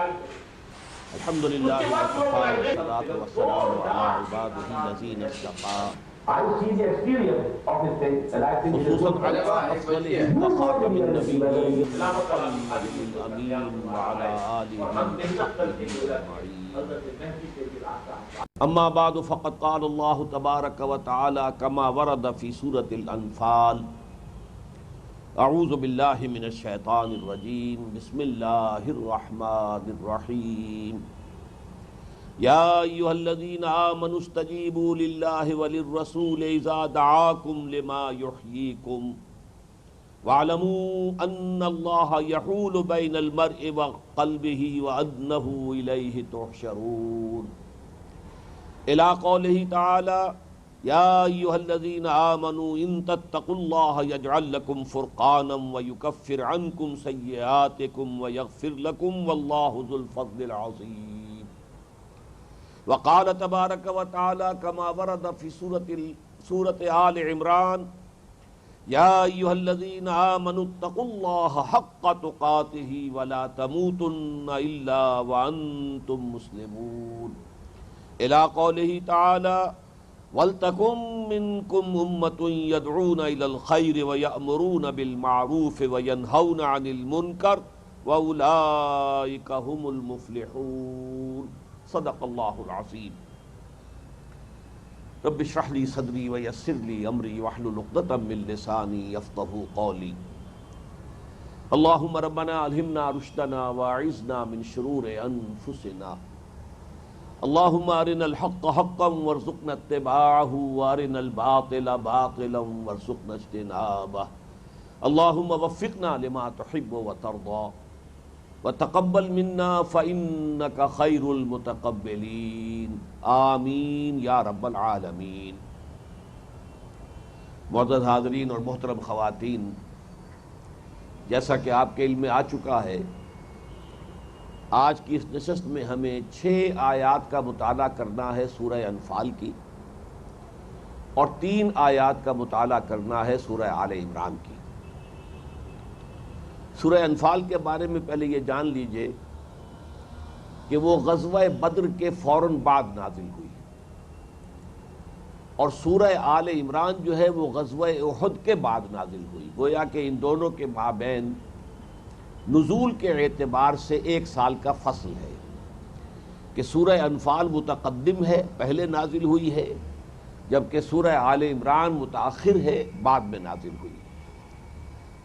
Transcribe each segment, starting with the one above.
الحمد للہ وکفیٰ والصلاۃ والسلام علی عبادہ الذین اصطفیٰ خصوصاً علی افضلہم خاتم النبیین محمد الامین وعلی آلہ وصحبہ اجمعین اما بعد فقد قال اللہ تبارک وتعالی کما ورد فی سورۃ الانفال اعوذ باللہ من الشیطان الرجیم بسم اللہ الرحمن الرحیم یا ایہا الذین آمنوا استجیبوا للہ وللرسول اذا دعاکم لما یحییکم واعلموا ان اللہ یحول بین المرء وقلبہ وانہ الیہ تحشرون الی قولہ تعالی یا ایھا الذین آمنوا ان تتقوا اللہ یجعل لکم فرقانا ویکفر عنکم سیئاتکم ویغفر لکم واللہ ذو الفضل العظیم وقال تبارک وتعالی کما ورد فی سورۃ آل عمران یا ایھا الذین آمنوا اتقوا اللہ حق تقاتہ ولا تموتن الا وانتم مسلمون الی قولہ تعالی وَلْتَكُن مِّنكُمْ أُمَّةٌ يَدْعُونَ إِلَى الْخَيْرِ وَيَأْمُرُونَ بِالْمَعْرُوفِ وَيَنْهَوْنَ عَنِ الْمُنكَرِ وَأُولَٰئِكَ هُمُ الْمُفْلِحُونَ صدق اللہ العظیم رب اشرح لي صدری ويسر لي أمری واحلل عقدۃ من لسانی یفقہوا قولی اللهم ربنا ألهمنا رشدنا واعذنا من شرور أنفسنا اللهم ارنا الحق حقا وارزقنا اتباعه وارنا الباطل باطلا وارزقنا اجتنابه اللهم وفقنا لما تحب وترضى وتقبل منا فإنك خير المتقبلين آمین یا رب العالمین۔ معزز حاضرین اور محترم خواتین، جیسا کہ آپ کے علم میں آ چکا ہے، آج کی اس نشست میں ہمیں 6 آیات کا مطالعہ کرنا ہے سورہ انفال کی، اور 3 آیات کا مطالعہ کرنا ہے سورہ آل عمران کی۔ سورہ انفال کے بارے میں پہلے یہ جان لیجئے کہ وہ غزوہ بدر کے فوراً بعد نازل ہوئی، اور سورہ آل عمران جو ہے وہ غزوہ احد کے بعد نازل ہوئی، گویا کہ ان دونوں کے مابین نزول کے اعتبار سے 1 سال کا فصل ہے، کہ سورہ انفال متقدم ہے، پہلے نازل ہوئی ہے، جبکہ سورہ آل عمران متاخر ہے، بعد میں نازل ہوئی۔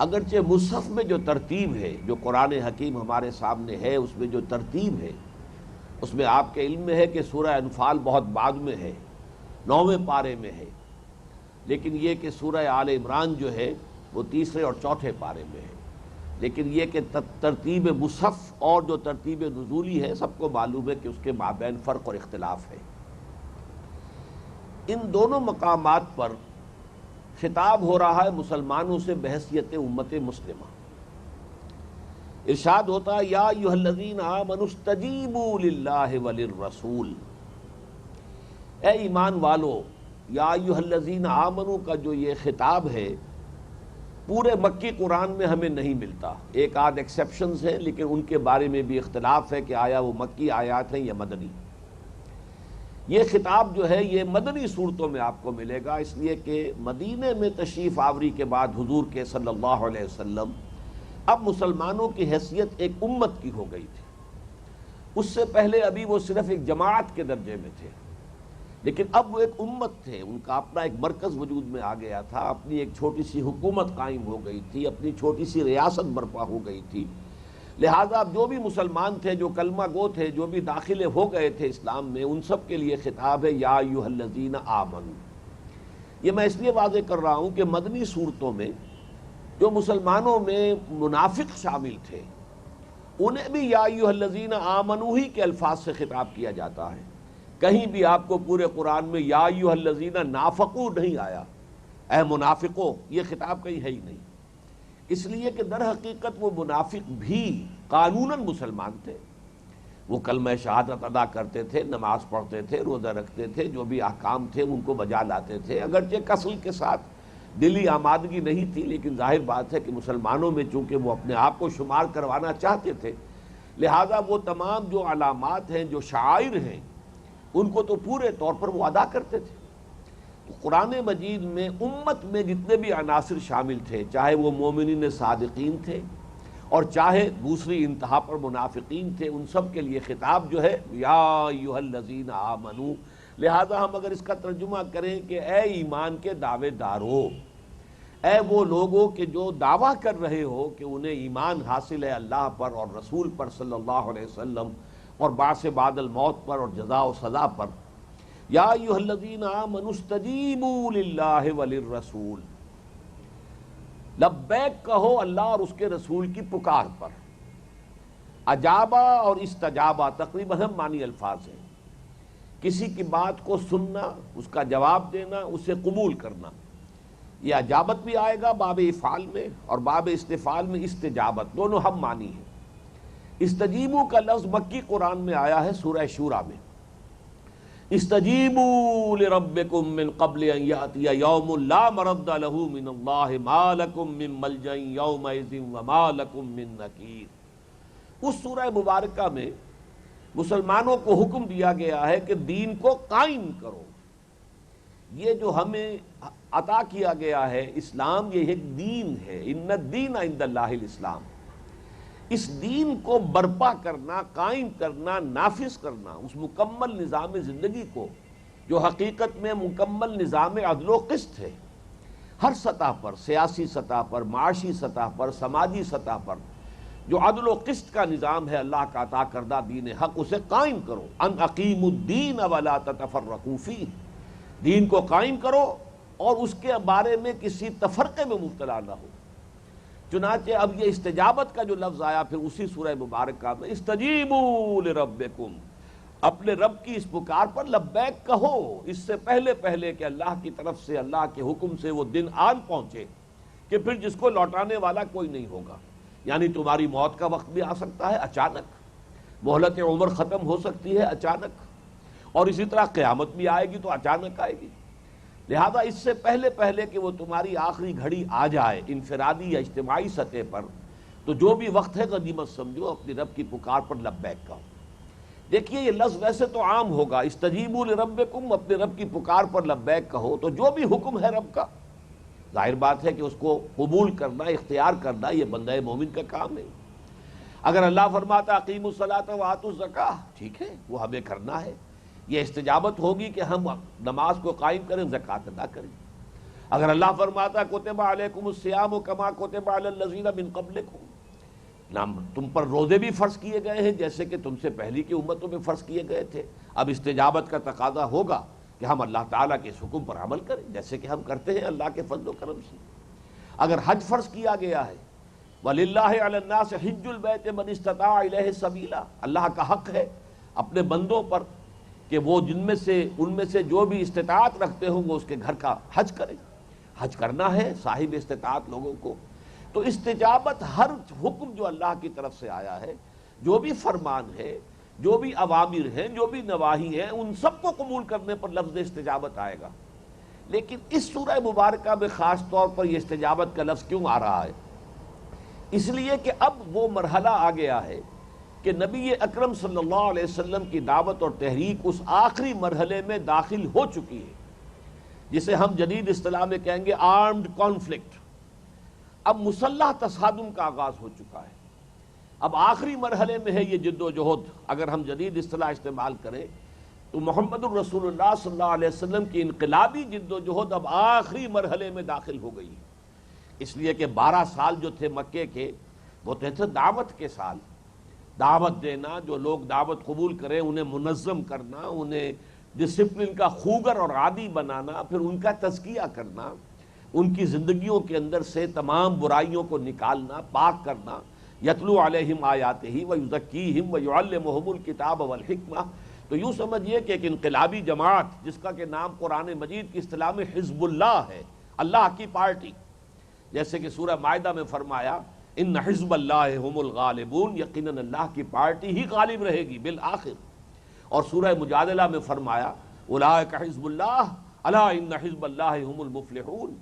اگرچہ مصحف میں جو ترتیب ہے، جو قرآن حکیم ہمارے سامنے ہے، اس میں جو ترتیب ہے، اس میں آپ کے علم میں ہے کہ سورہ انفال بہت بعد میں ہے، 9ویں پارے میں ہے، لیکن یہ کہ سورہ آل عمران جو ہے وہ 3 اور 4 پارے میں ہے۔ لیکن یہ کہ ترتیب مصحف اور جو ترتیب نزولی ہے، سب کو معلوم ہے کہ اس کے مابین فرق اور اختلاف ہے۔ ان دونوں مقامات پر خطاب ہو رہا ہے مسلمانوں سے بحیثیت امت مسلمہ۔ ارشاد ہوتا ہے یا ایھا الذین آمنوا استجیبوا للہ وللرسول، اے ایمان والو، یا ایھا الذین آمنوا کا جو یہ خطاب ہے پورے مکی قرآن میں ہمیں نہیں ملتا، ایک آدھ ایکسیپشنز ہیں، لیکن ان کے بارے میں بھی اختلاف ہے کہ آیا وہ مکی آیات ہیں یا مدنی۔ یہ خطاب جو ہے یہ مدنی صورتوں میں آپ کو ملے گا، اس لیے کہ مدینے میں تشریف آوری کے بعد حضور کے صلی اللہ علیہ وسلم اب مسلمانوں کی حیثیت ایک امت کی ہو گئی تھی۔ اس سے پہلے ابھی وہ صرف ایک جماعت کے درجے میں تھے، لیکن اب وہ ایک امت تھے، ان کا اپنا ایک مرکز وجود میں آ گیا تھا، اپنی ایک چھوٹی سی حکومت قائم ہو گئی تھی، اپنی چھوٹی سی ریاست برپا ہو گئی تھی۔ لہٰذا اب جو بھی مسلمان تھے، جو کلمہ گو تھے، جو بھی داخلے ہو گئے تھے اسلام میں، ان سب کے لیے خطاب ہے یا ایھا الذین آمنوا۔ یہ میں اس لیے واضح کر رہا ہوں کہ مدنی صورتوں میں جو مسلمانوں میں منافق شامل تھے، انہیں بھی یا ایھا الذین آمنوا ہی کے الفاظ سے خطاب کیا جاتا ہے۔ کہیں بھی آپ کو پورے قرآن میں یا ایھا الذین نافقوا نہیں آیا، اے منافقو، یہ خطاب کہیں ہے ہی نہیں، اس لیے کہ در حقیقت وہ منافق بھی قانوناً مسلمان تھے، وہ کلمہ شہادت ادا کرتے تھے، نماز پڑھتے تھے، روزہ رکھتے تھے، جو بھی احکام تھے ان کو بجا لاتے تھے، اگرچہ کسل کے ساتھ، دلی آمادگی نہیں تھی، لیکن ظاہر بات ہے کہ مسلمانوں میں چونکہ وہ اپنے آپ کو شمار کروانا چاہتے تھے، لہذا وہ تمام جو علامات ہیں، جو شعائر ہیں، ان کو تو پورے طور پر وہ ادا کرتے تھے۔ تو قرآن مجید میں امت میں جتنے بھی عناصر شامل تھے، چاہے وہ مومنین صادقین تھے اور چاہے دوسری انتہا پر منافقین تھے، ان سب کے لیے خطاب جو ہے یا ایھا الذین آمنو۔ لہذا ہم اگر اس کا ترجمہ کریں کہ اے ایمان کے دعوے دارو، اے وہ لوگوں کہ جو دعویٰ کر رہے ہو کہ انہیں ایمان حاصل ہے اللہ پر اور رسول پر صلی اللہ علیہ وسلم اور بعث بعد الموت پر اور جزا و سزا پر، یا ایھا الذین آمنوا استجیبوا للہ وللرسول، لبیک کہو اللہ اور اس کے رسول کی پکار پر۔ اجابہ اور استجابہ تقریباً ہم معنی الفاظ ہیں، کسی کی بات کو سننا، اس کا جواب دینا، اسے قبول کرنا، یہ اجابت بھی آئے گا باب افعال میں اور باب استفعال میں استجابت، دونوں ہم معنی ہیں۔ استجیبو کا لفظ مکی قرآن میں آیا ہے سورہ شورى میں، استجیبوا لربکم من قبل ان یأتی یوم لا مرد لہ من اللہ ما لکم من ملجأ یومئذ وما لکم من نکیر۔ اس سورہ مبارکہ میں مسلمانوں کو حکم دیا گیا ہے کہ دین کو قائم کرو۔ یہ جو ہمیں عطا کیا گیا ہے اسلام، یہ ایک دین ہے، ان الدین عند اللہ الاسلام۔ اس دین کو برپا کرنا، قائم کرنا، نافذ کرنا، اس مکمل نظام زندگی کو جو حقیقت میں مکمل نظام عدل و قسط ہے، ہر سطح پر، سیاسی سطح پر، معاشی سطح پر، سماجی سطح پر جو عدل و قسط کا نظام ہے اللہ کا عطا کردہ دین حق، اسے قائم کرو۔ ان اقیموا الدین ولا تتفرقوا فیہ، دین کو قائم کرو اور اس کے بارے میں کسی تفرقے میں مبتلا نہ ہو۔ چنانچہ اب یہ استجابت کا جو لفظ آیا پھر اسی سورہ مبارکہ میں، استجیبوا لربکم، اپنے رب کی اس پکار پر لبیک کہو، اس سے پہلے کہ اللہ کی طرف سے، اللہ کے حکم سے وہ دن آن پہنچے کہ پھر جس کو لوٹانے والا کوئی نہیں ہوگا۔ یعنی تمہاری موت کا وقت بھی آ سکتا ہے اچانک، مہلت عمر ختم ہو سکتی ہے اچانک، اور اسی طرح قیامت بھی آئے گی تو اچانک آئے گی۔ لہذا اس سے پہلے کہ وہ تمہاری آخری گھڑی آ جائے انفرادی یا اجتماعی سطح پر، تو جو بھی وقت ہے غنیمت سمجھو، اپنی رب کی پکار پر لبیک کہو۔ دیکھیے یہ لفظ ویسے تو عام ہوگا، استجیبوا لربکم، اپنے رب کی پکار پر لبیک کہو، تو جو بھی حکم ہے رب کا ظاہر بات ہے کہ اس کو قبول کرنا، اختیار کرنا، یہ بندہ مومن کا کام ہے۔ اگر اللہ فرماتا اقیموا الصلاۃ وآتوا الزکاۃ، ٹھیک ہے، وہ ہمیں کرنا ہے، یہ استجابت ہوگی کہ ہم نماز کو قائم کریں، زکوٰۃ ادا کریں۔ اگر اللہ فرماتا کتب علیکم الصیام کما کتب علی الذین من قبلکم، تم پر روزے بھی فرض کیے گئے ہیں جیسے کہ تم سے پہلی کی امتوں میں فرض کیے گئے تھے، اب استجابت کا تقاضا ہوگا کہ ہم اللہ تعالیٰ کے اس حکم پر عمل کریں جیسے کہ ہم کرتے ہیں اللہ کے فضل و کرم سے۔ اگر حج فرض کیا گیا ہے، وَلِلَّهِ عَلَى النَّاسِ حِجُّ الْبَيْتِ مَنِ اسْتَطَاعَ إِلَيْهِ سَبِيلًا، اللہ کا حق ہے اپنے بندوں پر کہ وہ ان میں سے جو بھی استطاعت رکھتے ہوں وہ اس کے گھر کا حج کریں۔ حج کرنا ہے صاحب استطاعت لوگوں کو۔ تو استجابت ہر حکم جو اللہ کی طرف سے آیا ہے، جو بھی فرمان ہے، جو بھی اوامر ہیں، جو بھی نواہی ہیں، ان سب کو قبول کرنے پر لفظ استجابت آئے گا۔ لیکن اس سورہ مبارکہ میں خاص طور پر یہ استجابت کا لفظ کیوں آ رہا ہے؟ اس لیے کہ اب وہ مرحلہ آ گیا ہے کہ نبی اکرم صلی اللہ علیہ وسلم کی دعوت اور تحریک اس آخری مرحلے میں داخل ہو چکی ہے جسے ہم جدید اصطلاح میں کہیں گے آرمڈ کانفلکٹ۔ اب مسلح تصادم کا آغاز ہو چکا ہے، اب آخری مرحلے میں ہے یہ جد و جہد۔ اگر ہم جدید اصطلاح استعمال کریں تو محمد الرسول اللہ صلی اللہ علیہ وسلم کی انقلابی جد و جہد اب آخری مرحلے میں داخل ہو گئی ہے، اس لیے کہ 12 سال جو تھے مکے کے وہ تھے دعوت کے سال، دعوت دینا، جو لوگ دعوت قبول کریں انہیں منظم کرنا، انہیں ڈسپلن کا خوگر اور عادی بنانا، پھر ان کا تزکیہ کرنا، ان کی زندگیوں کے اندر سے تمام برائیوں کو نکالنا، پاک کرنا، یتلو علیہم آیاتہ ویزکیہم ویعلمہم الکتاب والحکمہ۔ تو یوں سمجھیے کہ ایک انقلابی جماعت جس کا کہ نام قرآن مجید کی اصطلاح میں حزب اللہ ہے، اللہ کی پارٹی، جیسے کہ سورہ مائدہ میں فرمایا ان حزب اللہ ہم الغالبون، یقیناً اللہ کی پارٹی ہی غالب رہے گی بالآخر۔ اور سورہ مجادلہ میں فرمایا اولئک حزب اللہ الا ان حزب اللہ ہم المفلحون،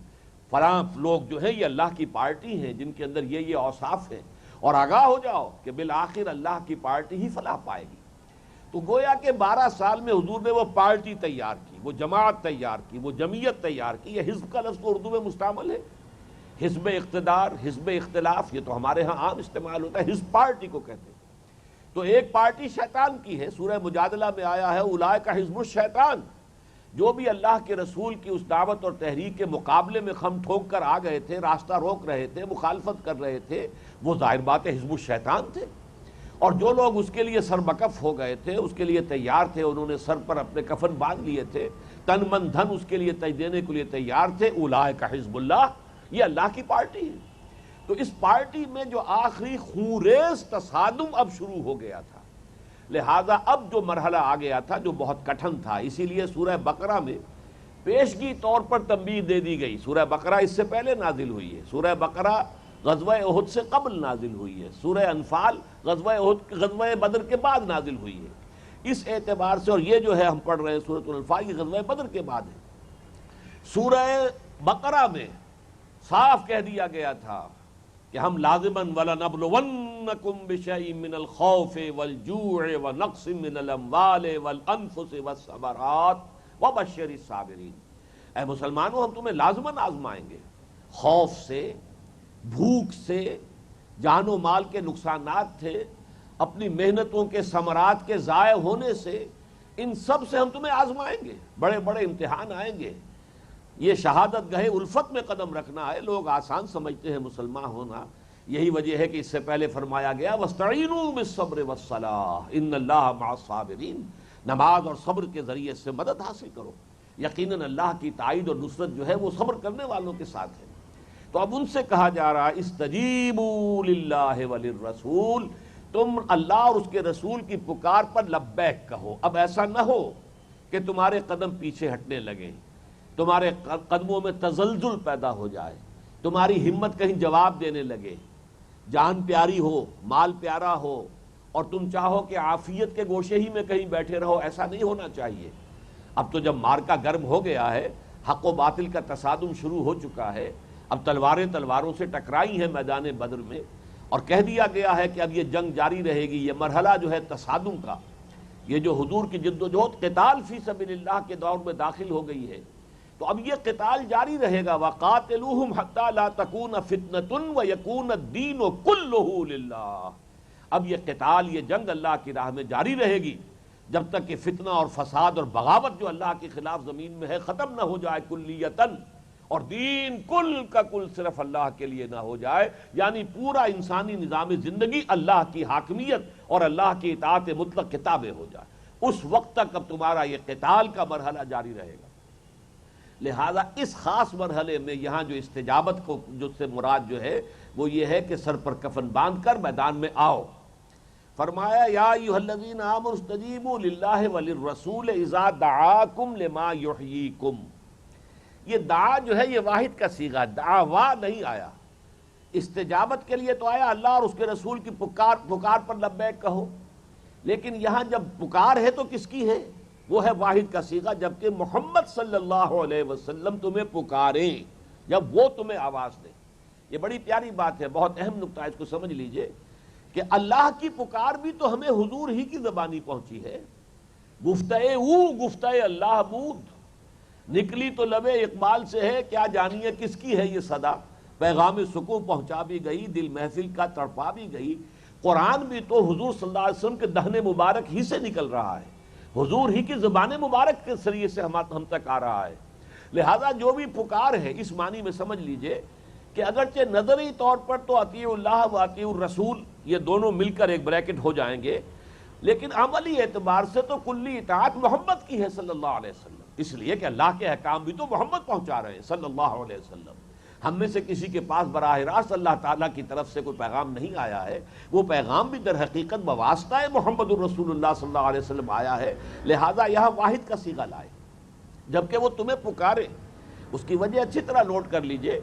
فلاں لوگ جو ہیں یہ اللہ کی پارٹی ہیں جن کے اندر یہ اوصاف ہیں، اور آگاہ ہو جاؤ کہ بالآخر اللہ کی پارٹی ہی فلاح پائے گی۔ تو گویا کہ 12 سال میں حضور نے وہ پارٹی تیار کی، وہ جماعت تیار کی، وہ جمعیت تیار کی۔ یہ حزب کا لفظ اردو میں مستعمل ہے، حزب اقتدار، حزب اختلاف، یہ تو ہمارے ہاں عام استعمال ہوتا ہے، حزب پارٹی کو کہتے ہیں۔ تو ایک پارٹی شیطان کی ہے، سورہ مجادلہ میں آیا ہے اولئک حزب الشیطان۔ جو بھی اللہ کے رسول کی اس دعوت اور تحریک کے مقابلے میں خم ٹھوک کر آ گئے تھے، راستہ روک رہے تھے، مخالفت کر رہے تھے، وہ ظاہر بات ہے حزب الشیطان تھے۔ اور جو لوگ اس کے لیے سر بکف ہو گئے تھے، اس کے لیے تیار تھے، انہوں نے سر پر اپنے کفن باندھ لیے تھے، تن من دھن اس کے لیے دینے کے لیے تیار تھے، اولئک حزب اللہ، یہ اللہ کی پارٹی ہے۔ تو اس پارٹی میں جو آخری خونریز تصادم اب شروع ہو گیا تھا، لہذا اب جو مرحلہ آ گیا تھا جو بہت کٹھن تھا، اسی لیے سورہ بقرہ میں پیشگی طور پر تنبیہ دے دی گئی۔ سورہ بقرہ اس سے پہلے نازل ہوئی ہے، سورہ بقرہ غزوہ احد سے قبل نازل ہوئی ہے، سورہ انفال غزوہ بدر کے بعد نازل ہوئی ہے۔ اس اعتبار سے، اور یہ جو ہے ہم پڑھ رہے ہیں سورۃ الانفال، یہ غزوہ بدر کے بعد ہے۔ سورہ بقرہ میں صاف کہہ دیا گیا تھا کہ ہم لازماً وَلَنَبْلُوَنَّكُمْ بِشَيْءٍ مِّنَ الْخَوْفِ وَالْجُوعِ وَنَقْصٍ مِّنَ الْأَمْوَالِ وَالْأَنفُسِ وَالثَّمَرَاتِ وَبَشِّرِ الصَّابِرِينَ۔ اے مسلمانوں، ہم تمہیں لازماً آزمائیں گے، خوف سے، بھوک سے، جان و مال کے نقصانات تھے، اپنی محنتوں کے ثمرات کے ضائع ہونے سے، ان سب سے ہم تمہیں آزمائیں گے، بڑے بڑے امتحان آئیں گے۔ یہ شہادت گاہ الفت میں قدم رکھنا ہے، لوگ آسان سمجھتے ہیں مسلمان ہونا، یہی وجہ ہے کہ اس سے پہلے فرمایا گیا وَاسْتَعِينُوا بِالصَّبْرِ وَالصَّلَاةِ إِنَّ اللَّهَ مَعَ الصَّابِرِينَ، نماز اور صبر کے ذریعے سے مدد حاصل کرو، یقیناً اللہ کی تائید اور نصرت جو ہے وہ صبر کرنے والوں کے ساتھ ہے۔ تو اب ان سے کہا جا رہا ہے استجیبوا للہ وللرسول، تم اللہ اور اس کے رسول کی پکار پر لبیک کہو۔ اب ایسا نہ ہو کہ تمہارے قدم پیچھے ہٹنے لگیں، تمہارے قدموں میں تزلزل پیدا ہو جائے، تمہاری ہمت کہیں جواب دینے لگے، جان پیاری ہو، مال پیارا ہو، اور تم چاہو کہ عافیت کے گوشے ہی میں کہیں بیٹھے رہو۔ ایسا نہیں ہونا چاہیے۔ اب تو جب مارکا گرم ہو گیا ہے، حق و باطل کا تصادم شروع ہو چکا ہے، اب تلواریں تلواروں سے ٹکرائی ہیں میدان بدر میں، اور کہہ دیا گیا ہے کہ اب یہ جنگ جاری رہے گی، یہ مرحلہ جو ہے تصادم کا، یہ جو حضور کی جد و جہد قتال فی سبیل اللہ کے دور میں داخل ہو گئی ہے، تو اب یہ قتال جاری رہے گا۔ وَقَاتِلُوهُمْ حَتَّى لَا تَكُونَ فِتْنَةٌ وَيَكُونَ الدِّينُ كُلُّهُ لِلَّهِ۔ اب یہ قتال، یہ جنگ اللہ کی راہ میں جاری رہے گی جب تک کہ فتنہ اور فساد اور بغاوت جو اللہ کے خلاف زمین میں ہے ختم نہ ہو جائے کلیتاً، اور دین کل کا کل صرف اللہ کے لیے نہ ہو جائے، یعنی پورا انسانی نظام زندگی اللہ کی حاکمیت اور اللہ کی اطاعت مطلق کے تابع ہو جائے۔ اس وقت تک اب تمہارا یہ قتال کا مرحلہ جاری رہے گا۔ لہذا اس خاص مرحلے میں یہاں جو استجابت کو جو سے مراد جو ہے وہ یہ ہے کہ سر پر کفن باندھ کر میدان میں آؤ۔ فرمایا یا ایھا الذین آمنوا استجیبوا للہ وللرسول اذا دعاکم لما یحییکم۔ یہ دعا جو ہے یہ واحد کا صیغہ، دعوا نہیں آیا، استجابت کے لیے تو آیا اللہ اور اس کے رسول کی پکار پر لبیک کہو، لیکن یہاں جب پکار ہے تو کس کی ہے؟ وہ ہے واحد کا صیغہ، جبکہ محمد صلی اللہ علیہ وسلم تمہیں پکاریں، جب وہ تمہیں آواز دیں۔ یہ بڑی پیاری بات ہے، بہت اہم نقطہ ہے، اس کو سمجھ لیجئے کہ اللہ کی پکار بھی تو ہمیں حضور ہی کی زبانی پہنچی ہے۔ گفتہ او گفتہ اللہ بود، نکلی تو لبے اقبال سے ہے، کیا جانیے کس کی ہے یہ صدا، پیغام سکون پہنچا بھی گئی، دل محفل کا تڑپا بھی گئی۔ قرآن بھی تو حضور صلی اللہ علیہ وسلم کے دہن مبارک ہی سے نکل رہا ہے، حضور ہی کی زبان مبارک کے ذریعے سے ہم تک آ رہا ہے۔ لہذا جو بھی پکار ہے اس معنی میں سمجھ لیجئے کہ اگرچہ نظری طور پر تو اطیعوا اللہ و اطیعوا الرسول یہ دونوں مل کر ایک بریکٹ ہو جائیں گے، لیکن عملی اعتبار سے تو کلی اطاعت محمد کی ہے صلی اللہ علیہ وسلم، اس لیے کہ اللہ کے احکام بھی تو محمد پہنچا رہے ہیں صلی اللہ علیہ وسلم۔ ہم میں سے کسی کے پاس براہ راست اللہ تعالیٰ کی طرف سے کوئی پیغام نہیں آیا ہے، وہ پیغام بھی در حقیقت بواسطہ محمد الرسول اللہ صلی اللہ علیہ وسلم آیا ہے، لہذا یہاں واحد کا صیغہ لائے جبکہ وہ تمہیں پکارے۔ اس کی وجہ اچھی طرح نوٹ کر لیجئے،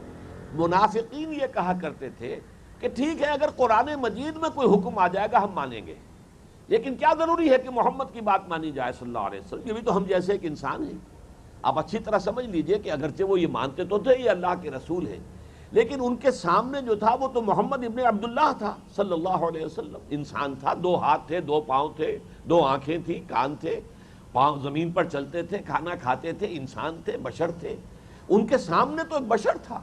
منافقین یہ کہا کرتے تھے کہ ٹھیک ہے اگر قرآن مجید میں کوئی حکم آ جائے گا ہم مانیں گے، لیکن کیا ضروری ہے کہ محمد کی بات مانی جائے صلی اللہ علیہ وسلم، یہ بھی تو ہم جیسے ایک انسان ہیں۔ آپ اچھی طرح سمجھ لیجئے کہ اگرچہ وہ یہ مانتے تو تھے یہ اللہ کے رسول ہیں، لیکن ان کے سامنے جو تھا وہ تو محمد ابن عبداللہ تھا صلی اللہ علیہ وسلم. انسان تھا، 2 ہاتھ تھے، 2 پاؤں تھے، 2 آنکھیں تھی، کان تھے، پاؤں زمین پر چلتے تھے، کھانا کھاتے تھے، انسان تھے، بشر تھے. ان کے سامنے تو ایک بشر تھا.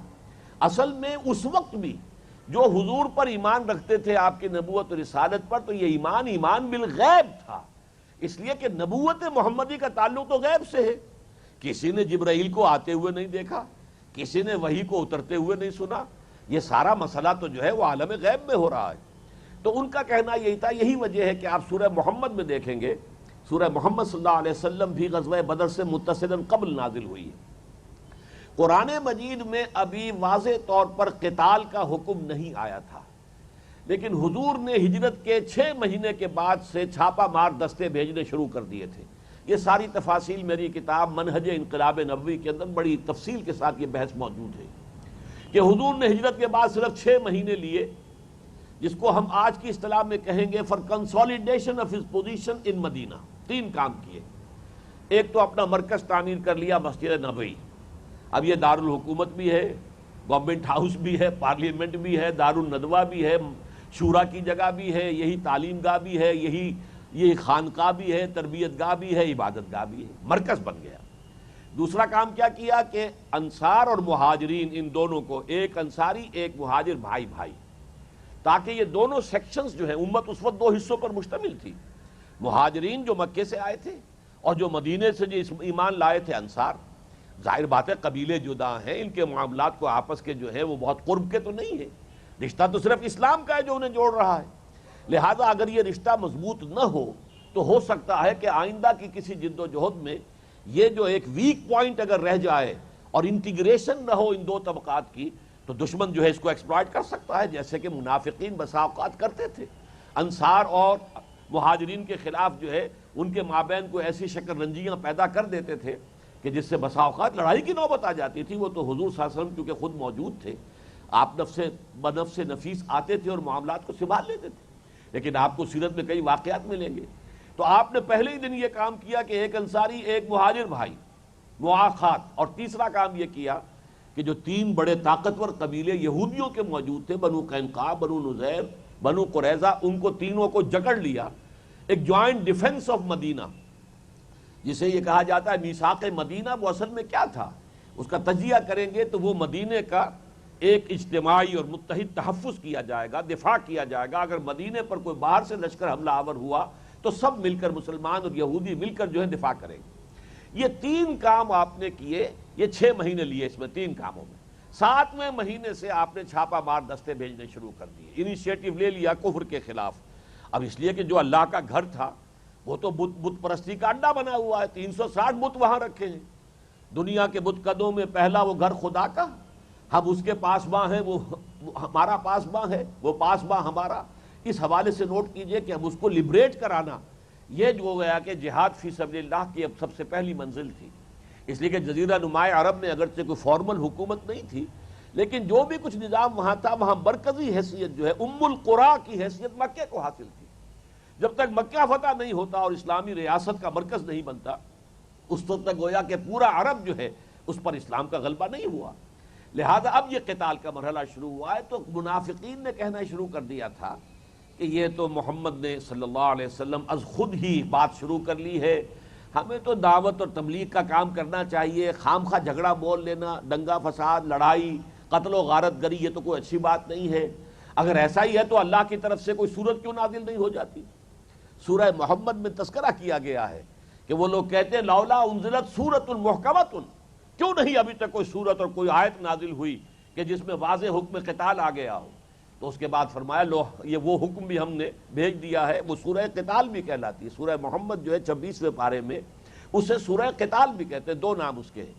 اصل میں اس وقت بھی جو حضور پر ایمان رکھتے تھے، آپ کی نبوت و رسالت پر، تو یہ ایمان بالغیب تھا. اس لیے کہ نبوت محمدی کا تعلق تو غیب سے ہے. کسی نے جبرائیل کو آتے ہوئے نہیں دیکھا، کسی نے وحی کو اترتے ہوئے نہیں سنا. یہ سارا مسئلہ تو جو ہے وہ عالم غیب میں ہو رہا ہے. تو ان کا کہنا یہی تھا. یہی وجہ ہے کہ آپ سورہ محمد میں دیکھیں گے، سورہ محمد صلی اللہ علیہ وسلم بھی غزوہ بدر سے متصلاً قبل نازل ہوئی ہے. قرآن مجید میں ابھی واضح طور پر قتال کا حکم نہیں آیا تھا، لیکن حضور نے ہجرت کے 6 مہینے کے بعد سے چھاپا مار دستے بھیجنے شروع کر دیے تھے. یہ ساری تفاصیل میری کتاب منہج انقلاب نبوی کے اندر بڑی تفصیل کے ساتھ یہ بحث موجود ہے کہ حضور نے ہجرت کے بعد صرف 6 مہینے لیے، جس کو ہم آج کی اصطلاح میں کہیں گے for consolidation of his position in Medina. 3 کام کیے. ایک تو اپنا مرکز تعمیر کر لیا مسجد نبوی. اب یہ دارالحکومت بھی ہے، گورنمنٹ ہاؤس بھی ہے، پارلیمنٹ بھی ہے، دارالندوہ بھی ہے، شورا کی جگہ بھی ہے، یہی تعلیم گاہ بھی ہے، یہی خانقاہ بھی ہے، تربیت گاہ بھی ہے، عبادت گاہ بھی ہے، مرکز بن گیا. دوسرا کام کیا کیا کہ انصار اور مہاجرین ان دونوں کو، ایک انصاری ایک مہاجر، بھائی بھائی، تاکہ یہ دونوں سیکشنز جو ہیں، امت اس وقت 2 حصوں پر مشتمل تھی. مہاجرین جو مکے سے آئے تھے اور جو مدینے سے جو ایمان لائے تھے انصار. ظاہر بات ہے قبیلے جدا ہیں، ان کے معاملات کو آپس کے جو ہیں وہ بہت قرب کے تو نہیں ہیں. رشتہ تو صرف اسلام کا ہے جو انہیں جوڑ رہا ہے. لہذا اگر یہ رشتہ مضبوط نہ ہو سکتا ہے کہ آئندہ کی کسی جد و جہد میں یہ جو ایک ویک پوائنٹ اگر رہ جائے اور انٹیگریشن نہ ہو ان 2 طبقات کی، تو دشمن جو ہے اس کو ایکسپلائٹ کر سکتا ہے، جیسے کہ منافقین بسا اوقات کرتے تھے. انصار اور مہاجرین کے خلاف جو ہے ان کے مابین کو ایسی شکل رنجیاں پیدا کر دیتے تھے کہ جس سے بسا اوقات لڑائی کی نوبت آ جاتی تھی. وہ تو حضور صلی اللہ علیہ وسلم کیونکہ خود موجود تھے، آپ بنفس نفیس آتے تھے اور معاملات کو سنبھال لیتے تھے. لیکن آپ کو سیرت میں کئی واقعات ملیں گے. تو آپ نے پہلے ہی دن یہ کام کیا کہ ایک انصاری ایک مہاجر بھائی، مواخات. اور تیسرا کام یہ کیا کہ جو 3 بڑے طاقتور قبیلے یہودیوں کے موجود تھے، بنو قینقاع، بنو نذیر، بنو قریظہ، ان کو تینوں کو جکڑ لیا. ایک جوائنٹ ڈیفنس آف مدینہ جسے یہ کہا جاتا ہے میثاق مدینہ. وہ اصل میں کیا تھا اس کا تجزیہ کریں گے تو وہ مدینے کا ایک اجتماعی اور متحد تحفظ کیا جائے گا، دفاع کیا جائے گا. اگر مدینے پر کوئی باہر سے لشکر حملہ آور ہوا تو سب مل کر، مسلمان اور یہودی مل کر جو ہے دفاع کریں گے. یہ 3 کام آپ نے کیے. یہ 6 مہینے لیے اس میں 3 کاموں میں. 7ویں مہینے سے آپ نے چھاپا مار دستے بھیجنے شروع کر دیے. انیشیٹو لے لیا کفر کے خلاف. اب اس لیے کہ جو اللہ کا گھر تھا وہ تو بت پرستی کا اڈا بنا ہوا ہے. 360 بت وہاں رکھے ہیں. دنیا کے بت قدوں میں پہلا وہ گھر خدا کا، ہم اس کے پاسباں ہیں، وہ ہمارا پاسباں ہے، وہ پاسباں ہمارا. اس حوالے سے نوٹ کیجئے کہ ہم اس کو لبریٹ کرانا، یہ جو ہو گیا کہ جہاد فی سبیل اللہ کی اب سب سے پہلی منزل تھی. اس لیے کہ جزیرہ نماء عرب میں اگرچہ کوئی فارمل حکومت نہیں تھی، لیکن جو بھی کچھ نظام وہاں تھا، وہاں مرکزی حیثیت جو ہے ام القریٰ کی حیثیت مکے کو حاصل تھی. جب تک مکہ فتح نہیں ہوتا اور اسلامی ریاست کا مرکز نہیں بنتا، اس وقت تک گویا کہ پورا عرب جو ہے اس پر اسلام کا غلبہ نہیں ہوا. لہذا اب یہ قتال کا مرحلہ شروع ہوا ہے. تو منافقین نے کہنا شروع کر دیا تھا کہ یہ تو محمد نے صلی اللہ علیہ وسلم از خود ہی بات شروع کر لی ہے، ہمیں تو دعوت اور تبلیغ کا کام کرنا چاہیے. خام خواہ جھگڑا بول لینا، دنگا فساد، لڑائی، قتل و غارت گری، یہ تو کوئی اچھی بات نہیں ہے. اگر ایسا ہی ہے تو اللہ کی طرف سے کوئی سورت کیوں نازل نہیں ہو جاتی؟ سورہ محمد میں تذکرہ کیا گیا ہے کہ وہ لوگ کہتے ہیں لولا انزلت سورۃ محکمۃ، کیوں نہیں ابھی تک کوئی سورت اور کوئی آیت نازل ہوئی کہ جس میں واضح حکم قتال آ گیا ہو. تو اس کے بعد فرمایا لو یہ وہ حکم بھی ہم نے بھیج دیا ہے. وہ سورہ قتال بھی کہلاتی ہے. سورہ محمد جو ہے 26ویں پارے میں اسے سورہ قتال بھی کہتے ہیں، 2 نام اس کے ہیں.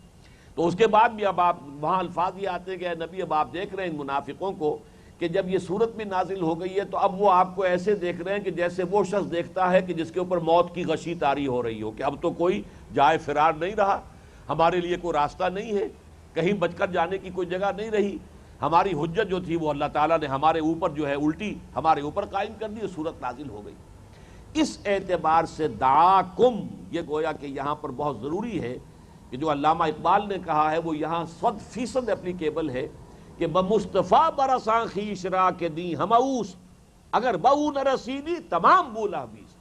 تو اس کے بعد بھی اب آپ وہاں الفاظ یہ آتے ہیں کہ اے نبی اب آپ دیکھ رہے ہیں ان منافقوں کو کہ جب یہ صورت بھی نازل ہو گئی ہے تو اب وہ آپ کو ایسے دیکھ رہے ہیں کہ جیسے وہ شخص دیکھتا ہے کہ جس کے اوپر موت کی غشی طاری ہو رہی ہو، کہ اب تو کوئی جائے فرار نہیں رہا، ہمارے لیے کوئی راستہ نہیں ہے، کہیں بچ کر جانے کی کوئی جگہ نہیں رہی. ہماری حجت جو تھی وہ اللہ تعالیٰ نے ہمارے اوپر جو ہے الٹی ہمارے اوپر قائم کر دی، صورت نازل ہو گئی. اس اعتبار سے دعاکم، یہ گویا کہ یہاں پر بہت ضروری ہے کہ جو علامہ اقبال نے کہا ہے وہ یہاں 100% اپلیکیبل ہے کہ بمصطفیٰ برساں خیش را کے دی ہماؤس، اگر بہو نہ رسیدی تمام بولا بیس،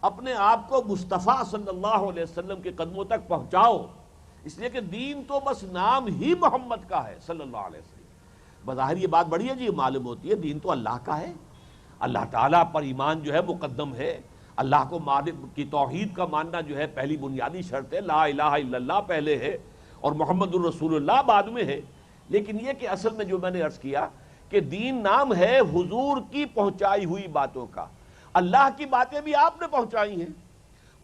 اپنے آپ کو مصطفیٰ صلی اللہ علیہ وسلم کے قدموں تک پہنچاؤ، اس لیے کہ دین تو بس نام ہی محمد کا ہے صلی اللہ علیہ وسلم۔ بظاہر یہ بات بڑی عجیب معلوم ہوتی ہے، دین تو اللہ کا ہے، اللہ تعالیٰ پر ایمان جو ہے مقدم ہے، اللہ کو کی توحید کا ماننا جو ہے پہلی بنیادی شرط ہے، لا الہ الا اللہ پہلے ہے اور محمد الرسول اللہ بعد میں ہے۔ لیکن یہ کہ اصل میں جو میں نے عرض کیا کہ دین نام ہے حضور کی پہنچائی ہوئی باتوں کا، اللہ کی باتیں بھی آپ نے پہنچائی ہیں،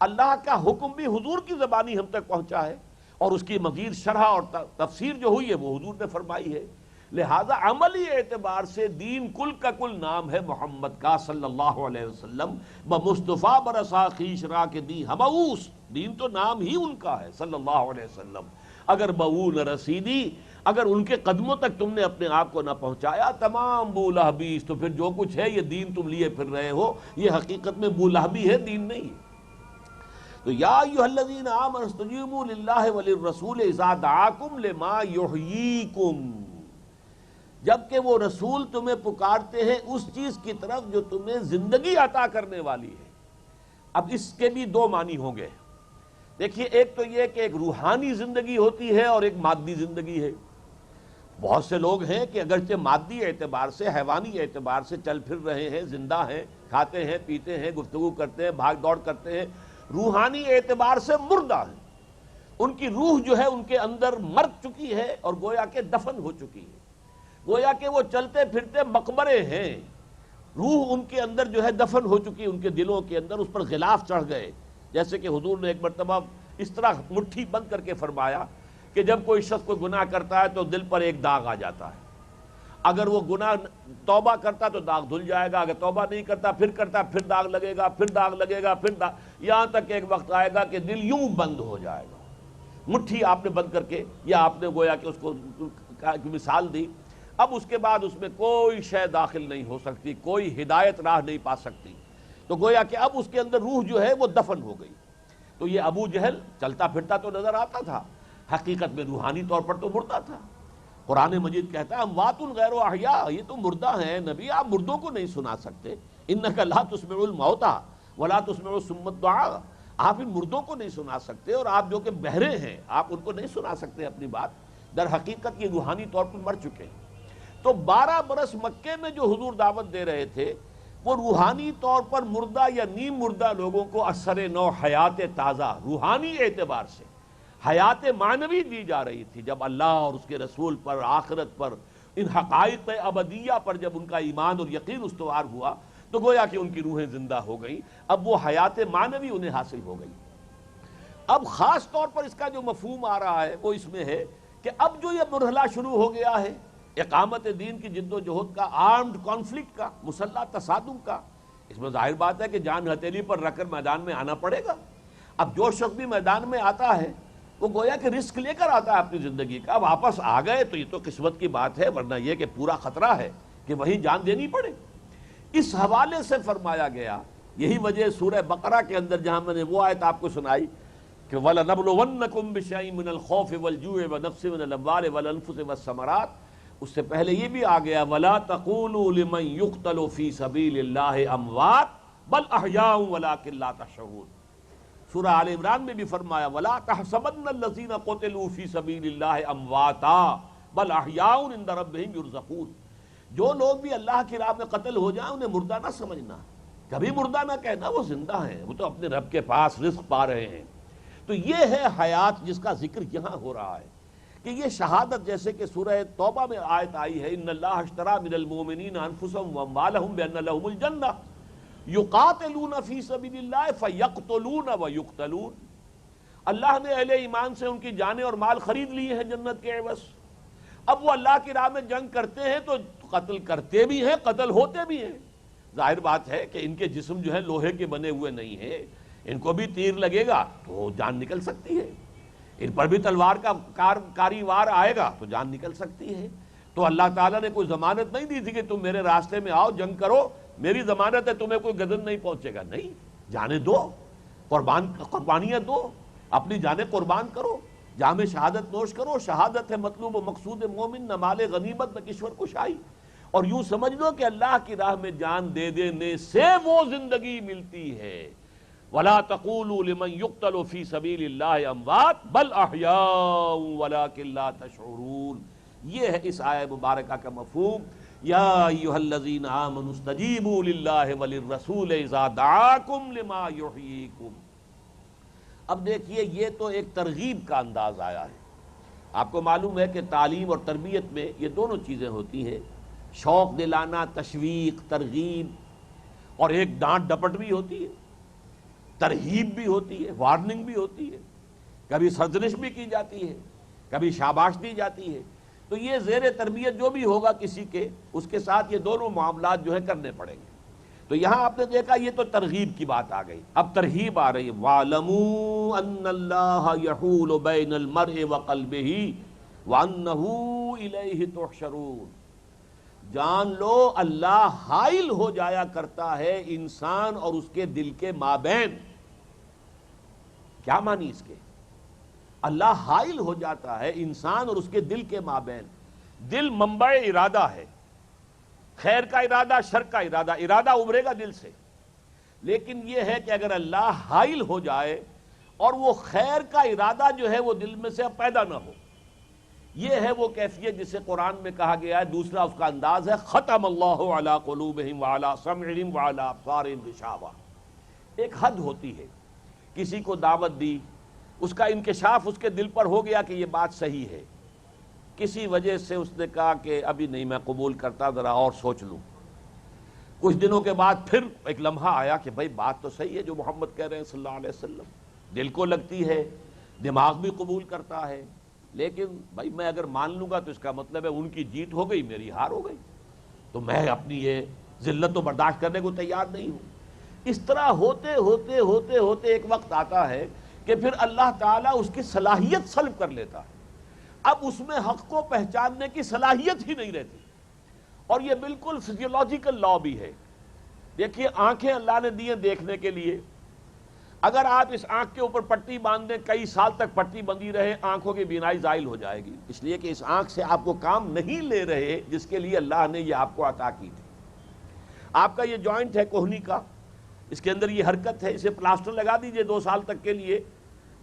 اللہ کا حکم بھی حضور کی زبانی ہم تک پہنچا ہے، اور اس کی مزید شرح اور تفسیر جو ہوئی ہے وہ حضور نے فرمائی ہے۔ لہذا عملی اعتبار سے دین کل کا کل نام ہے محمد کا صلی اللہ علیہ وسلم، بمصطفیٰ برسا خیش را کے دی ہماؤس، دین تو نام ہی ان کا ہے صلی اللہ علیہ وسلم، اگر بہو نہ رسیدی، اگر ان کے قدموں تک تم نے اپنے آپ کو نہ پہنچایا تمام بولہبیس، تو پھر جو کچھ ہے یہ دین تم لیے پھر رہے ہو یہ حقیقت میں بولہبی ہے، دین نہیں ہے۔ تو یا ایھا الذین آمنوا استجیبوا للہ وللرسول اذا دعاکم لما یحییکم، جبکہ وہ رسول تمہیں پکارتے ہیں اس چیز کی طرف جو تمہیں زندگی عطا کرنے والی ہے۔ اب اس کے بھی دو معنی ہوں گے، دیکھیے ایک تو یہ کہ ایک روحانی زندگی ہوتی ہے اور ایک مادی زندگی ہے۔ بہت سے لوگ ہیں کہ اگرچہ مادی اعتبار سے حیوانی اعتبار سے چل پھر رہے ہیں، زندہ ہیں، کھاتے ہیں، پیتے ہیں، گفتگو کرتے ہیں، بھاگ دوڑ کرتے ہیں، روحانی اعتبار سے مردہ ہیں، ان کی روح جو ہے ان کے اندر مر چکی ہے اور گویا کہ دفن ہو چکی ہے، گویا کہ وہ چلتے پھرتے مقبرے ہیں، روح ان کے اندر جو ہے دفن ہو چکی، ان کے دلوں کے اندر اس پر غلاف چڑھ گئے۔ جیسے کہ حضور نے ایک مرتبہ اس طرح مٹھی بند کر کے فرمایا کہ جب کوئی شخص کوئی گناہ کرتا ہے تو دل پر ایک داغ آ جاتا ہے، اگر وہ گناہ توبہ کرتا تو داغ دھل جائے گا، اگر توبہ نہیں کرتا پھر داغ لگے گا، پھر داغ لگے گا، پھر داغ، یہاں تک کہ ایک وقت آئے گا کہ دل یوں بند ہو جائے گا۔ مٹھی آپ نے بند کر کے، یا آپ نے گویا کہ اس کو مثال دی، اب اس کے بعد اس میں کوئی شے داخل نہیں ہو سکتی، کوئی ہدایت راہ نہیں پا سکتی، تو گویا کہ اب اس کے اندر روح جو ہے وہ دفن ہو گئی۔ تو یہ ابو جہل چلتا پھرتا تو نظر آتا تھا، حقیقت میں روحانی طور پر تو مردہ تھا۔ قرآن مجید کہتا ہے اموات غیر احیاء، یہ تو مردہ ہیں، نبی آپ مردوں کو نہیں سنا سکتے، انک لا تسمع الموتى ولا تسمع الصم الدعاء، آپ ان مردوں کو نہیں سنا سکتے، اور آپ جو کہ بہرے ہیں آپ ان کو نہیں سنا سکتے اپنی بات، در حقیقت یہ روحانی طور پر مر چکے ہیں۔ تو 12 برس مکے میں جو حضور دعوت دے رہے تھے وہ روحانی طور پر مردہ یا نیم مردہ لوگوں کو اثر نو حیات تازہ، روحانی اعتبار سے حیات معنوی دی جا رہی تھی۔ جب اللہ اور اس کے رسول پر، آخرت پر، ان حقائق ابدیہ پر جب ان کا ایمان اور یقین استوار ہوا تو گویا کہ ان کی روحیں زندہ ہو گئیں، اب وہ حیات معنوی انہیں حاصل ہو گئی۔ اب خاص طور پر اس کا جو مفہوم آ رہا ہے وہ اس میں ہے کہ اب جو یہ مرحلہ شروع ہو گیا ہے اقامت دین کی جد و جہد کا، آرمڈ کانفلکٹ کا، مسلح تصادم کا، اس میں ظاہر بات ہے کہ جان ہتھیلی پر رکھ کر میدان میں آنا پڑے گا۔ اب جو شخص بھی میدان میں آتا ہے وہ گویا کہ رسک لے کر آتا ہے اپنی زندگی کا، اب واپس آ گئے تو یہ تو قسمت کی بات ہے، ورنہ یہ کہ پورا خطرہ ہے کہ وہیں جان دینی پڑے۔ اس حوالے سے فرمایا گیا، یہی وجہ سورہ بقرہ کے اندر جہاں میں نے وہ آیت آپ کو سنائی کہ وَلَنَبْلُوَنَّكُمْ بِشَيْءٍ مِّنَ الْخَوْفِ وَالْجُوعِ وَنَقْصٍ مِّنَ الْأَمْوَالِ وَالْأَنفُسِ وَالثَّمَرَاتِ، اس سے پہلے یہ بھی آ گیا وَلَا تَقُولُوا لِمَن يُقْتَلُ فِي سَبِيلِ اللَّهِ أَمْوَاتٌ بَلْ أَحْيَاءٌ وَلَٰكِن لَّا تَشْعُرُونَ۔ سورہ آل عمران میں بھی فرمایا وَلَا تَحْسَبَنَّ الَّذِينَ قُتِلُوا فِي سَبِيلِ اللَّهِ أَمْوَاتًا بَلْ أَحْيَاءٌ عِندَ رَبِّهِمْ يُرْزَقُونَ۔ جو لوگ بھی اللہ کی راہ میں قتل ہو جائیں انہیں مردہ نہ سمجھنا، کبھی مردہ نہ کہنا، وہ زندہ ہیں، وہ تو اپنے رب کے پاس رزق پا رہے ہیں۔ تو یہ ہے حیات جس کا ذکر یہاں ہو رہا ہے کہ یہ شہادت، جیسے کہ سورہ توبہ میں آیت آئی ہے ان اللہ اشترى من المؤمنین انفسهم واموالهم بان لهم الجنہ یقاتلون فی سبیل اللہ فیقتلون ویقتلون، اللہ نے اہل ایمان سے ان کی جانیں اور مال خرید لیے ہیں جنت کے عوض۔ اب وہ اللہ کی راہ میں جنگ کرتے ہیں تو قتل کرتے بھی ہیں، قتل ہوتے بھی ہیں۔ ظاہر بات ہے کہ ان کے جسم جو ہے لوہے کے بنے ہوئے نہیں ہیں، ان کو بھی تیر لگے گا تو جان نکل سکتی ہے، ان پر بھی تلوار کا کاری وار آئے گا تو جان نکل سکتی ہے۔ تو اللہ تعالیٰ نے کوئی ضمانت نہیں دی تھی کہ تم میرے راستے میں آؤ جنگ کرو، میری ضمانت ہے تمہیں کوئی گدن نہیں پہنچے گا، نہیں، جانیں دو، قربانیاں دو، اپنی جانیں قربان کرو۔ جام شہادت نوش کرو، شہادت ہے مطلوب و مقصود مومن، نہ مال غنیمت نہ کشور کشائی، اور یوں سمجھ لو کہ اللہ کی راہ میں جان دے دینے سے وہ زندگی ملتی ہے۔ وَلَا تَقُولُوا لِمَنْ يُقْتَلُ فِي سَبِيلِ اللَّهِ أَمْوَاتٌ بَلْ أَحْيَاءٌ وَلَٰكِن لَا تَشْعُرُونَ۔ یہ ہے اس آیہ مبارکہ کا مفہوم، یا ایھا الذین آمنوا استجیبوا للہ وللرسول اذا دعاکم لما یحییکم۔ اب دیکھیے یہ تو ایک ترغیب کا انداز آیا ہے۔ آپ کو معلوم ہے کہ تعلیم اور تربیت میں یہ دونوں چیزیں ہوتی ہیں، شوق دلانا، تشویق، ترغیب، اور ایک ڈانٹ ڈپٹ بھی ہوتی ہے، ترہیب بھی ہوتی ہے، وارننگ بھی ہوتی ہے، کبھی سرزنش بھی کی جاتی ہے، کبھی شاباش دی جاتی ہے۔ تو یہ زیر تربیت جو بھی ہوگا کسی کے، اس کے ساتھ یہ دونوں معاملات جو ہے کرنے پڑیں گے۔ تو یہاں آپ نے دیکھا یہ تو ترغیب کی بات آ گئی، اب ترہیب آ رہی ہے، وَاعْلَمُوا أَنَّ اللَّهَ يَحُولُ بَيْنَ الْمَرْءِ وَقَلْبِهِ وَأَنَّهُ إِلَيْهِ تُحْشَرُونَ۔ جان لو اللہ حائل ہو جایا کرتا ہے انسان اور اس کے دل کے مابین۔ کیا معنی اس کے؟ اللہ حائل ہو جاتا ہے انسان اور اس کے دل کے مابین۔ دل منبع ارادہ ہے، خیر کا ارادہ، شر کا ارادہ، ارادہ ابھرے گا دل سے، لیکن یہ ہے کہ اگر اللہ حائل ہو جائے اور وہ خیر کا ارادہ جو ہے وہ دل میں سے پیدا نہ ہو، یہ ہے وہ کیفیت جسے قرآن میں کہا گیا ہے۔ دوسرا اس کا انداز ہے ختم اللہ علی قلوبہم وعلی سمعہم وعلی ابصارہم غشاوہ۔ ایک حد ہوتی ہے، کسی کو دعوت دی، اس کا انکشاف اس کے دل پر ہو گیا کہ یہ بات صحیح ہے، کسی وجہ سے اس نے کہا کہ ابھی نہیں میں قبول کرتا، ذرا اور سوچ لوں۔ کچھ دنوں کے بعد پھر ایک لمحہ آیا کہ بھائی بات تو صحیح ہے جو محمد کہہ رہے ہیں صلی اللہ علیہ وسلم، دل کو لگتی ہے، دماغ بھی قبول کرتا ہے، لیکن بھائی میں اگر مان لوں گا تو اس کا مطلب ہے ان کی جیت ہو گئی، میری ہار ہو گئی، تو میں اپنی یہ ذلت تو برداشت کرنے کو تیار نہیں ہوں۔ اس طرح ہوتے ہوتے ہوتے ہوتے ایک وقت آتا ہے کہ پھر اللہ تعالیٰ اس کی صلاحیت سلب کر لیتا ہے، اب اس میں حق کو پہچاننے کی صلاحیت ہی نہیں رہتی۔ اور یہ بالکل فزیولوجیکل لا بھی ہے۔ دیکھیے آنکھیں اللہ نے دی ہیں دیکھنے کے لیے، اگر آپ اس آنکھ کے اوپر پٹی باندھ دیں، کئی سال تک پٹی بندھی رہے، آنکھوں کی بینائی زائل ہو جائے گی، اس لیے کہ اس آنکھ سے آپ کو کام نہیں لے رہے جس کے لیے اللہ نے یہ آپ کو عطا کی تھی۔ آپ کا یہ جوائنٹ ہے کوہنی کا، اس کے اندر یہ حرکت ہے، اسے پلاسٹر لگا دیجئے 2 سال تک کے لیے،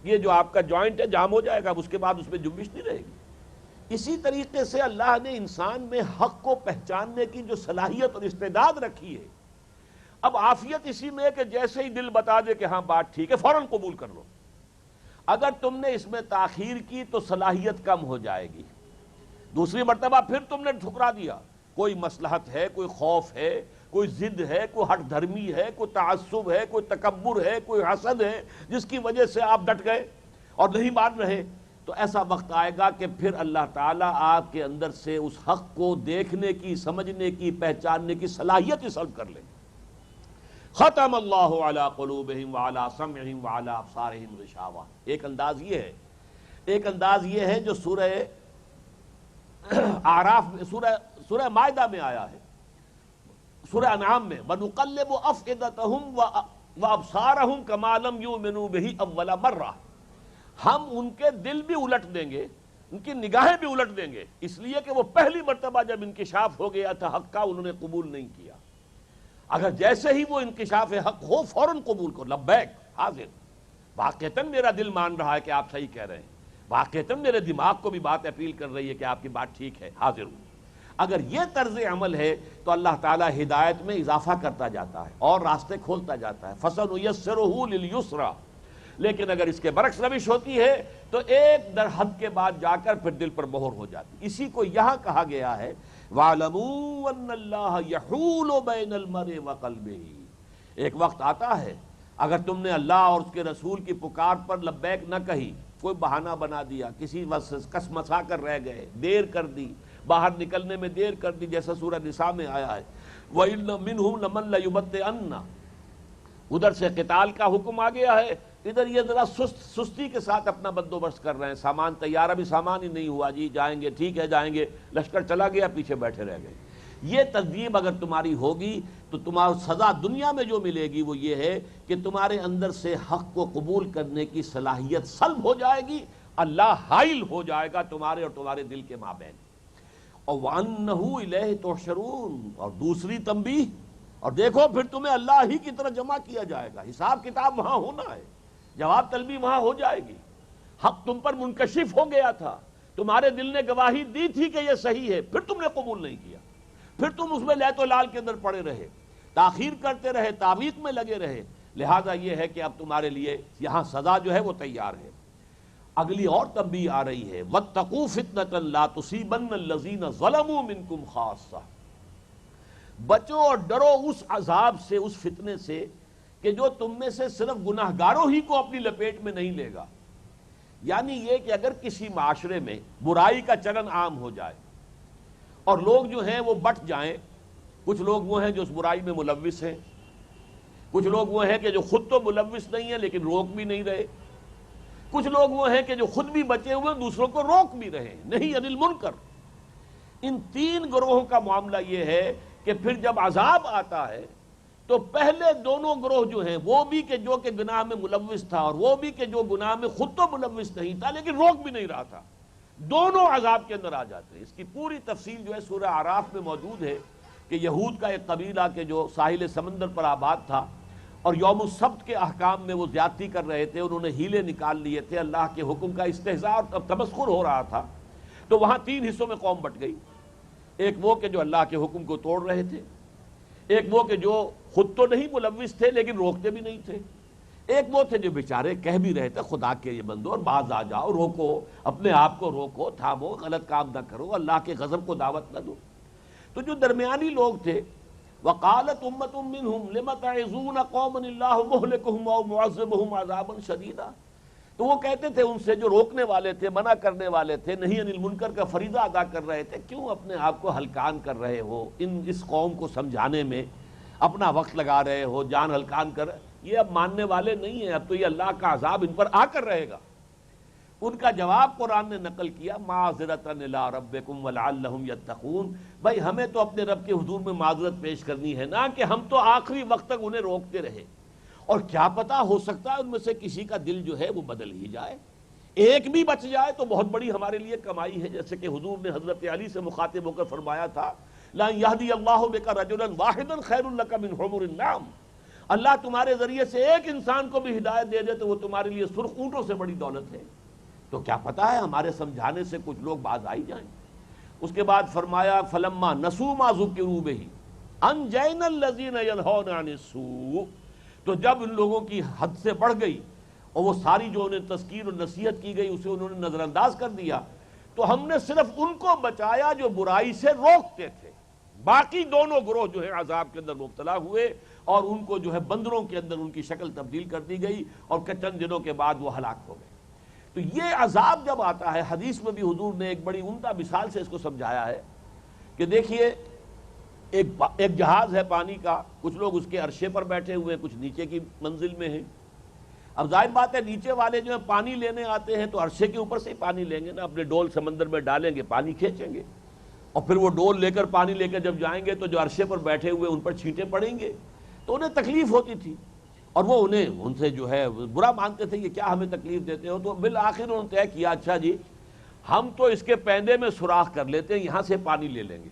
یہ جو آپ کا جوائنٹ ہے جام ہو جائے گا، اب اس کے بعد اس میں جنبش نہیں رہے گی۔ اسی طریقے سے اللہ نے انسان میں حق کو پہچاننے کی جو صلاحیت اور استعداد رکھی ہے، اب عافیت اسی میں ہے کہ جیسے ہی دل بتا دے کہ ہاں بات ٹھیک ہے، فوراً قبول کر لو۔ اگر تم نے اس میں تاخیر کی تو صلاحیت کم ہو جائے گی، دوسری مرتبہ پھر تم نے ٹھکرا دیا، کوئی مصلحت ہے، کوئی خوف ہے، کوئی ضد ہے، کوئی ہٹ دھرمی ہے، کوئی تعصب ہے، کوئی تکبر ہے، کوئی حسد ہے، جس کی وجہ سے آپ ڈٹ گئے اور نہیں مان رہے، تو ایسا وقت آئے گا کہ پھر اللہ تعالیٰ آپ کے اندر سے اس حق کو دیکھنے کی، سمجھنے کی، پہچاننے کی صلاحیت ہی سلب کر لے۔ ختم اللہ علی قلوبہم وعلی سمعہم وعلی ابصارہم غشاوہ۔ ایک انداز یہ ہے، ایک انداز یہ ہے جو سورہ اعراف میں، سورہ مائدہ میں آیا ہے، سورہ انعام میں، وَنُقَلِّبُ أَفْئِدَتَهُمْ وَأَبْصَارَهُمْ كَمَا لَمْ يُؤْمِنُوا بِهِ أَوَّلَ مَرَّةٍ۔ ہم ان کے دل بھی الٹ دیں گے، ان کی نگاہیں بھی الٹ دیں گے، اس لیے کہ وہ پہلی مرتبہ جب انکشاف ہو گیا تھا حق کا، انہوں نے قبول نہیں کیا۔ اگر جیسے ہی وہ انکشاف حق ہو فوراً قبول کرو، لبیک، حاضر، واقعتاً میرا دل مان رہا ہے کہ آپ صحیح کہہ رہے ہیں، واقعتاً میرے دماغ کو بھی بات اپیل کر رہی ہے کہ آپ کی بات ٹھیک ہے، حاضر ہوں۔ اگر یہ طرز عمل ہے تو اللہ تعالیٰ ہدایت میں اضافہ کرتا جاتا ہے اور راستے کھولتا جاتا ہے، فَسَنُيَسِّرُهُ لِلْيُسْرَىٰ۔ لیکن اگر اس کے برعکس روش ہوتی ہے تو ایک در حد کے بعد جا کر پھر دل پر مہر ہو جاتی۔ اسی کو یہاں کہا گیا ہے وَاعْلَمُوا أَنَّ اللَّهَ يَحُولُ بَيْنَ الْمَرْءِ وَقَلْبِهِ۔ ایک وقت آتا ہے اگر تم نے اللہ اور اس کے رسول کی پکار پر لبیک نہ کہی، کوئی بہانہ بنا دیا، کسی وقت کس مسا کر رہ گئے، دیر کر دی، باہر نکلنے میں دیر کر دی، جیسا سورہ نساء میں آیا ہے وَإِنَّ مِنْهُمْ لَمَن لَيُبَطِّئَنَّ، ادھر سے قتال کا حکم آ گیا ہے، ادھر یہ ذرا سستی کے ساتھ اپنا بندوبست کر رہے ہیں، سامان تیار، ابھی سامان ہی نہیں ہوا، جی جائیں گے، ٹھیک ہے جائیں گے، لشکر چلا گیا، پیچھے بیٹھے رہ گئے۔ یہ ترغیب اگر تمہاری ہوگی تو تمہاری سزا دنیا میں جو ملے گی وہ یہ ہے کہ تمہارے اندر سے حق کو قبول کرنے کی صلاحیت سلب ہو جائے گی، اللہ حائل ہو جائے گا تمہارے اور تمہارے دل کے مابین. اور وَأَنَّهُ إِلَيْهِ تُحْشَرُونَ، اور دوسری تنبیہ، اور دیکھو پھر تمہیں اللہ ہی کی طرف جمع کیا جائے گا. حساب کتاب وہاں ہونا ہے، جواب طلبی وہاں ہو جائے گی. حق تم پر منکشف ہو گیا تھا، تمہارے دل نے گواہی دی تھی کہ یہ صحیح ہے، پھر تم نے قبول نہیں کیا، پھر تم اس میں لیت و لال کے اندر پڑے رہے، تاخیر کرتے رہے، تعویق میں لگے رہے. لہذا یہ ہے کہ اب تمہارے لیے یہاں سزا جو ہے وہ تیار ہے. اگلی اور تنبیہ آ رہی ہے، وَاتَّقُوا فِتْنَةً لَا تُصِيبَنَّ الَّذِينَ ظَلَمُوا مِنْكُمْ خَاصَّةً، بچو اور ڈرو اس عذاب سے، اس فتنے سے کہ جو تم میں سے صرف گناہ گاروں ہی کو اپنی لپیٹ میں نہیں لے گا. یعنی یہ کہ اگر کسی معاشرے میں برائی کا چلن عام ہو جائے اور لوگ جو ہیں وہ بٹ جائیں، کچھ لوگ وہ ہیں جو اس برائی میں ملوث ہیں، کچھ لوگ وہ ہیں کہ جو خود تو ملوث نہیں ہیں لیکن روک بھی نہیں رہے، کچھ لوگ وہ ہیں کہ جو خود بھی بچے ہوئے دوسروں کو روک بھی رہے ہیں، نہیں عن المنکر. ان تین گروہوں کا معاملہ یہ ہے کہ پھر جب عذاب آتا ہے تو پہلے دونوں گروہ جو ہیں، وہ بھی کہ جو کہ گناہ میں ملوث تھا اور وہ بھی کہ جو گناہ میں خود تو ملوث نہیں تھا لیکن روک بھی نہیں رہا تھا، دونوں عذاب کے اندر آ جاتے ہیں. اس کی پوری تفصیل جو ہے سورہ اعراف میں موجود ہے کہ یہود کا ایک قبیلہ کے جو ساحل سمندر پر آباد تھا اور یوم السبت کے احکام میں وہ زیادتی کر رہے تھے، انہوں نے ہیلے نکال لیے تھے، اللہ کے حکم کا استہزاء اور تمسخر ہو رہا تھا. تو وہاں تین حصوں میں قوم بٹ گئی. ایک وہ کہ جو اللہ کے حکم کو توڑ رہے تھے، ایک وہ کہ جو خود تو نہیں ملوث تھے لیکن روکتے بھی نہیں تھے، ایک وہ تھے جو بیچارے کہہ بھی رہے تھے خدا کے یہ بندو اور باز آ جاؤ، روکو اپنے آپ کو، روکو، تھامو، غلط کام نہ کرو، اللہ کے غضب کو دعوت نہ دو. تو جو درمیانی لوگ تھے، وقالت امۃ منہم لم تعظون قوما اللہ مہلکہم او معذبہم عذابا شدیدا، تو وہ کہتے تھے ان سے جو روکنے والے تھے، منع کرنے والے تھے، نہیں عن المنکر کا فریضہ ادا کر رہے تھے، کیوں اپنے آپ کو ہلکان کر رہے ہو، اس قوم کو سمجھانے میں اپنا وقت لگا رہے ہو، جان ہلکان کر، یہ اب ماننے والے نہیں ہیں، اب تو یہ اللہ کا عذاب ان پر آ کر رہے گا. ان کا جواب قرآن نے نقل کیا، معذرۃ الی ربکم ولعلہم یتقون، بھائی ہمیں تو اپنے رب کے حضور میں معذرت پیش کرنی ہے نا کہ ہم تو آخری وقت تک انہیں روکتے رہے، اور کیا پتا ہو سکتا ہے ان میں سے کسی کا دل جو ہے وہ بدل ہی جائے، ایک بھی بچ جائے تو بہت بڑی ہمارے لیے کمائی ہے. جیسے کہ حضور نے حضرت علی سے مخاطب ہو کر فرمایا تھا، لا یہدی اللہ بک رجلا واحدا خیر لک من حمر النعم، اللہ تمہارے ذریعے سے ایک انسان کو بھی ہدایت دے دے تو وہ تمہارے لیے سرخ اونٹوں سے بڑی دولت ہے. تو کیا پتا ہے ہمارے سمجھانے سے کچھ لوگ باز آئی جائیں. اس کے بعد فرمایا فلما نسوا ما ذکروا بہ انجینا الذین ینہون عن السوء، تو جب ان لوگوں کی حد سے بڑھ گئی اور وہ ساری جو انہیں تذکیر اور نصیحت کی گئی اسے انہوں نے نظر انداز کر دیا، تو ہم نے صرف ان کو بچایا جو برائی سے روکتے تھے، باقی دونوں گروہ جو ہے عذاب کے اندر مبتلا ہوئے اور ان کو جو ہے بندروں کے اندر ان کی شکل تبدیل کر دی گئی اور چند دنوں کے بعد وہ ہلاک ہو گئے. تو یہ عذاب جب آتا ہے، حدیث میں بھی حضور نے ایک بڑی عمدہ مثال سے اس کو سمجھایا ہے کہ دیکھیے ایک جہاز ہے پانی کا، کچھ لوگ اس کے عرشے پر بیٹھے ہوئے ہیں، کچھ نیچے کی منزل میں ہیں. اب ظاہر بات ہے نیچے والے جو ہیں پانی لینے آتے ہیں تو عرشے کے اوپر سے ہی پانی لیں گے نا، اپنے ڈول سمندر میں ڈالیں گے، پانی کھینچیں گے، اور پھر وہ ڈول لے کر پانی لے کر جب جائیں گے تو جو عرشے پر بیٹھے ہوئے ان پر چھینٹے پڑیں گے، تو انہیں تکلیف ہوتی تھی اور وہ ان سے جو ہے برا مانتے تھے، یہ کیا ہمیں تکلیف دیتے ہو. تو بالآخر انہوں نے طے کیا اچھا جی ہم تو اس کے پیندے میں سوراخ کر لیتے ہیں، یہاں سے پانی لے لیں گے.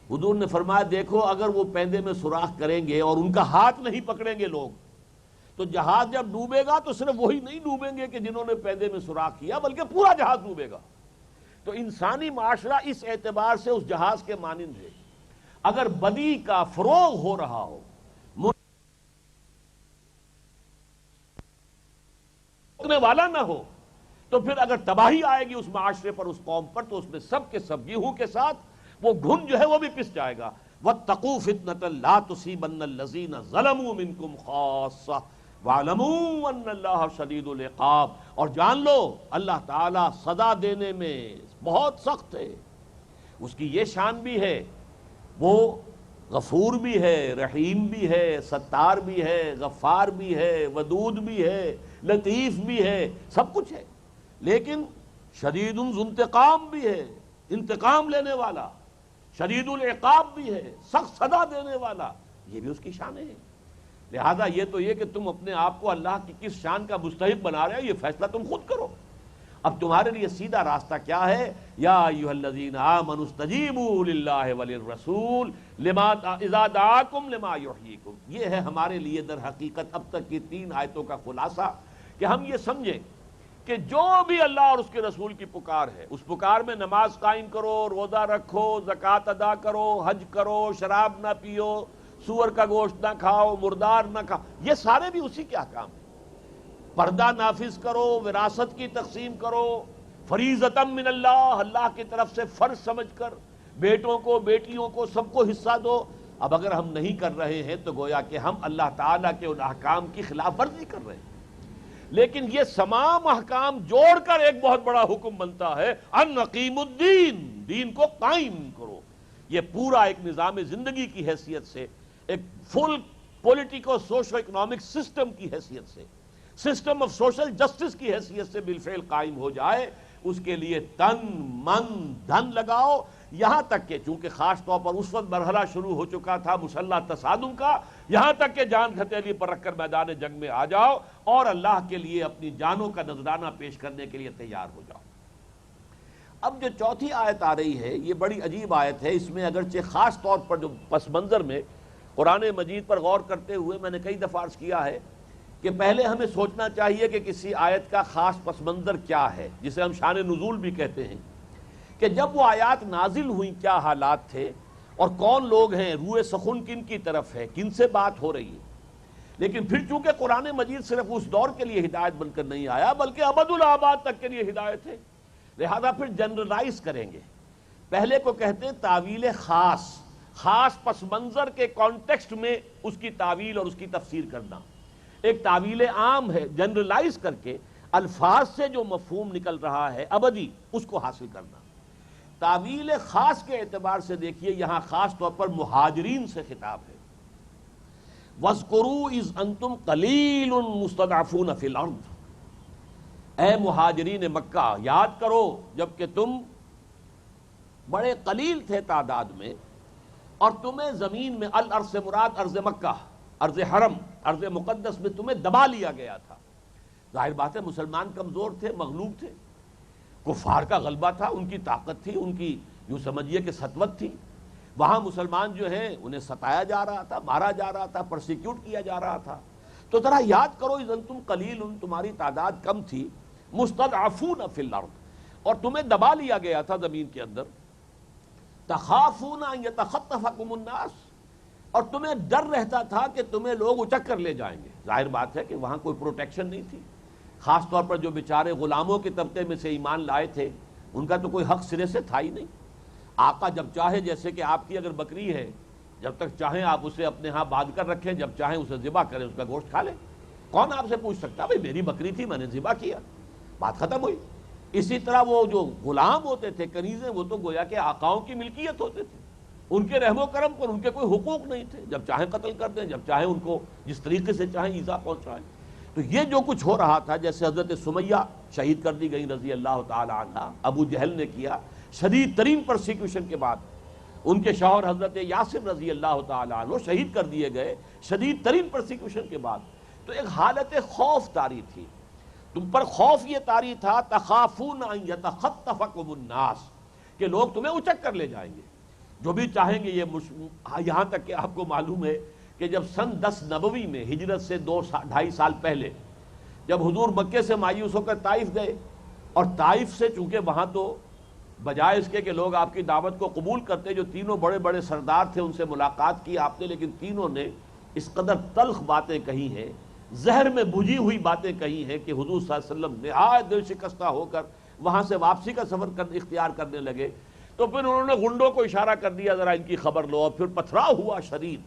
حضور نے فرمایا دیکھو اگر وہ پیندے میں سوراخ کریں گے اور ان کا ہاتھ نہیں پکڑیں گے لوگ، تو جہاز جب ڈوبے گا تو صرف وہی نہیں ڈوبیں گے کہ جنہوں نے پیندے میں سوراخ کیا، بلکہ پورا جہاز ڈوبے گا. تو انسانی معاشرہ اس اعتبار سے اس جہاز کے مانند ہے، اگر بدی کا فروغ ہو رہا ہو، روکنے والا نہ ہو، تو پھر اگر تباہی آئے گی اس معاشرے پر، اس قوم پر، تو اس میں سب کے سب گیہوں کے ساتھ وہ گھن جو ہے وہ بھی پس جائے گا. وَاتَّقُوا فِتْنَةً لَا تُصِيبَنَّ الَّذِينَ ظَلَمُوا مِنْكُمْ خَاصَّةً وَاعْلَمُوا أَنَّ اللَّهَ شَدِيدُ الْعِقَابِ، اور جان لو اللہ تعالیٰ سزا دینے میں بہت سخت ہے. اس کی یہ شان بھی ہے، وہ غفور بھی ہے، رحیم بھی ہے، ستار بھی ہے، غفار بھی ہے، ودود بھی ہے، لطیف بھی ہے، سب کچھ ہے، لیکن شدید ذو انتقام بھی ہے، انتقام لینے والا، شدید العقاب بھی ہے، سخت سزا دینے والا، یہ بھی اس کی شان ہے. لہذا یہ تو یہ کہ تم اپنے آپ کو اللہ کی کس شان کا مستحق بنا رہے ہو یہ فیصلہ تم خود کرو. اب تمہارے لیے سیدھا راستہ کیا ہے؟ یا ایھا الذین آمنوا استجیبوا للہ وللرسول لما اذا دعاکم لما یحییکم. یہ ہے ہمارے لیے در حقیقت اب تک کی 3 آیتوں کا خلاصہ، کہ ہم یہ سمجھیں کہ جو بھی اللہ اور اس کے رسول کی پکار ہے، اس پکار میں نماز قائم کرو، روزہ رکھو، زکوٰۃ ادا کرو، حج کرو، شراب نہ پیو، سور کا گوشت نہ کھاؤ، مردار نہ کھاؤ، یہ سارے بھی اسی کے احکام ہیں. پردہ نافذ کرو، وراثت کی تقسیم کرو، فریضۃ من اللہ، اللہ کی طرف سے فرض سمجھ کر بیٹوں کو بیٹیوں کو سب کو حصہ دو. اب اگر ہم نہیں کر رہے ہیں تو گویا کہ ہم اللہ تعالیٰ کے ان احکام کی خلاف ورزی کر رہے ہیں. لیکن یہ تمام احکام جوڑ کر ایک بہت بڑا حکم بنتا ہے، ان اقیموا الدین، دین کو قائم کرو. یہ پورا ایک نظام زندگی کی حیثیت سے، ایک فل پولیٹیکو سوشو اکنامک سسٹم کی حیثیت سے، سسٹم آف سوشل جسٹس کی حیثیت سے بالفعل قائم ہو جائے. اس کے لیے تن من دھن لگاؤ، یہاں تک کہ چونکہ خاص طور پر اس وقت مرحلہ شروع ہو چکا تھا مسلح تصادم کا، یہاں تک کہ جان ہتھیلی پر رکھ کر میدان جنگ میں آ جاؤ اور اللہ کے لیے اپنی جانوں کا نذرانہ پیش کرنے کے لیے تیار ہو جاؤ. اب جو چوتھی آیت آ رہی ہے یہ بڑی عجیب آیت ہے. اس میں اگرچہ خاص طور پر جو پس منظر میں قرآن مجید پر غور کرتے ہوئے میں نے کئی دفعہ عرض کیا ہے کہ پہلے ہمیں سوچنا چاہیے کہ کسی آیت کا خاص پس منظر کیا ہے، جسے ہم شان نزول بھی کہتے ہیں، کہ جب وہ آیات نازل ہوئیں کیا حالات تھے اور کون لوگ ہیں، روئے سخن کن کی طرف ہے، کن سے بات ہو رہی ہے. لیکن پھر چونکہ قرآن مجید صرف اس دور کے لیے ہدایت بن کر نہیں آیا بلکہ ابد الآباد تک کے لیے ہدایت ہے، لہذا پھر جنرلائز کریں گے. پہلے کو کہتے ہیں تعویل خاص، خاص پس منظر کے کانٹیکسٹ میں اس کی تعویل اور اس کی تفسیر کرنا. ایک تعویل عام ہے، جنرلائز کر کے الفاظ سے جو مفہوم نکل رہا ہے ابدی، اس کو حاصل کرنا. تعویل خاص کے اعتبار سے دیکھیے یہاں خاص طور پر مہاجرین سے خطاب ہے. وَاذْكُرُوا إِذْ أَنْتُمْ قَلِيلٌ مُسْتَضْعَفُونَ فِي الْأَرْضِ، اے مہاجرین مکہ یاد کرو جبکہ تم بڑے قلیل تھے تعداد میں اور تمہیں زمین میں، الارض سے مراد ارض مکہ، ارض حرم، ارض مقدس میں تمہیں دبا لیا گیا تھا. ظاہر بات ہے مسلمان کمزور تھے، مغلوب تھے، کفار کا غلبہ تھا، ان کی طاقت تھی، ان کی یوں سمجھیے کہ سطوت تھی. وہاں مسلمان جو ہیں انہیں ستایا جا رہا تھا، مارا جا رہا تھا، پرسیکیوٹ کیا جا رہا تھا. تو ذرا یاد کرو اذ انتم قلیل، تمہاری تعداد کم تھی، مستضعفون فی الارض، اور تمہیں دبا لیا گیا تھا زمین کے اندر. تخافون ان یتخطفکم الناس، اور تمہیں ڈر رہتا تھا کہ تمہیں لوگ اچک کر لے جائیں گے. ظاہر بات ہے کہ وہاں کوئی پروٹیکشن نہیں تھی، خاص طور پر جو بیچارے غلاموں کے طبقے میں سے ایمان لائے تھے ان کا تو کوئی حق سرے سے تھا ہی نہیں. آقا جب چاہے، جیسے کہ آپ کی اگر بکری ہے، جب تک چاہیں آپ اسے اپنے ہاں باندھ کر رکھیں، جب چاہیں اسے ذبح کریں، اس کا گوشت کھا لیں. کون آپ سے پوچھ سکتا بھائی میری بکری تھی میں نے ذبح کیا، بات ختم ہوئی. اسی طرح وہ جو غلام ہوتے تھے، کنیزیں، وہ تو گویا کہ آقاؤں کی ملکیت ہوتے تھے، ان کے رحم و کرم پر ان کے کوئی حقوق نہیں تھے. جب چاہیں قتل کر دیں، جب چاہیں ان کو جس طریقے سے چاہیں ایذا پہنچائیں. تو یہ جو کچھ ہو رہا تھا، جیسے حضرت سمیہ شہید کر دی گئی رضی اللہ تعالی عنہ، ابو جہل نے کیا شدید ترین پرسیکیوشن کے بعد، ان کے شوہر حضرت یاسر رضی اللہ تعالی عنہ شہید کر دیے گئے شدید ترین پرسیکیوشن کے بعد. تو ایک حالت خوف طاری تھی، تم پر خوف یہ طاری تھا، تخافون ان یتخطفکم الناس، کہ لوگ تمہیں اچک کر لے جائیں گے جو بھی چاہیں گے. یہاں تک کہ آپ کو معلوم ہے کہ جب سن 10 نبوی میں ہجرت سے 2-2.5 سال پہلے جب حضور مکے سے مایوس ہو کر طائف گئے، اور طائف سے چونکہ وہاں تو بجائے اس کے کہ لوگ آپ کی دعوت کو قبول کرتے، جو تینوں بڑے بڑے سردار تھے ان سے ملاقات کی آپ نے، لیکن تینوں نے اس قدر تلخ باتیں کہی ہیں، زہر میں بھجی ہوئی باتیں کہی ہیں کہ حضور صلی اللہ علیہ وسلم نہایت دل شکستہ ہو کر وہاں سے واپسی کا سفر اختیار کرنے لگے. تو پھر انہوں نے گنڈوں کو اشارہ کر دیا ذرا ان کی خبر لو، اور پھر پتھراؤ ہوا شدید،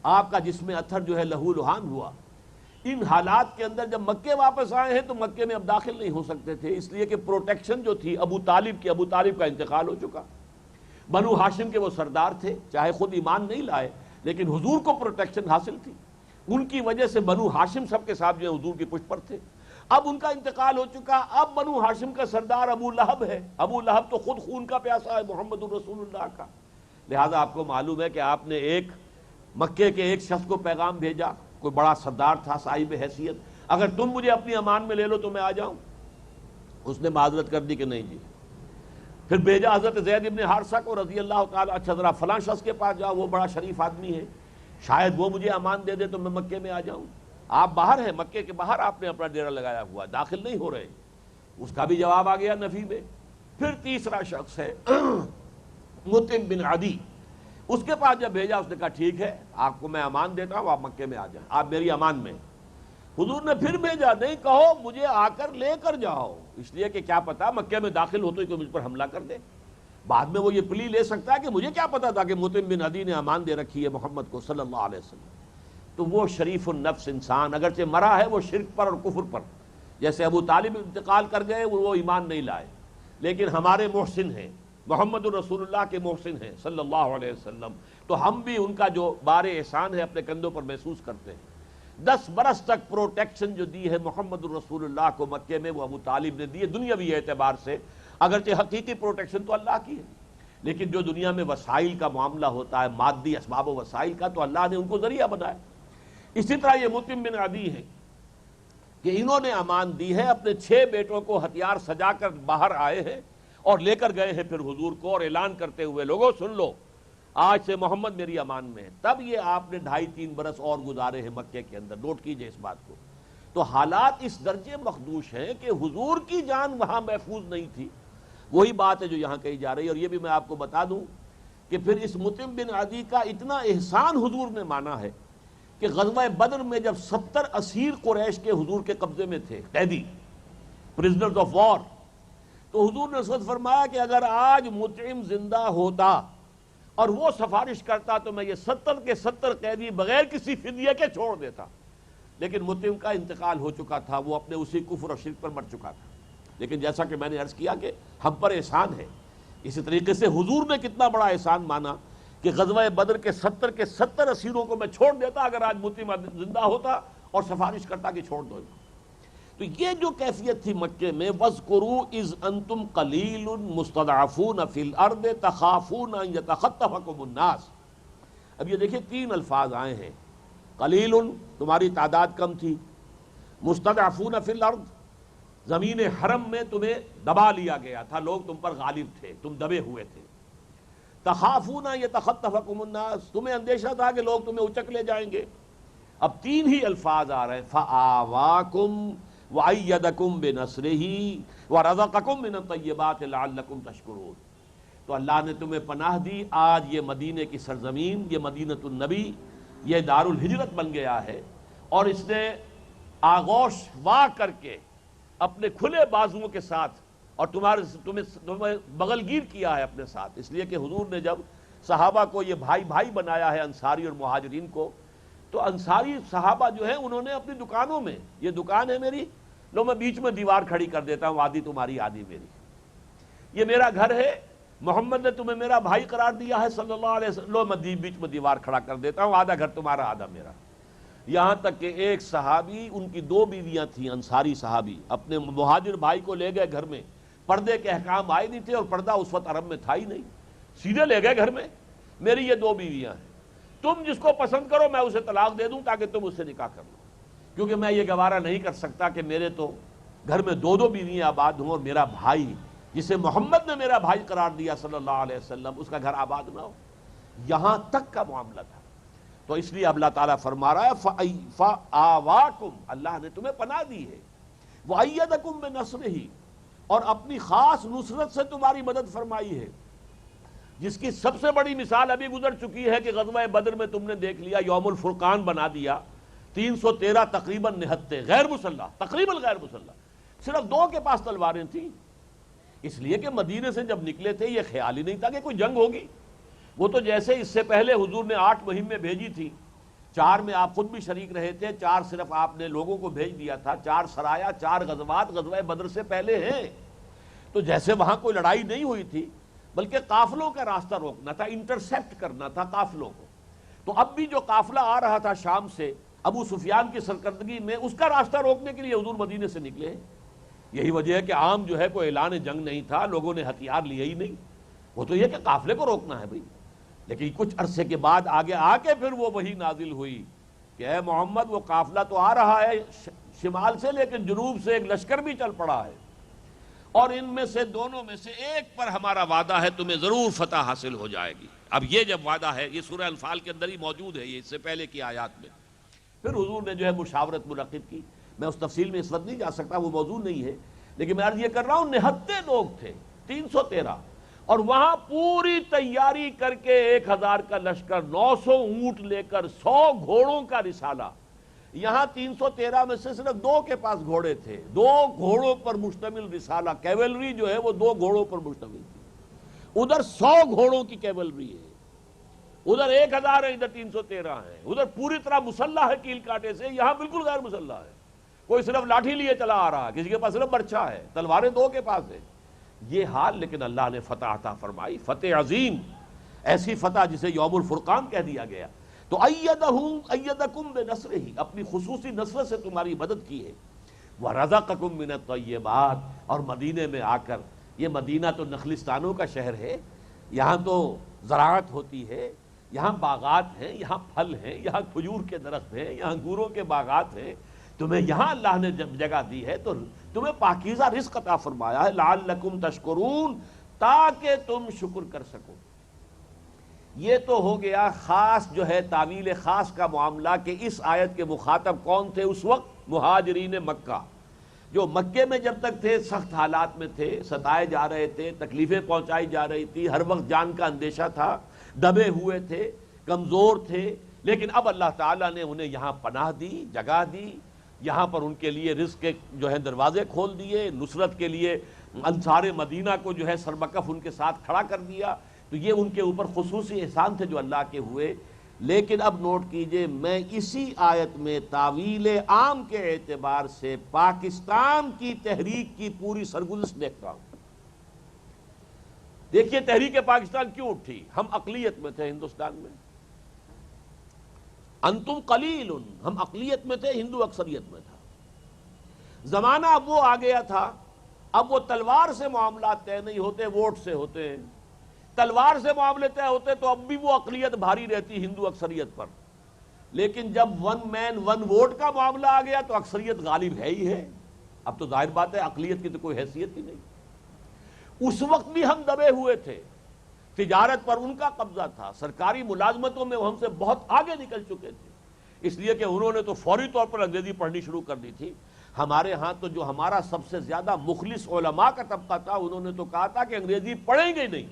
آپ کا جسم اطہر جو ہے لہو لہان ہوا. ان حالات کے اندر جب مکے واپس آئے ہیں تو مکے میں اب داخل نہیں ہو سکتے تھے، اس لیے کہ پروٹیکشن جو تھی ابو طالب کا انتقال ہو چکا. بنو ہاشم کے وہ سردار تھے، چاہے خود ایمان نہیں لائے لیکن حضور کو پروٹیکشن حاصل تھی، ان کی وجہ سے بنو ہاشم سب کے ساتھ جو ہے حضور کی پشت پر تھے. اب ان کا انتقال ہو چکا، اب بنو ہاشم کا سردار ابو لہب ہے. ابو لہب تو خود خون کا پیاسا ہے محمد الرسول اللہ کا. لہذا آپ کو معلوم ہے کہ آپ نے مکے کے ایک شخص کو پیغام بھیجا، کوئی بڑا سردار تھا صاحب حیثیت، اگر تم مجھے اپنی امان میں لے لو تو میں آ جاؤں. اس نے معذرت کر دی کہ نہیں جی. پھر بھیجا حضرت زید ابن حارثہ کو رضی اللہ تعالیٰ، اچھا ذرا فلاں شخص کے پاس جاؤ، وہ بڑا شریف آدمی ہے، شاید وہ مجھے امان دے دے تو میں مکے میں آ جاؤں. آپ باہر ہیں، مکے کے باہر آپ نے اپنا ڈیرا لگایا ہوا، داخل نہیں ہو رہے. اس کا بھی جواب آ گیا نفی میں. پھر تیسرا شخص ہے مطعم بن عدی، اس کے پاس جب بھیجا اس نے کہا ٹھیک ہے آپ کو میں امان دیتا ہوں، آپ مکے میں آ جائیں، آپ میری امان میں. حضور نے پھر بھیجا، نہیں کہو مجھے آ کر لے کر جاؤ، اس لیے کہ کیا پتا مکے میں داخل ہو تو کوئی مجھ پر حملہ کر دے. بعد میں وہ یہ پلی لے سکتا ہے کہ مجھے کیا پتا تھا کہ مطعم بن عدی نے امان دے رکھی ہے محمد کو صلی اللہ علیہ وسلم. تو وہ شریف النفس انسان اگرچہ مرا ہے وہ شرک پر اور کفر پر، جیسے ابو طالب انتقال کر گئے وہ ایمان نہیں لائے، لیکن ہمارے محسن ہیں، محمد الرسول اللہ کے محسن ہیں صلی اللہ علیہ وسلم، تو ہم بھی ان کا جو بار احسان ہے اپنے کندھوں پر محسوس کرتے ہیں. 10 برس تک پروٹیکشن جو دی ہے محمد الرسول اللہ کو مکے میں وہ ابو طالب نے دی ہے دنیاوی اعتبار سے، اگرچہ حقیقی پروٹیکشن تو اللہ کی ہے، لیکن جو دنیا میں وسائل کا معاملہ ہوتا ہے، مادی اسباب و وسائل کا، تو اللہ نے ان کو ذریعہ بنایا. اسی طرح یہ مطعم بن عدی ہے کہ انہوں نے امان دی ہے، اپنے 6 بیٹوں کو ہتھیار سجا کر باہر آئے ہیں اور لے کر گئے ہیں پھر حضور کو، اور اعلان کرتے ہوئے لوگوں سن لو آج سے محمد میری امان میں ہے. تب یہ آپ نے 2.5-3 برس اور گزارے ہیں مکے کے اندر، نوٹ کیجئے اس بات کو. تو حالات اس درجے مخدوش ہیں کہ حضور کی جان وہاں محفوظ نہیں تھی. وہی بات ہے جو یہاں کہی جا رہی ہے. اور یہ بھی میں آپ کو بتا دوں کہ پھر اس مطعم بن عدی کا اتنا احسان حضور نے مانا ہے کہ غزوہ بدر میں جب 70 اسیر قریش کے حضور کے قبضے میں تھے، قیدی، پرزنرز آف وار، تو حضور نے اس وقت فرمایا کہ اگر آج مطعم زندہ ہوتا اور وہ سفارش کرتا تو میں یہ 70 کے 70 قیدی بغیر کسی فدیے کے چھوڑ دیتا. لیکن مطعم کا انتقال ہو چکا تھا، وہ اپنے اسی کفر اور شرک پر مر چکا تھا. لیکن جیسا کہ میں نے عرض کیا کہ ہم پر احسان ہے. اسی طریقے سے حضور نے کتنا بڑا احسان مانا کہ غزوہ بدر کے 70 کے 70 اسیروں کو میں چھوڑ دیتا اگر آج مطعم زندہ ہوتا اور سفارش کرتا کہ چھوڑ دو. تو یہ جو کیفیت تھی مکے میں، وَاذْكُرُوا إِذْ أَنْتُمْ قَلِيلٌ مُسْتَضْعَفُونَ فِي الْأَرْضِ تَخَافُونَ أَنْ يَتَخَطَّفَكُمُ النَّاسُ. اب یہ دیکھیں 3 الفاظ آئے ہیں. قلیل، تمہاری تعداد کم تھی، مستضعفون فی الارض، زمین حرم میں تمہیں دبا لیا گیا تھا، لوگ تم پر غالب تھے، تم دبے ہوئے تھے. تخافون یتخطفکم الناس، تمہیں اندیشہ تھا کہ لوگ تمہیں اچک لے جائیں گے. اب 3 ہی الفاظ آ رہے ہیں، فآواکم وأیدکم بنصرہ ورزقکم من الطیبات لعلکم تشکرون. تو اللہ نے تمہیں پناہ دی. آج یہ مدینے کی سرزمین، یہ مدینۃ النبی، یہ دار الہجرت بن گیا ہے، اور اس نے آغوش وا کر کے اپنے کھلے بازوؤں کے ساتھ اور تمہیں بغل گیر کیا ہے اپنے ساتھ. اس لیے کہ حضور نے جب صحابہ کو یہ بھائی بھائی بنایا ہے، انصاری اور مہاجرین کو، تو انصاری صحابہ جو ہیں انہوں نے اپنی دکانوں میں، یہ دکان ہے میری، لو میں بیچ میں دیوار کھڑی کر دیتا ہوں، آدھی تمہاری آدھی میری. یہ میرا گھر ہے، محمد نے تمہیں میرا بھائی قرار دیا ہے صلی اللہ علیہ وسلم، لو میں بیچ میں دیوار کھڑا کر دیتا ہوں، آدھا گھر تمہارا آدھا میرا. یہاں تک کہ ایک صحابی، ان کی 2 بیویاں تھیں، انصاری صحابی، اپنے مہاجر بھائی کو لے گئے گھر میں. پردے کے احکام آئے نہیں تھے اور پردہ اس وقت عرب میں تھا ہی نہیں، سیدھے لے گئے گھر میں، میری یہ 2 بیویاں ہیں، تم جس کو پسند کرو میں اسے طلاق دے دوں تاکہ تم اس سے نکاح کر لو، کیونکہ میں یہ گوارہ نہیں کر سکتا کہ میرے تو گھر میں 2 بیویاں آباد ہوں اور میرا بھائی جسے محمد نے میرا بھائی قرار دیا صلی اللہ علیہ وسلم، اس کا گھر آباد نہ ہو. یہاں تک کا معاملہ تھا. تو اس لیے اللہ تعالیٰ فرما رہا ہے فآواکم، اللہ نے تمہیں پناہ دی ہے، وأیدکم بنصرہ، اور اپنی خاص نصرت سے تمہاری مدد فرمائی ہے، جس کی سب سے بڑی مثال ابھی گزر چکی ہے کہ غزوہ بدر میں تم نے دیکھ لیا، یوم الفرقان بنا دیا، 313 تقریباً نہتے غیر مسلح، تقریباً غیر مسلح، صرف 2 کے پاس تلواریں تھیں. اس لیے کہ مدینے سے جب نکلے تھے یہ خیال ہی نہیں تھا کہ کوئی جنگ ہوگی. وہ تو جیسے اس سے پہلے حضور نے 8 مہمیں بھیجی تھی، 4 میں آپ خود بھی شریک رہے تھے، 4 صرف آپ نے لوگوں کو بھیج دیا تھا، 4 سرایا، 4 غزوات غزوہ بدر سے پہلے ہیں. تو جیسے وہاں کوئی لڑائی نہیں ہوئی تھی، بلکہ قافلوں کا راستہ روکنا تھا، انٹرسیپٹ کرنا تھا قافلوں کو. تو اب بھی جو قافلہ آ رہا تھا شام سے ابو سفیان کی سرکردگی میں، اس کا راستہ روکنے کے لیے حضور مدینے سے نکلے. یہی وجہ ہے کہ عام جو ہے کوئی اعلان جنگ نہیں تھا، لوگوں نے ہتھیار لیے ہی نہیں. وہ تو یہ کہ قافلے کو روکنا ہے بھائی. لیکن کچھ عرصے کے بعد آگے آ کے پھر وہ وہی نازل ہوئی کہ اے محمد وہ قافلہ تو آ رہا ہے شمال سے، لیکن جنوب سے ایک لشکر بھی چل پڑا ہے. اور ان میں سے دونوں میں سے ایک پر ہمارا وعدہ ہے تمہیں ضرور فتح حاصل ہو جائے گی. اب یہ جب وعدہ ہے، یہ سورہ انفال کے اندر ہی موجود ہے، یہ اس سے پہلے کی آیات میں. پھر حضور نے جو ہے مشاورت منعقد کی. میں اس تفصیل میں اس وقت نہیں جا سکتا، وہ موضوع نہیں ہے، لیکن میں عرض یہ کر رہا ہوں 69 لوگ تھے، 313، اور وہاں پوری تیاری کر کے 1000 کا لشکر، 900 اونٹ لے کر، 100 گھوڑوں کا رسالہ. یہاں 313 میں سے صرف 2 کے پاس گھوڑے تھے، 2 گھوڑوں پر مشتمل رسالہ. کیولری جو ہے وہ 2 گھوڑوں پر مشتمل تھی. ادھر 100 گھوڑوں کی کیولری ہے، ادھر 1000 ہے، ادھر 313 ہے. ادھر پوری طرح مسلح ہے کیل کاٹے سے، یہاں بالکل غیر مسلح ہے. کوئی صرف لاٹھی لیے چلا آ رہا، کسی کے پاس صرف برچھا ہے، تلواریں 2 کے پاس ہے. یہ حال، لیکن اللہ نے فتح عطا فرمائی، فتح عظیم، ایسی فتح جسے یوم الفرقان کہہ دیا گیا. تو ایدکم بنصرہ، اپنی خصوصی نصرت سے تمہاری مدد کی ہے. ورزقکم من الطیبات، اور مدینے میں آ کر، یہ مدینہ تو نخلستانوں کا شہر ہے، یہاں تو زراعت ہوتی ہے، یہاں باغات ہیں، یہاں پھل ہیں، یہاں کھجور کے درخت ہیں، یہاں انگوروں کے باغات ہیں. تمہیں یہاں اللہ نے جب جگہ دی ہے تو تمہیں پاکیزہ رزق عطا فرمایا ہے، لعلکم تشکرون، تاکہ تم شکر کر سکو. یہ تو ہو گیا خاص جو ہے تعویل خاص کا معاملہ، کہ اس آیت کے مخاطب کون تھے اس وقت؟ مہاجرین مکہ، جو مکے میں جب تک تھے سخت حالات میں تھے، ستائے جا رہے تھے، تکلیفیں پہنچائی جا رہی تھی، ہر وقت جان کا اندیشہ تھا، دبے ہوئے تھے، کمزور تھے. لیکن اب اللہ تعالیٰ نے انہیں یہاں پناہ دی، جگہ دی، یہاں پر ان کے لیے رزق کے جو ہے دروازے کھول دیے، نصرت کے لیے انصار مدینہ کو جو ہے سربکف ان کے ساتھ کھڑا کر دیا. تو یہ ان کے اوپر خصوصی احسان تھے جو اللہ کے ہوئے. لیکن اب نوٹ کیجئے، میں اسی آیت میں تعویل عام کے اعتبار سے پاکستان کی تحریک کی پوری سرگزشت دیکھتا ہوں. دیکھیے تحریک پاکستان کیوں اٹھی؟ ہم اقلیت میں تھے ہندوستان میں، انتم قلیل، ہم اقلیت میں تھے، ہندو اکثریت میں تھا. زمانہ اب وہ آ گیا تھا، اب وہ تلوار سے معاملات طے نہیں ہوتے، ووٹ سے ہوتے ہیں. تلوار سے معاملے طے ہوتے تو اب بھی وہ اقلیت بھاری رہتی ہندو اکثریت پر. لیکن جب 1 مین 1 ووٹ کا معاملہ آ گیا تو اکثریت غالب ہے ہی ہے. اب تو ظاہر بات ہے اقلیت کی تو کوئی حیثیت ہی نہیں. اس وقت بھی ہم دبے ہوئے تھے، تجارت پر ان کا قبضہ تھا، سرکاری ملازمتوں میں وہ ہم سے بہت آگے نکل چکے تھے، اس لیے کہ انہوں نے تو فوری طور پر انگریزی پڑھنی شروع کر دی تھی. ہمارے ہاں تو جو ہمارا سب سے زیادہ مخلص علماء کا طبقہ تھا، انہوں نے تو کہا تھا کہ انگریزی پڑھیں گے نہیں،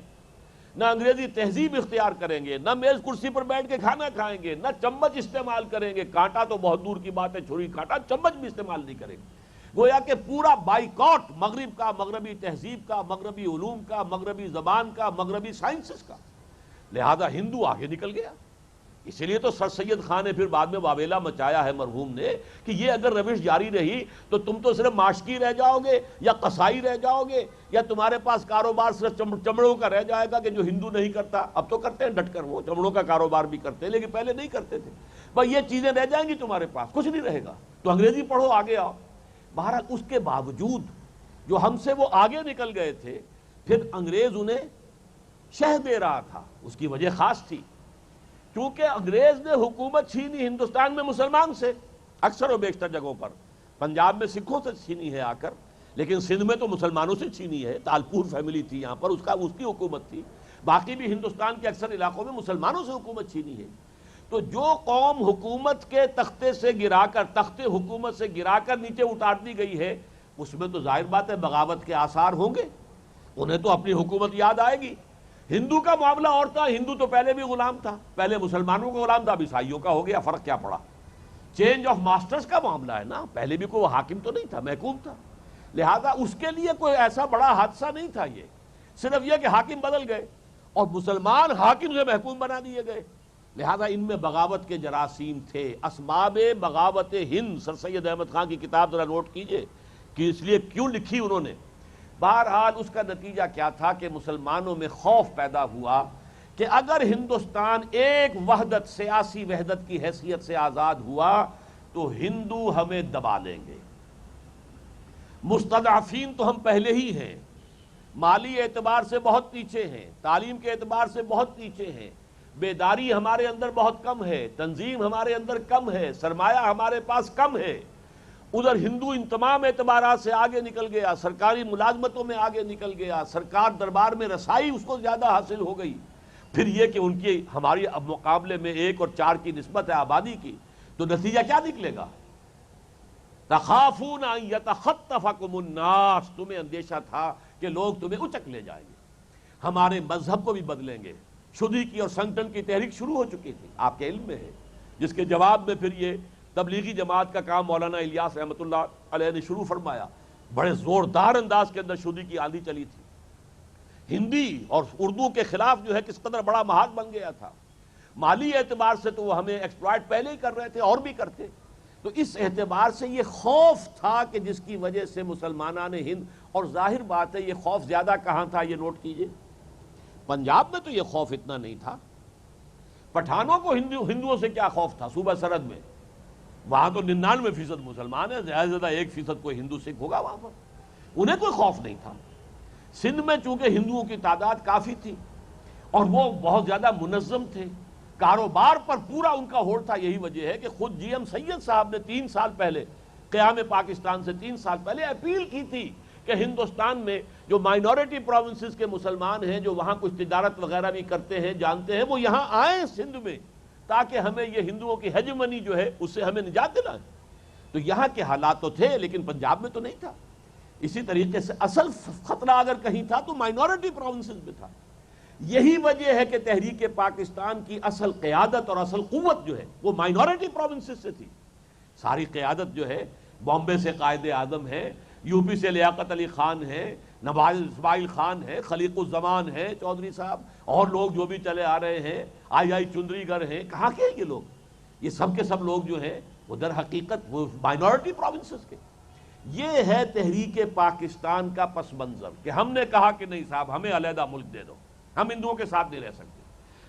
نہ انگریزی تہذیب اختیار کریں گے، نہ میز کرسی پر بیٹھ کے کھانا کھائیں گے، نہ چمچ استعمال کریں گے، کانٹا تو بہت دور کی بات ہے، چھری کانٹا، چمچ بھی استعمال نہیں کریں گے. گویا کہ پورا بائیکاٹ مغرب کا، مغربی تہذیب کا، مغربی علوم کا، مغربی زبان کا، مغربی سائنسز کا. لہذا ہندو آگے نکل گیا. اسی لیے تو سر سید خان نے پھر بعد میں واویلا مچایا ہے مرحوم نے کہ یہ اگر روش جاری رہی تو تم تو صرف ماشکی رہ جاؤ گے یا قصائی رہ جاؤ گے، یا تمہارے پاس کاروبار صرف چمڑوں کا رہ جائے گا کہ جو ہندو نہیں کرتا. اب تو کرتے ہیں ڈٹ کر، وہ چمڑوں کا کاروبار بھی کرتے ہیں، لیکن پہلے نہیں کرتے تھے. بھائی یہ چیزیں رہ جائیں گی تمہارے پاس، کچھ نہیں رہے گا. تو انگریزی پڑھو، آگے آؤ. بہرحال اس کے باوجود جو ہم سے وہ آگے نکل گئے تھے، پھر انگریز انہیں شہ دے رہا تھا. اس کی وجہ خاص تھی، کیونکہ انگریز نے حکومت چھینی ہندوستان میں مسلمان سے، اکثر و بیشتر جگہوں پر. پنجاب میں سکھوں سے چھینی ہے آ کر، لیکن سندھ میں تو مسلمانوں سے چھینی ہے. تالپور فیملی تھی یہاں پر، اس کی حکومت تھی. باقی بھی ہندوستان کے اکثر علاقوں میں مسلمانوں سے حکومت چھینی ہے. تو جو قوم حکومت کے تختے سے گرا کر، تختے حکومت سے گرا کر نیچے اتار دی گئی ہے، اس میں تو ظاہر بات ہے بغاوت کے آثار ہوں گے، انہیں تو اپنی حکومت یاد آئے گی. ہندو کا معاملہ اور تھا، ہندو تو پہلے بھی غلام تھا، پہلے مسلمانوں کا غلام تھا، اب عیسائیوں کا ہو گیا، فرق کیا پڑا؟ چینج آف ماسٹرز کا معاملہ ہے نا، پہلے بھی کوئی حاکم تو نہیں تھا، محکوم تھا. لہذا اس کے لیے کوئی ایسا بڑا حادثہ نہیں تھا. یہ صرف یہ کہ حاکم بدل گئے اور مسلمان حاکم سے محکوم بنا دیے گئے. لہذا ان میں بغاوت کے جراثیم تھے. اسباب بغاوت ہند، سر سید احمد خان کی کتاب ذرا نوٹ کیجئے کہ اس لیے کیوں لکھی انہوں نے. بہرحال اس کا نتیجہ کیا تھا کہ مسلمانوں میں خوف پیدا ہوا کہ اگر ہندوستان ایک وحدت، سیاسی وحدت کی حیثیت سے آزاد ہوا تو ہندو ہمیں دبا لیں گے. مستضعفین تو ہم پہلے ہی ہیں، مالی اعتبار سے بہت پیچھے ہیں، تعلیم کے اعتبار سے بہت پیچھے ہیں، بیداری ہمارے اندر بہت کم ہے، تنظیم ہمارے اندر کم ہے، سرمایہ ہمارے پاس کم ہے، ادھر ہندو ان تمام اعتبارات سے آگے نکل گیا، سرکاری ملازمتوں میں آگے نکل گیا، سرکار دربار میں رسائی اس کو زیادہ حاصل ہو گئی۔ پھر یہ کہ ان کی ہماری اب مقابلے میں 1 اور 4 کی نسبت ہے آبادی کی، تو نتیجہ کیا نکلے گا؟ تخافون ان یتخطفکم الناس، تمہیں اندیشہ تھا کہ لوگ تمہیں اچک لے جائیں گے، ہمارے مذہب کو بھی بدلیں گے۔ شدی کی اور سنگٹن کی تحریک شروع ہو چکی تھی، آپ کے علم میں ہے، جس کے جواب میں پھر یہ تبلیغی جماعت کا کام مولانا الیاس رحمۃ اللہ علیہ نے شروع فرمایا۔ بڑے زوردار انداز کے اندر شدی کی آندھی چلی تھی، ہندی اور اردو کے خلاف جو ہے کس قدر بڑا محاذ بن گیا تھا۔ مالی اعتبار سے تو وہ ہمیں ایکسپلائٹ پہلے ہی کر رہے تھے اور بھی کرتے، تو اس اعتبار سے یہ خوف تھا کہ جس کی وجہ سے مسلمانان ہند، اور ظاہر بات ہے یہ خوف زیادہ کہاں تھا، یہ نوٹ کیجئے، پنجاب میں تو یہ خوف اتنا نہیں تھا۔ پٹھانوں کو ہندوؤں سے کیا خوف تھا صوبہ سرحد میں؟ وہاں تو 99% مسلمان ہیں، زیادہ سے زیادہ 1% کوئی ہندو سکھ ہوگا وہاں پر، انہیں کوئی خوف نہیں تھا۔ سندھ میں چونکہ ہندوؤں کی تعداد کافی تھی اور وہ بہت زیادہ منظم تھے، کاروبار پر پورا ان کا ہولڈ تھا، یہی وجہ ہے کہ خود جی ایم سید صاحب نے 3 سال پہلے، قیام پاکستان سے 3 سال پہلے اپیل کی تھی کہ ہندوستان میں جو مائنورٹی پروونسز کے مسلمان ہیں جو وہاں کچھ تجارت وغیرہ بھی کرتے ہیں، جانتے ہیں، وہ یہاں آئیں سندھ میں، تاکہ ہمیں یہ ہندوؤں کی ہیجمنی جو ہے اس سے ہمیں نجات دلائیں۔ تو یہاں کے حالات تو تھے لیکن پنجاب میں تو نہیں تھا۔ اسی طریقے سے اصل خطرہ اگر کہیں تھا تو مائنورٹی پروونسز میں تھا۔ یہی وجہ ہے کہ تحریک پاکستان کی اصل قیادت اور اصل قوت جو ہے وہ مائنورٹی پروونسز سے تھی۔ ساری قیادت جو ہے بامبے سے قائد اعظم ہے، یو پی سے لیاقت علی خان ہے، نواز اسماعیل خان ہے، خلیق الزمان ہے چودھری صاحب، اور لوگ جو بھی چلے آ رہے ہیں، آئی چندری گر ہیں، کہاں کے ہیں یہ لوگ؟ یہ سب کے سب لوگ جو ہیں وہ در حقیقت وہ مائنورٹی پروونسز کے۔ یہ ہے تحریک پاکستان کا پس منظر کہ ہم نے کہا کہ نہیں صاحب ہمیں علیحدہ ملک دے دو، ہم ہندوؤں کے ساتھ نہیں رہ سکتے،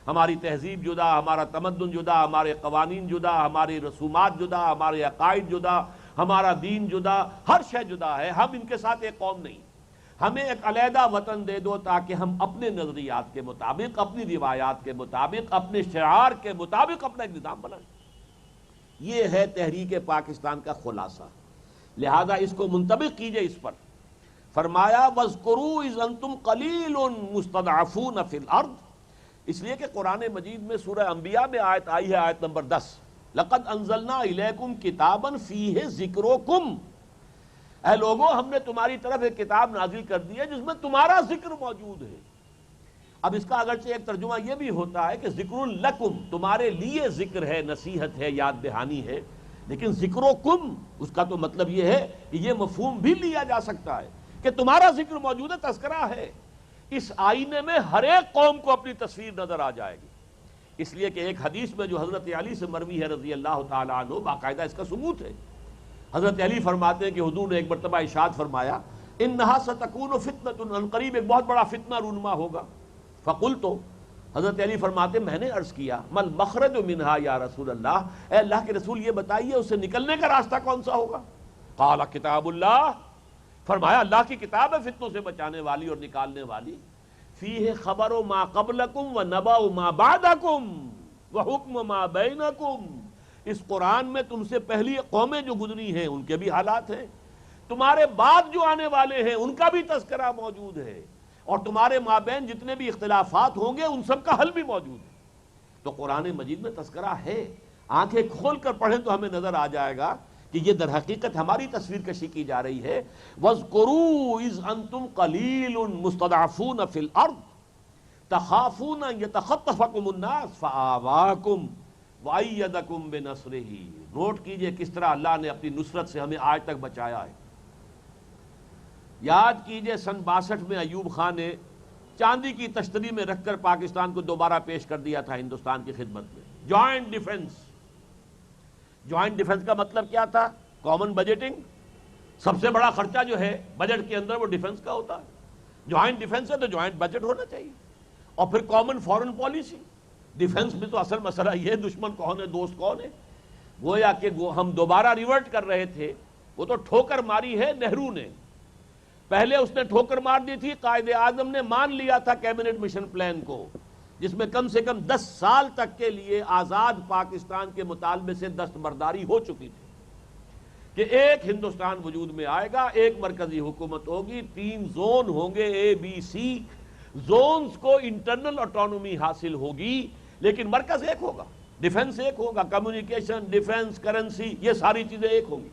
ہماری تہذیب جدا، ہمارا تمدن جدا، ہمارے قوانین جدا، ہماری رسومات جدا، ہمارے عقائد جدا، ہمارا دین جدا، ہر شے جدا ہے، ہم ان کے ساتھ ایک قوم نہیں، ہمیں ایک علیحدہ وطن دے دو تاکہ ہم اپنے نظریات کے مطابق، اپنی روایات کے مطابق، اپنے شعار کے مطابق اپنا ایک نظام بنائیں۔ یہ ہے تحریک پاکستان کا خلاصہ، لہذا اس کو منطبق کیجئے اس پر۔ فرمایا وَاذْكُرُوا إِذْ أَنْتُمْ قَلِيلٌ مُسْتَضْعَفُونَ فِي الْأَرْضِ، اس لیے کہ قرآن مجید میں سورہ انبیاء میں آیت آئی ہے، آیت نمبر 10، لَقَدْ أَنزَلْنَا إِلَيْكُمْ كِتَابًا فِيهِ ذِكْرُكُمْ، اے لوگوں ہم نے تمہاری طرف ایک کتاب نازل کر دی ہے جس میں تمہارا ذکر موجود ہے۔ اب اس کا اگرچہ ایک ترجمہ یہ بھی ہوتا ہے کہ ذکر لکم، تمہارے لیے ذکر ہے، نصیحت ہے، یاد دہانی ہے، لیکن ذکرکم اس کا تو مطلب یہ ہے کہ یہ مفہوم بھی لیا جا سکتا ہے کہ تمہارا ذکر موجود ہے، تذکرہ ہے۔ اس آئینے میں ہر ایک قوم کو اپنی تصویر نظر آ جائے گی، اس لیے کہ ایک حدیث میں جو حضرت علی سے مروی ہے رضی اللہ تعالیٰ عنہ، باقاعدہ اس کا ثبوت ہے۔ حضرت علی فرماتے ہیں کہ حضور نے ایک مرتبہ ارشاد فرمایا انہا ستکون فتنۃ، ان قریب ایک بہت بڑا فتنہ رونما ہوگا۔ فقلت، حضرت علی فرماتے میں نے عرض کیا مل مخرج منہا یا رسول اللہ، اے اللہ کے رسول یہ بتائیے اس سے نکلنے کا راستہ کون سا ہوگا؟ قال کتاب اللہ، فرمایا اللہ کی کتاب ہے فتنوں سے بچانے والی اور نکالنے والی۔ فیہ خبر ما قبلکم و نبأ ما بعدکم و حکم ما بینکم، اس قرآن میں تم سے پہلی قومیں جو گزری ہیں ان کے بھی حالات ہیں، تمہارے بعد جو آنے والے ہیں ان کا بھی تذکرہ موجود ہے، اور تمہارے مابین جتنے بھی اختلافات ہوں گے ان سب کا حل بھی موجود ہے۔ تو قرآن مجید میں تذکرہ ہے، آنکھیں کھول کر پڑھیں تو ہمیں نظر آ جائے گا کہ یہ در حقیقت ہماری تصویر کشی کی جا رہی ہے۔ وَاذْكُرُوا إِذْ أَنْتُمْ قَلِيلٌ مُسْتَضْعَفُونَ فِي الْأَرْضِ تَخَافُونَ أَنْ يَتَخَطَّفَكُمُ النَّاسُ فَآوَاكُمْ وَأَيَّدَكُمْ بِنَصْرِهِ۔ نوٹ کیجئے کس طرح اللہ نے اپنی نصرت سے ہمیں آج تک بچایا ہے۔ یاد کیجئے سن 62 میں ایوب خان نے چاندی کی تشتری میں رکھ کر پاکستان کو دوبارہ پیش کر دیا تھا ہندوستان کی خدمت میں، جوائنٹ ڈیفنس۔ جوائنٹ ڈیفنس کا مطلب کیا تھا؟ کامن بجٹنگ، سب سے بڑا خرچہ جو ہے بجٹ کے اندر وہ ڈیفنس کا ہوتا ہے۔ جوائنٹ ڈیفنس ہے تو جوائنٹ بجٹ ہونا چاہیے، اور پھر کامن فورن پالیسی۔ ڈیفنس میں تو اصل مسئلہ یہ دشمن کون ہے دوست کون ہے، گویا کہ ہم دوبارہ ریورٹ کر رہے تھے۔ وہ تو ٹھوکر ماری ہے نہرو نے، پہلے اس نے ٹھوکر مار دی تھی، قائد اعظم نے مان لیا تھا کیبنٹ مشن پلان کو، جس میں کم سے کم 10 سال تک کے لیے آزاد پاکستان کے مطالبے سے دستبرداری ہو چکی تھی۔ کہ ایک ہندوستان وجود میں آئے گا، ایک مرکزی حکومت ہوگی، 3 زون ہوں گے اے بی سی، زونز کو انٹرنل آٹونومی حاصل ہوگی، لیکن مرکز ایک ہوگا، ڈیفنس ایک ہوگا، کمیونیکیشن، ڈیفنس، کرنسی، یہ ساری چیزیں ایک ہوں گی۔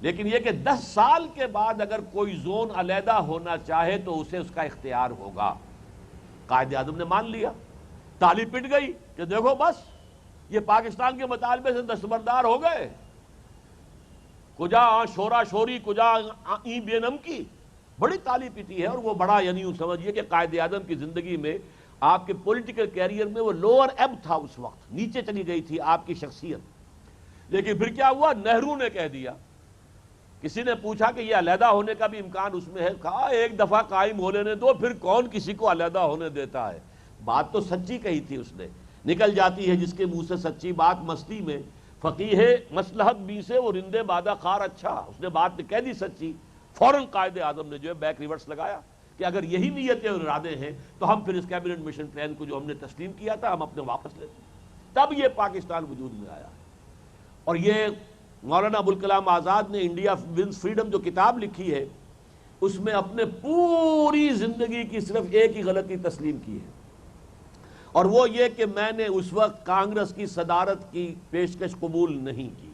لیکن یہ کہ 10 سال کے بعد اگر کوئی زون علیحدہ ہونا چاہے تو اسے اس کا اختیار ہوگا۔ قائد اعظم نے مان لیا، تالی پٹ گئی کہ دیکھو بس یہ پاکستان کے مطالبے سے دستبردار ہو گئے، کجا شورا شوری، کجا این بے نم کی، بڑی تالی پیٹی ہے۔ اور وہ بڑا یعنی یوں سمجھیے کہ قائد اعظم کی زندگی میں، آپ کے پولیٹیکل کیریئر میں وہ لوور ایب تھا، اس وقت نیچے چلی گئی تھی آپ کی شخصیت۔ لیکن پھر کیا ہوا، نہرو نے کہہ دیا، کسی نے پوچھا کہ یہ علیحدہ ہونے کا بھی امکان اس میں ہے، کہا ایک دفعہ قائم ہو لینے دو، پھر کون کسی کو علیحدہ ہونے دیتا ہے۔ بات تو سچی کہی تھی اس نے، نکل جاتی ہے جس کے منہ سے سچی بات مستی میں، فقیہ مصلحت بھی سے وہ رندے بادہ خار اچھا، اس نے بات کہہ دی سچی، فوراً قائد اعظم نے جو ہے بیک ریورس لگایا کہ اگر یہی نیتیں اور ارادے ہیں تو ہم پھر اس کیبنٹ مشن پلان کو جو ہم نے تسلیم کیا تھا ہم اپنے واپس لیتے ہیں۔ تب یہ پاکستان وجود میں آیا۔ اور یہ مولانا ابوالکلام آزاد نے انڈیا ونز فریڈم جو کتاب لکھی ہے، اس میں اپنے پوری زندگی کی صرف ایک ہی غلطی تسلیم کی ہے، اور وہ یہ کہ میں نے اس وقت کانگریس کی صدارت کی پیشکش قبول نہیں کی۔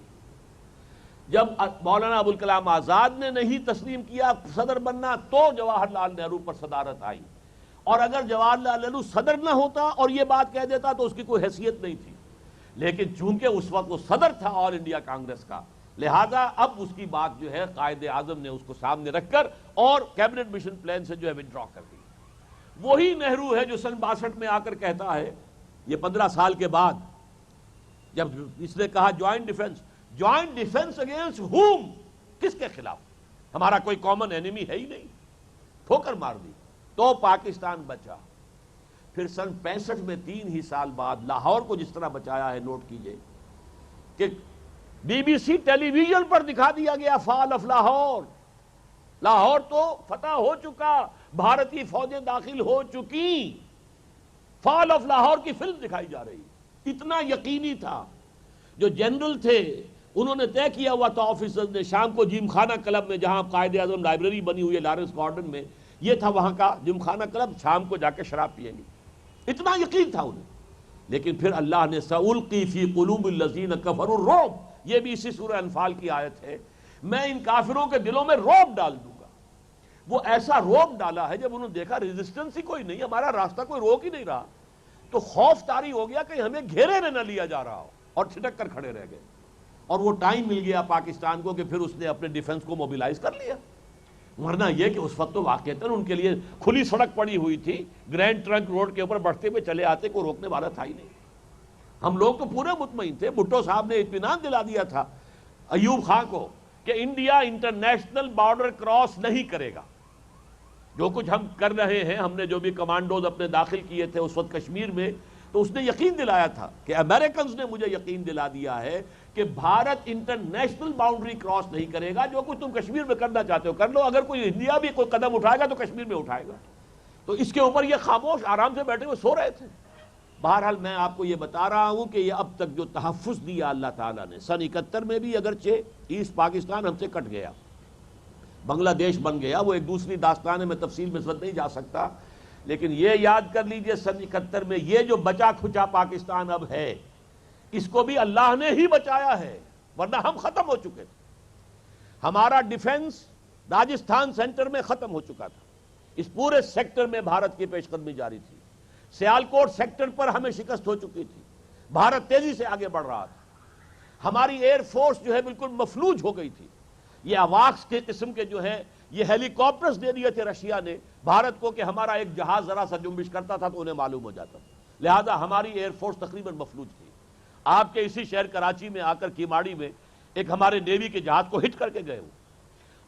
جب مولانا ابوالکلام آزاد نے نہیں تسلیم کیا صدر بننا، تو جواہر لال نہرو پر صدارت آئی، اور اگر جواہر لال نہرو صدر نہ ہوتا اور یہ بات کہہ دیتا تو اس کی کوئی حیثیت نہیں تھی۔ لیکن چونکہ اس وقت وہ صدر تھا آل انڈیا کانگریس کا، لہذا اب اس کی بات جو ہے قائد اعظم نے اس کو سامنے رکھ کر اور کیبنٹ مشن پلان سے جو ہے وڈرا کر دی۔ وہی نہرو ہے جو سن 62 میں آ کر کہتا ہے، یہ 15 سال کے بعد، جب اس نے کہا جوائنٹ ڈیفنس اگینسٹ ہوم، کس کے خلاف؟ ہمارا کوئی کامن اینیمی ہے ہی نہیں، ٹھوکر مار دی تو پاکستان بچا۔ پھر سن 65 میں 3 ہی سال بعد لاہور کو جس طرح بچایا ہے، نوٹ کیجئے کہ B B C television پر دکھا دیا گیا فال آف لاہور، لاہور تو فتح ہو چکا، بھارتی فوجیں داخل ہو چکی، فال آف لاہور کی فلم دکھائی جا رہی۔ اتنا یقینی تھا، جو جنرل تھے انہوں نے طے کیا ہوا تھا آفیسرز نے، شام کو جم خانہ کلب میں جہاں قائد اعظم لائبریری بنی ہوئی ہے لارنس گارڈن میں، یہ تھا وہاں کا جم خانہ کلب، شام کو جا کے شراب پیئیں گے، اتنا یقین تھا انہیں۔ لیکن پھر اللہ نے سألقی فی قلوب الذین کفروا الرعب، یہ بھی اسی سورہ انفال کی آیت ہے، میں ان کافروں کے دلوں میں رعب ڈال دوں گا۔ وہ ایسا رعب ڈالا ہے، جب انہوں نے دیکھا ریزسٹنس ہی کوئی نہیں، ہمارا راستہ کوئی روک ہی نہیں رہا، تو خوف طاری ہو گیا کہ ہمیں گھیرے میں نہ لیا جا رہا ہو، اور چھٹک کر کھڑے رہ گئے۔ اور وہ ٹائم مل گیا پاکستان کو کہ پھر اس نے اپنے ڈیفنس کو موبیلائز کر لیا، ورنہ یہ کہ اس وقت تو واقعتاً ان کے لیے کھلی سڑک پڑی ہوئی تھی، گرینڈ ٹرنک روڈ کے اوپر بڑھتے ہوئے چلے آتے، کوئی روکنے والا تھا ہی نہیں۔ ہم لوگ تو پورے مطمئن تھے، بھٹو صاحب نے اطمینان دلا دیا تھا ایوب خان کو کہ انڈیا انٹرنیشنل بارڈر کراس نہیں کرے گا۔ جو کچھ ہم کر رہے ہیں، ہم نے جو بھی کمانڈوز اپنے داخل کیے تھے اس وقت کشمیر میں، تو اس نے یقین دلایا تھا کہ امریکنز نے مجھے یقین دلا دیا ہے کہ بھارت انٹرنیشنل باؤنڈری کراس نہیں کرے گا، جو کچھ تم کشمیر میں کرنا چاہتے ہو کر لو، اگر کوئی انڈیا بھی کوئی قدم اٹھائے گا تو کشمیر میں اٹھائے گا۔ تو اس کے اوپر یہ خاموش آرام سے بیٹھے ہوئے سو رہے تھے۔ بہرحال میں آپ کو یہ بتا رہا ہوں کہ یہ اب تک جو تحفظ دیا اللہ تعالیٰ نے، سن 71 میں بھی اگرچہ ایسٹ پاکستان ہم سے کٹ گیا، بنگلہ دیش بن گیا، وہ ایک دوسری داستان ہے، میں تفصیل میں اس وقت نہیں جا سکتا، لیکن یہ یاد کر لیجئے سن 71 میں یہ جو بچا کھچا پاکستان اب ہے، اس کو بھی اللہ نے ہی بچایا ہے، ورنہ ہم ختم ہو چکے تھے۔ ہمارا ڈیفنس راجستھان سینٹر میں ختم ہو چکا تھا، اس پورے سیکٹر میں بھارت کی پیش قدمی جاری تھی، سیالکوٹ سیکٹر پر ہمیں شکست ہو چکی تھی، بھارت تیزی سے آگے بڑھ رہا تھا، ہماری ایئر فورس جو ہے بالکل مفلوج ہو گئی تھی، یہ اواکس کے قسم کے جو ہے یہ ہیلی کاپٹرز دے دیے تھے رشیا نے بھارت کو کہ ہمارا ایک جہاز ذرا سا جنبش کرتا تھا تو انہیں معلوم ہو جاتا تھا، لہذا ہماری ایئر فورس تقریباً مفلوج تھی۔ آپ کے اسی شہر کراچی میں آ کر کیماڑی میں ایک ہمارے نیوی کے جہاز کو ہٹ کر کے گئے ہوں،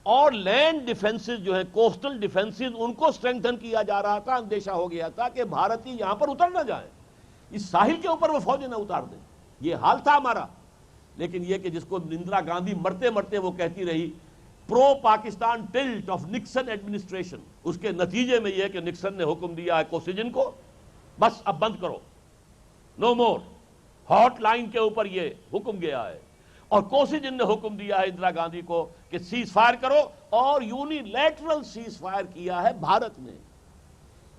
اور لینڈ ڈیفنسز جو ہیں کوسٹل ڈیفنسز ان کو سٹرینگتھن کیا جا رہا تھا، اندیشہ ہو گیا تھا کہ بھارتی یہاں پر اتر نہ جائیں، اس ساحل کے اوپر وہ فوجیں نہ اتار دیں، یہ حال تھا ہمارا۔ لیکن یہ کہ جس کو اندرا گاندھی مرتے مرتے وہ کہتی رہی pro Pakistan tilt of Nixon administration, اس کے نتیجے میں یہ کہ نکسن نے حکم دیا ہے کوسیجن کو بس اب بند کرو، نو مور، ہاٹ لائن کے اوپر یہ حکم گیا ہے، اور کوسیجن نے حکم دیا ہے اندرا گاندھی کو کہ سیز فائر کرو، اور یونیلیٹرل سیز فائر کیا ہے بھارت نے.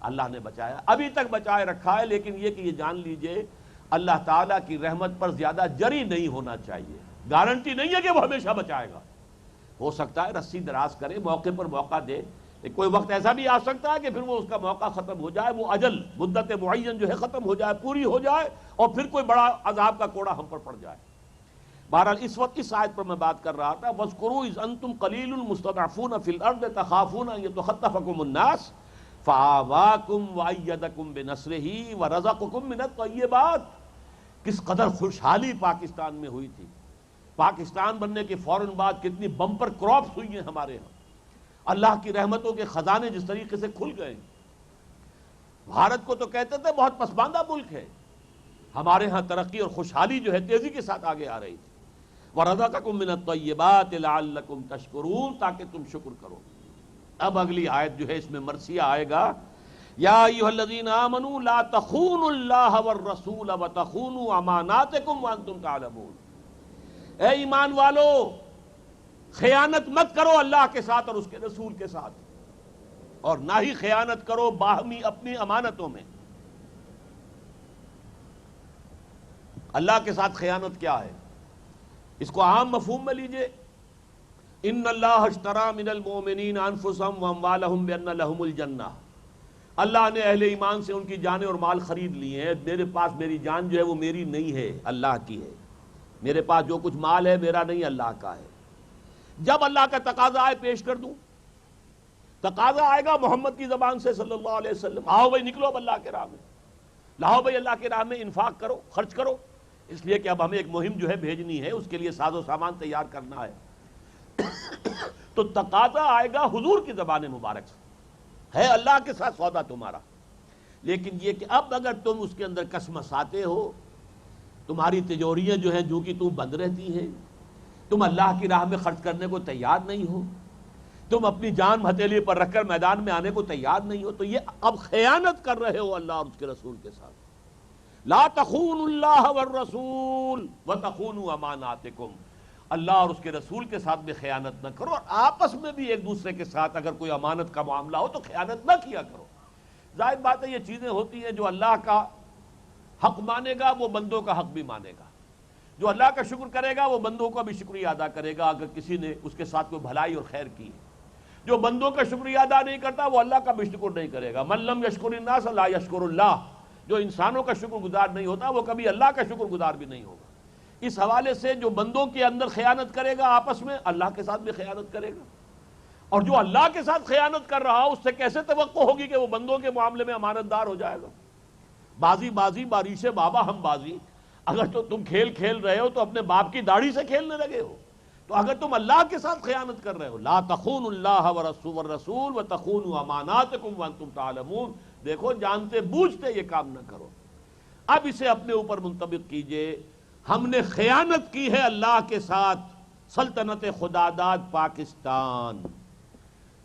اللہ نے بچایا، ابھی تک بچائے رکھا ہے. لیکن یہ کہ یہ جان لیجئے اللہ تعالیٰ کی رحمت پر زیادہ جری نہیں ہونا چاہیے. گارنٹی نہیں ہے کہ وہ ہمیشہ بچائے گا. ہو سکتا ہے رسی دراز کرے، موقع پر موقع دے. کوئی وقت ایسا بھی آ سکتا ہے کہ پھر وہ اس کا موقع ختم ہو جائے، وہ اجل مدت معین جو ہے ختم ہو جائے، پوری ہو جائے، اور پھر کوئی بڑا عذاب کا کوڑا ہم پر پڑ جائے. بہرحال اس وقت اس آیت پر میں بات کر رہا تھا، وَاذْكُرُوا إِذْ أَنْتُمْ قَلِيلٌ مُسْتَضْعَفُونَ فِي الْأَرْضِ تَخَافُونَ أَنْ يَتَخَطَّفَكُمُ النَّاسُ فَآوَاكُمْ وَأَيَّدَكُمْ بِنَصْرِهِ وَرَزَقَكُمْ مِنَ الطَّيِّبَاتِ. کس قدر خوشحالی پاکستان میں ہوئی تھی. پاکستان بننے کے فوراً بعد کتنی بمپر کراپس ہوئی ہیں ہمارے ہاں. اللہ کی رحمتوں کے خزانے جس طریقے سے کھل گئے. بھارت کو تو کہتے تھے بہت پسماندہ ملک ہے، ہمارے ہاں ترقی اور خوشحالی جو ہے تیزی کے ساتھ آگے آ رہی تھی. وَرَزَقَكُم مِّنَ الطَّيِّبَاتِ لَعَلَّكُمْ تَشْكُرُونَ، تاکہ تم شکر کرو. اب اگلی آیت جو ہے اس میں مرثیہ آئے گا، یا ایھا الذین آمنوا لا تخونوا اللہ والرسول وتخونوا اماناتکم وانتم تعلمون. اے ایمان والو، خیانت مت کرو اللہ کے ساتھ اور اس کے رسول کے ساتھ، اور نہ ہی خیانت کرو باہمی اپنی امانتوں میں. اللہ کے ساتھ خیانت کیا ہے؟ اس کو عام مفہوم میں لیجئے. ان اللہ اشتری من المؤمنین انفسهم واموالهم بان لهم الجنہ. اللہ نے اہل ایمان سے ان کی جانیں اور مال خرید لیے ہیں. میرے پاس میری جان جو ہے وہ میری نہیں ہے، اللہ کی ہے. میرے پاس جو کچھ مال ہے میرا نہیں، اللہ کا ہے. جب اللہ کا تقاضا آئے پیش کر دوں. تقاضا آئے گا محمد کی زبان سے صلی اللہ علیہ وسلم، آؤ بھائی نکلو اب اللہ کے راہ میں، لاؤ بھائی اللہ کے راہ میں انفاق کرو، خرچ کرو. اس لیے کہ اب ہمیں ایک مہم جو ہے بھیجنی ہے، اس کے لیے ساز و سامان تیار کرنا ہے. تو تقاضا آئے گا حضور کی زبان مبارک سے، ہے اللہ کے ساتھ سودا تمہارا. لیکن یہ کہ اب اگر تم اس کے اندر کسمساتے ہو، تمہاری تجوریاں جو ہیں جو کہ تم بند رہتی ہیں، تم اللہ کی راہ میں خرچ کرنے کو تیار نہیں ہو، تم اپنی جان ہتھیلی پر رکھ کر میدان میں آنے کو تیار نہیں ہو، تو یہ اب خیانت کر رہے ہو اللہ اور اس کے رسول کے ساتھ. لا تخونوا اللہ والرسول وتخونوا اماناتکم. اللہ اور اس کے رسول کے ساتھ بھی خیانت نہ کرو، اور آپس میں بھی ایک دوسرے کے ساتھ اگر کوئی امانت کا معاملہ ہو تو خیانت نہ کیا کرو. ظاہر بات ہے یہ چیزیں ہوتی ہیں، جو اللہ کا حق مانے گا وہ بندوں کا حق بھی مانے گا، جو اللہ کا شکر کرے گا وہ بندوں کا بھی شکریہ ادا کرے گا اگر کسی نے اس کے ساتھ کوئی بھلائی اور خیر کی ہے. جو بندوں کا شکریہ ادا نہیں کرتا وہ اللہ کا بھی شکر نہیں کرے گا. من لم یشکر الناس لا یشکر اللہ. جو انسانوں کا شکر گزار نہیں ہوتا وہ کبھی اللہ کا شکر گزار بھی نہیں ہوگا. اس حوالے سے جو بندوں کے اندر خیانت کرے گا آپس میں، اللہ کے ساتھ بھی خیانت کرے گا. اور جو اللہ کے ساتھ خیانت کر رہا اس سے کیسے توقع ہوگی کہ وہ بندوں کے معاملے میں امانت دار ہو جائے گا؟ بازی بازی باریش بابا ہم بازی. اگر تو تم کھیل کھیل رہے ہو تو اپنے باپ کی داڑھی سے کھیلنے لگے ہو. تو اگر تم اللہ کے ساتھ خیانت کر رہے ہو، لا تخونوا اللہ والرسول وتخونوا اماناتکم وانتم تعلمون. دیکھو جانتے بوجھتے یہ کام نہ کرو. اب اسے اپنے اوپر منطبق کیجئے. ہم نے خیانت کی ہے اللہ کے ساتھ. سلطنت خداداد پاکستان،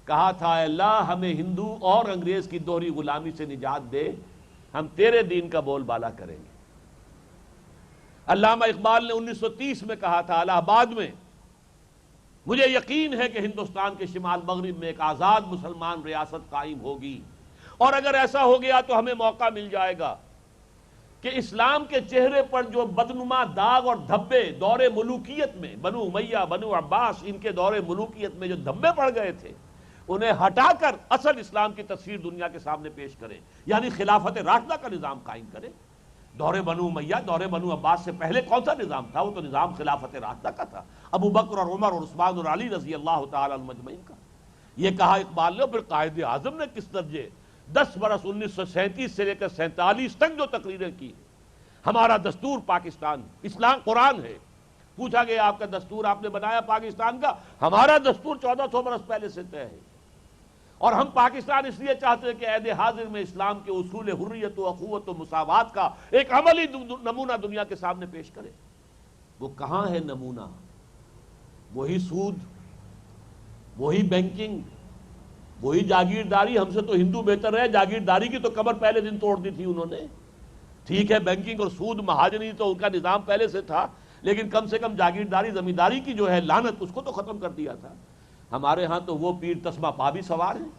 کہا تھا اے اللہ ہمیں ہندو اور انگریز کی دوہری غلامی سے نجات دے، ہم تیرے دین کا بول بالا کریں گے. علامہ اقبال نے 1930 میں کہا تھا الہ آباد میں، مجھے یقین ہے کہ ہندوستان کے شمال مغرب میں ایک آزاد مسلمان ریاست قائم ہوگی، اور اگر ایسا ہو گیا تو ہمیں موقع مل جائے گا کہ اسلام کے چہرے پر جو بدنما داغ اور دھبے دور ملوکیت میں، بنو امیہ بنو عباس ان کے دور ملوکیت میں جو دھبے پڑ گئے تھے انہیں ہٹا کر اصل اسلام کی تصویر دنیا کے سامنے پیش کرے، یعنی خلافت راشدہ کا نظام قائم کرے. دور بنو امیہ دور بنو عباس سے پہلے کون سا نظام تھا؟ وہ تو نظام خلافت راشدہ کا تھا، ابو بکر اور عمر اور عثمان اور علی رضی اللہ تعالی عنہم اجمعین کا. یہ کہا اقبال نے. اور پھر قائد اعظم نے کس درجے 10 برس 1937 سے لے کر 47 تک جو تقریریں کی. ہمارا دستور پاکستان اسلام قرآن ہے. پوچھا گیا آپ کا دستور آپ نے بنایا پاکستان کا؟ ہمارا دستور 1400 برس پہلے سے طے ہے. اور ہم پاکستان اس لیے چاہتے ہیں کہ عہد حاضر میں اسلام کے اصول حریت و اخوت و مساوات کا ایک عملی نمونہ دنیا کے سامنے پیش کرے. وہ کہاں ہے نمونہ؟ وہی سود، وہی بینکنگ، وہی جاگیرداری. ہم سے تو ہندو بہتر ہے. جاگیرداری کی تو کمر پہلے دن توڑ دی تھی انہوں نے. ٹھیک ہے بینکنگ اور سود مہاجنی تو ان کا نظام پہلے سے تھا، لیکن کم سے کم جاگیرداری زمینداری کی جو ہے لعنت اس کو تو ختم کر دیا تھا. ہمارے ہاں تو وہ پیر تسمہ پا بھی سوار ہیں.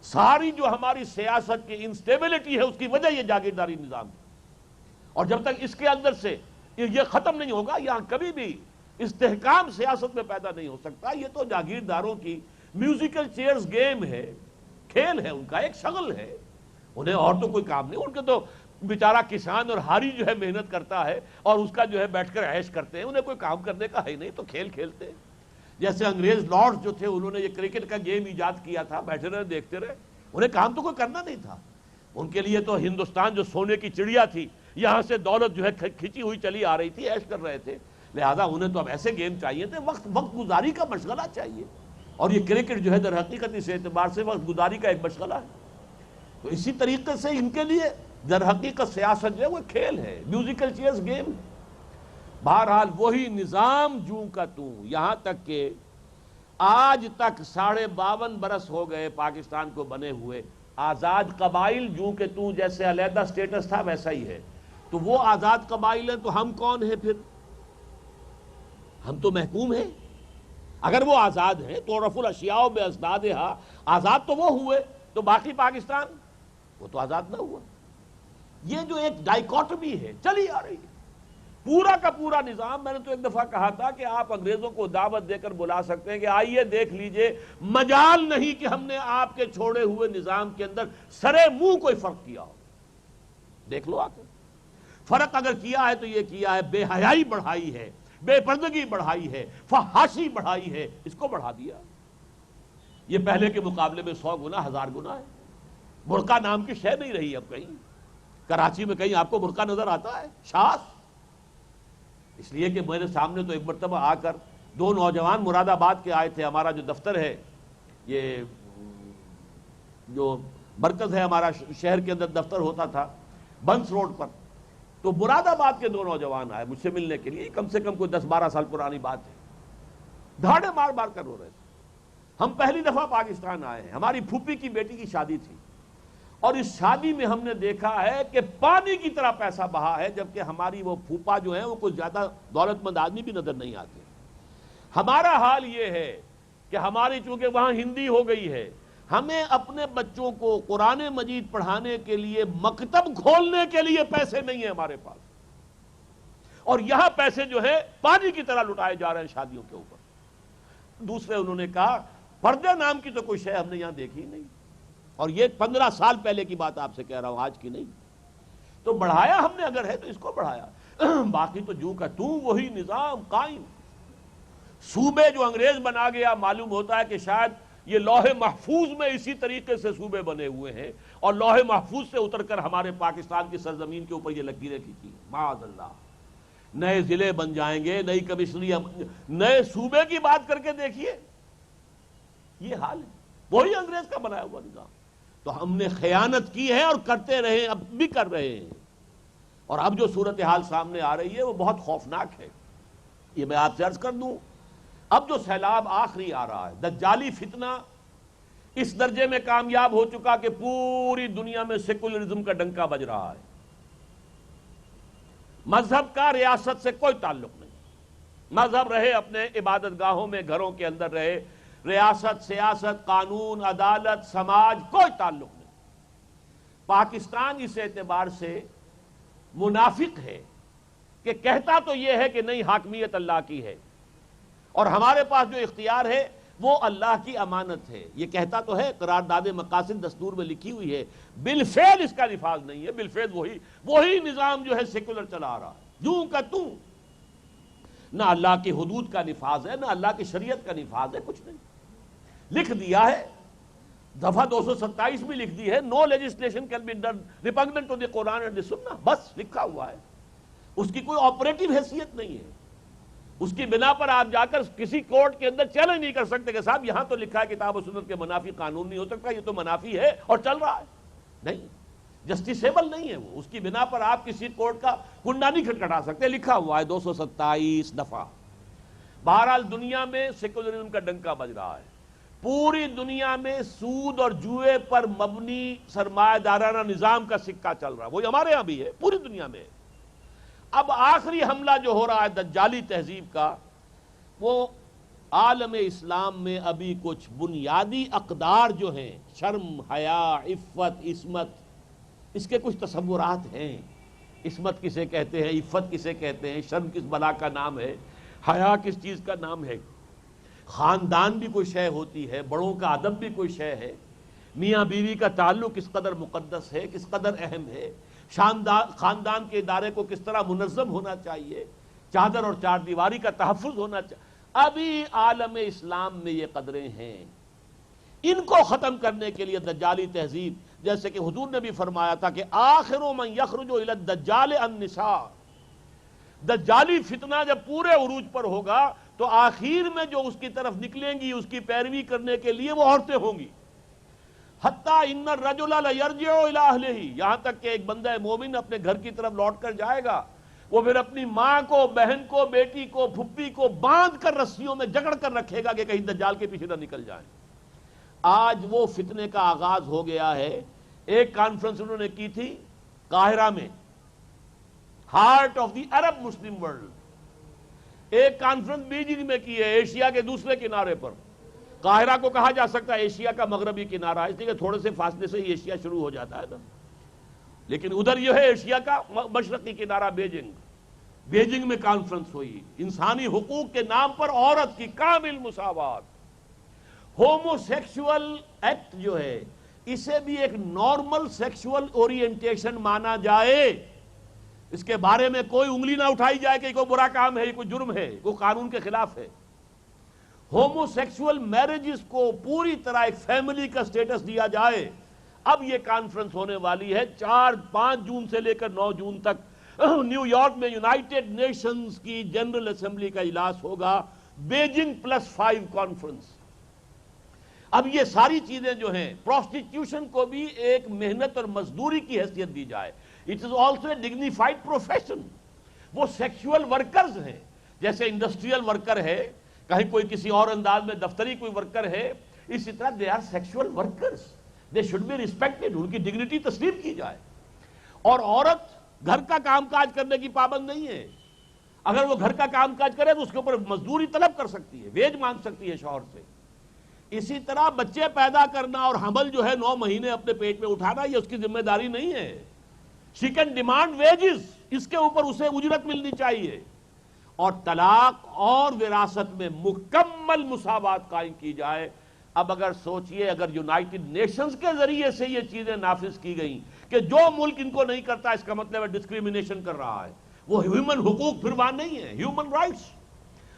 ساری جو ہماری سیاست کی انسٹیبلٹی ہے اس کی وجہ یہ جاگیرداری نظام ہے. اور جب تک اس کے اندر سے یہ ختم نہیں ہوگا یہاں کبھی بھی استحکام سیاست میں پیدا نہیں ہو سکتا. یہ تو جاگیرداروں کی میوزیکل چیئرز گیم ہے, کھیل ہے, ان کا ایک شغل ہے. انہیں اور تو کوئی کام نہیں. ان کے تو بیچارہ کسان اور ہاری جو ہے محنت کرتا ہے اور اس کا جو ہے بیٹھ کر عیش کرتے ہیں. انہیں کوئی کام کرنے کا ہے نہیں, تو کھیل کھیلتے ہیں. جیسے انگریز لارڈز جو تھے انہوں نے یہ کرکٹ کا گیم ایجاد کیا تھا, بیٹھے رہے دیکھتے رہے. انہیں کام تو کوئی کرنا نہیں تھا. ان کے لیے تو ہندوستان جو سونے کی چڑیا تھی, یہاں سے دولت جو ہے کھچی ہوئی چلی آ رہی تھی, عیش کر رہے تھے. لہذا انہیں تو اب ایسے گیم چاہیے تھے, وقت گزاری کا مشغلہ چاہیے. اور یہ کرکٹ جو ہے در حقیقت اس اعتبار سے وقت گزاری کا ایک مشغلہ ہے. تو اسی طریقے سے ان کے لیے در حقیقت سیاست جو ہے وہ کھیل ہے, میوزیکل چیئرز گیم. بہرحال وہی نظام جوں کا توں, یہاں تک کہ آج تک 52.5 برس ہو گئے پاکستان کو بنے ہوئے. آزاد قبائل جوں کہ توں جیسے علیحدہ سٹیٹس تھا ویسا ہی ہے. تو وہ آزاد قبائل ہیں تو ہم کون ہیں پھر؟ ہم تو محکوم ہیں. اگر وہ آزاد ہیں تو رفع الاشیاء بازدادہا, آزاد تو وہ ہوئے, تو باقی پاکستان وہ تو آزاد نہ ہوا. یہ جو ایک ڈائیکاٹمی ہے چلی آ رہی ہے. پورا کا پورا نظام, میں نے تو ایک دفعہ کہا تھا کہ آپ انگریزوں کو دعوت دے کر بلا سکتے ہیں کہ آئیے دیکھ لیجئے, مجال نہیں کہ ہم نے آپ کے چھوڑے ہوئے نظام کے اندر سرے منہ کوئی فرق کیا ہو. دیکھ لو آ کر. فرق اگر کیا ہے تو یہ کیا ہے بے حیائی بڑھائی ہے, بے پردگی بڑھائی ہے, فحاشی بڑھائی ہے, اس کو بڑھا دیا. یہ پہلے کے مقابلے میں 100 گنا 1000 گنا ہے. برقع نام کی شے نہیں رہی اب کہیں. کراچی میں کہیں آپ کو برقع نظر آتا ہے؟ شاس. اس لیے کہ میرے سامنے تو ایک مرتبہ آ کر 2 نوجوان مراد آباد کے آئے تھے. ہمارا جو دفتر ہے, یہ جو مرکز ہے ہمارا شہر کے اندر دفتر ہوتا تھا بنس روڈ پر, تو مراد آباد کے 2 نوجوان آئے مجھ سے ملنے کے لیے. کم سے کم کوئی 10-12 سال پرانی بات ہے. دھاڑے مار مار کر رو رہے تھے. ہم پہلی دفعہ پاکستان آئے ہیں, ہماری پھوپھی کی بیٹی کی شادی تھی, اور اس شادی میں ہم نے دیکھا ہے کہ پانی کی طرح پیسہ بہا ہے, جبکہ ہماری وہ پھوپھا جو ہیں وہ کوئی زیادہ دولت مند آدمی بھی نظر نہیں آتے. ہمارا حال یہ ہے کہ ہماری چونکہ وہاں ہندی ہو گئی ہے, ہمیں اپنے بچوں کو قرآن مجید پڑھانے کے لیے مکتب کھولنے کے لیے پیسے نہیں ہیں ہمارے پاس, اور یہاں پیسے جو ہے پانی کی طرح لٹائے جا رہے ہیں شادیوں کے اوپر. دوسرے انہوں نے کہا پردے نام کی تو کوئی شے ہم نے یہاں دیکھی نہیں, اور یہ 15 سال پہلے کی بات آپ سے کہہ رہا ہوں, آج کی نہیں. تو بڑھایا ہم نے اگر ہے تو اس کو بڑھایا. باقی تو جوں کا توں وہی نظام قائم. صوبے جو انگریز بنا گیا, معلوم ہوتا ہے کہ شاید یہ لوح محفوظ میں اسی طریقے سے صوبے بنے ہوئے ہیں, اور لوح محفوظ سے اتر کر ہمارے پاکستان کی سرزمین کے اوپر یہ لکیریں کھینچی. معاذ اللہ, نئے ضلع بن جائیں گے, نئی کمشنری, نئے صوبے کی بات کر کے دیکھیے. یہ حال ہے, وہی انگریز کا بنایا ہوا نظام. تو ہم نے خیانت کی ہے اور کرتے رہے, اب بھی کر رہے ہیں. اور اب جو صورتحال سامنے آ رہی ہے وہ بہت خوفناک ہے. یہ میں آپ سے عرض کر دوں, اب جو سیلاب آخری آ رہا ہے, دجالی فتنہ اس درجے میں کامیاب ہو چکا کہ پوری دنیا میں سیکولرزم کا ڈنکا بج رہا ہے. مذہب کا ریاست سے کوئی تعلق نہیں. مذہب رہے اپنے عبادت گاہوں میں, گھروں کے اندر رہے, ریاست, سیاست, قانون, عدالت, سماج کوئی تعلق نہیں. پاکستان اس اعتبار سے منافق ہے کہ کہتا تو یہ ہے کہ نہیں حاکمیت اللہ کی ہے, اور ہمارے پاس جو اختیار ہے وہ اللہ کی امانت ہے. یہ کہتا تو ہے, قرارداد مقاصد دستور میں لکھی ہوئی ہے, بالفعل اس کا نفاذ نہیں ہے. بالفعل وہی نظام جو ہے سیکولر چلا آ رہا ہے, جوں کا توں. نہ اللہ کی حدود کا نفاذ ہے, نہ اللہ کی شریعت کا نفاذ ہے, کچھ نہیں. لکھ دیا ہے, دفعہ 227 میں لکھ دی ہے, no legislation can be done repugnant to the Quran and the Sunnah, بس لکھا ہوا ہے. اس کی کوئی آپریٹو حیثیت نہیں ہے. اس کی بنا پر آپ جا کر کسی کورٹ کے اندر چیلنج نہیں کر سکتے کہ صاحب یہاں تو لکھا ہے کتاب و سنت کے منافی قانون نہیں ہو سکتا, یہ تو منافی ہے اور چل رہا ہے. نہیں, جسٹیسیبل نہیں ہے وہ. اس کی بنا پر آپ کسی کورٹ کا کنڈا نہیں کھٹکھٹا سکتے. لکھا ہوا ہے 227 دفعہ. بہرحال دنیا میں سیکولرزم کا ڈنکا بج رہا ہے. پوری دنیا میں سود اور جوئے پر مبنی سرمایہ دارانہ نظام کا سکہ چل رہا ہے. وہی ہمارے ہاں بھی ہے, پوری دنیا میں. اب آخری حملہ جو ہو رہا ہے دجالی تہذیب کا، وہ عالم اسلام میں ابھی کچھ بنیادی اقدار جو ہیں، شرم، حیا، عفت، عصمت، اس کے کچھ تصورات ہیں۔ عصمت کسے کہتے ہیں، عفت کسے کہتے ہیں، شرم کس بلا کا نام ہے، حیا کس چیز کا نام ہے، خاندان بھی کوئی شے ہوتی ہے، بڑوں کا ادب بھی کوئی شے ہے، میاں بیوی کا تعلق کس قدر مقدس ہے، کس قدر اہم ہے، خاندان کے ادارے کو کس طرح منظم ہونا چاہیے، چادر اور چار دیواری کا تحفظ ہونا چاہیے۔ ابھی عالم اسلام میں یہ قدریں ہیں۔ ان کو ختم کرنے کے لیے دجالی تہذیب، جیسے کہ حضور نے بھی فرمایا تھا کہ آخر من یخرج الی الدجال النساء، دجالی فتنہ جب پورے عروج پر ہوگا تو آخر میں جو اس کی طرف نکلیں گی، اس کی پیروی کرنے کے لیے، وہ عورتیں ہوں گی۔ حتیٰ ان الرجل لیرجع الی اہلہ، یہاں تک کہ ایک بندہ مومن اپنے گھر کی طرف لوٹ کر جائے گا، وہ پھر اپنی ماں کو، بہن کو، بیٹی کو، پھپھی کو باندھ کر رسیوں میں جکڑ کر رکھے گا کہ کہیں دجال کے پیچھے نہ نکل جائیں۔ آج وہ فتنے کا آغاز ہو گیا ہے۔ ایک کانفرنس انہوں نے کی تھی قاہرہ میں، heart of the Arab Muslim world. ایک کانفرنس بیجنگ میں کی ہے، ایشیا کے دوسرے کنارے پر۔ قاہرہ کو کہا جا سکتا ہے ایشیا کا مغربی کنارہ، اس لیے کہ تھوڑے سے فاصلے سے ہی ایشیا شروع ہو جاتا ہے نا، لیکن ادھر یہ ہے ایشیا کا مشرقی کنارہ بیجنگ۔ بیجنگ میں کانفرنس ہوئی، انسانی حقوق کے نام پر عورت کی کامل مساوات۔ ہومو سیکشول ایکٹ جو ہے، اسے بھی ایک نارمل سیکشول اورینٹیشن مانا جائے، اس کے بارے میں کوئی انگلی نہ اٹھائی جائے کہ یہ کوئی برا کام ہے، یہ کوئی جرم ہے، وہ قانون کے خلاف ہے۔ ہومو سیکشول میرجز کو پوری طرح ایک فیملی کا سٹیٹس دیا جائے۔ اب یہ کانفرنس ہونے والی ہے 5 جون سے لے کر 9 جون تک نیو یارک میں یونائٹڈ نیشنز کی جنرل اسمبلی کا اجلاس ہوگا، بیجنگ +5 کانفرنس۔ اب یہ ساری چیزیں جو ہیں، پروسٹیٹیوشن کو بھی ایک محنت اور مزدوری کی حیثیت دی جائے۔ It is also a dignified profession. وہ سیکشول ورکرز ہیں، جیسے انڈسٹریل ورکر ہے، کہیں کوئی کسی اور انداز میں دفتری کوئی ورکر ہے، اسی طرح they are sexual workers, they should be respected, ان کی ڈگنیٹی تسلیم کی جائے۔ اور عورت گھر کا کام کاج کرنے کی پابند نہیں ہے۔ اگر وہ گھر کا کام کاج کرے تو اس کے اوپر مزدوری طلب کر سکتی ہے، ویج مانگ سکتی ہے شوہر سے۔ اسی طرح بچے پیدا کرنا اور حمل جو ہے 9 مہینے اپنے پیٹ میں اٹھانا، یہ اس کی ذمہ داری نہیں ہے۔ شی کین ڈیمانڈ ویجز، اس کے اوپر اسے اجرت ملنی چاہیے۔ اور طلاق اور وراثت میں مکمل مساوات قائم کی جائے۔ اب اگر سوچئے، اگر یونائٹڈ نیشنز کے ذریعے سے یہ چیزیں نافذ کی گئیں کہ جو ملک ان کو نہیں کرتا، اس کا مطلب ہے ڈسکریمنیشن کر رہا ہے، وہ ہیومن حقوق پھر وہاں نہیں ہے، ہیومن رائٹس۔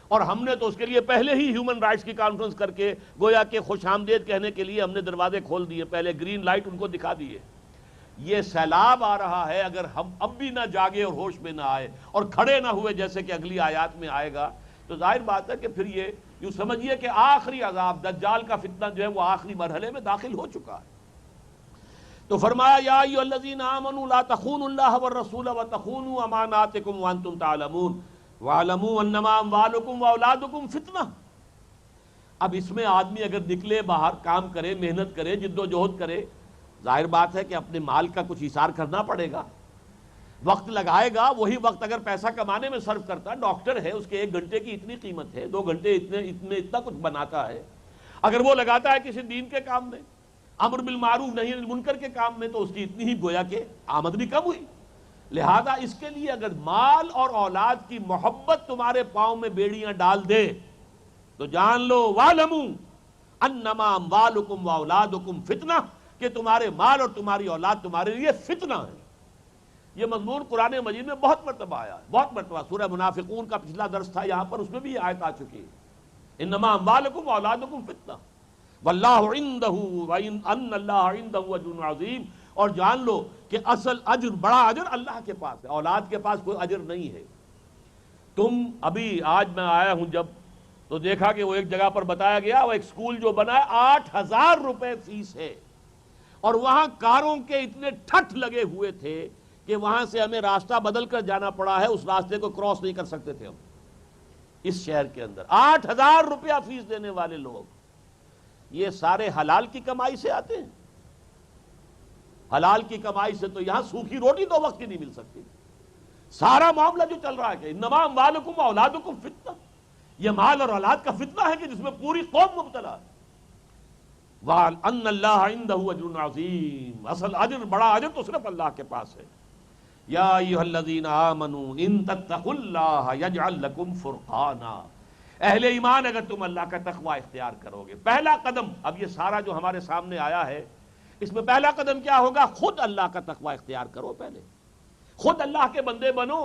اور ہم نے تو اس کے لیے پہلے ہی ہیومن رائٹس کی کانفرنس کر کے گویا کہ خوش آمدید کہنے کے لیے ہم نے دروازے کھول دیے، پہلے گرین لائٹ ان کو دکھا دیے۔ یہ سیلاب آ رہا ہے، اگر ہم اب بھی نہ جاگے اور ہوش میں نہ آئے اور کھڑے نہ ہوئے جیسے کہ اگلی آیات میں آئے گا، تو ظاہر بات ہے کہ پھر یہ یوں سمجھیے کہ آخری عذاب دجال کا فتنہ جو ہے وہ آخری مرحلے میں داخل ہو چکا ہے۔ تو فرمایا یا ایھا الذین آمنوا لا تخونوا اللہ والرسول وتخونوا اماناتکم وانتم تعلمون واعلموا انما اموالکم واولادکم فتنہ۔ اب اس میں آدمی اگر نکلے باہر، کام کرے، محنت کرے، جد و جہد کرے، ظاہر بات ہے کہ اپنے مال کا کچھ ایثار کرنا پڑے گا، وقت لگائے گا۔ وہی وقت اگر پیسہ کمانے میں صرف کرتا، ڈاکٹر ہے، اس کے 1 گھنٹے کی اتنی قیمت ہے، 2 گھنٹے اتنا کچھ بناتا ہے، اگر وہ لگاتا ہے کسی دین کے کام میں، امر بالمعروف نہی عن المنکر کے کام میں، تو اس کی اتنی ہی گویا کہ آمدنی کم ہوئی۔ لہذا اس کے لیے اگر مال اور اولاد کی محبت تمہارے پاؤں میں بیڑیاں ڈال دے تو جان لو وَاعْلَمُوا أَنَّمَا أَمْوَالُكُمْ وَأَوْلَادُكُمْ فِتْنَةٌ، کہ تمہارے مال اور تمہاری اولاد تمہارے لیے فتنہ ہے۔ یہ مضمون قرآن مجید میں بہت مرتبہ آیا ہے، بہت مرتبہ۔ سورہ منافقون کا پچھلا درس تھا یہاں پر، اس میں بھی یہ آیت آ چکی ہے، انما اموالکم واولادکم فتنہ واللہ عندہ ان اللہ عندہ اجر عظیم۔ اور جان لو کہ اصل اجر، بڑا اجر اللہ کے پاس ہے، اولاد کے پاس کوئی اجر نہیں ہے۔ تم ابھی آج میں آیا ہوں جب، تو دیکھا کہ وہ ایک جگہ پر بتایا گیا، وہ ایک سکول جو بنا ہے 8,000 روپے فیس ہے، اور وہاں کاروں کے اتنے ٹھٹ لگے ہوئے تھے کہ وہاں سے ہمیں راستہ بدل کر جانا پڑا ہے، اس راستے کو کراس نہیں کر سکتے تھے ہم۔ اس شہر کے اندر 8,000 روپیہ فیس دینے والے لوگ، یہ سارے حلال کی کمائی سے آتے ہیں۔ حلال کی کمائی سے تو یہاں سوکھی روٹی 2 وقت کی نہیں مل سکتی، سارا معاملہ جو چل رہا ہے کہ انما اموالکم واولادکم فتنہ، یہ مال اور اولاد کا فتنہ ہے کہ جس میں پوری قوم مبتلا ہے۔ وَأَنَّ اللَّهَ عِندَهُ أَجْرٌ عَظِيمٌ، اصل اجر، بڑا اجر تو صرف اللہ کے پاس ہے۔ یا ایھا الذین آمنوا ان تتقوا اللہ یجعل لکم فرقانا، اہل ایمان اگر تم اللہ کا تقوی اختیار کرو گے، پہلا قدم، اب یہ سارا جو ہمارے سامنے آیا ہے اس میں پہلا قدم کیا ہوگا؟ خود اللہ کا تقوی اختیار کرو، پہلے خود اللہ کے بندے بنو،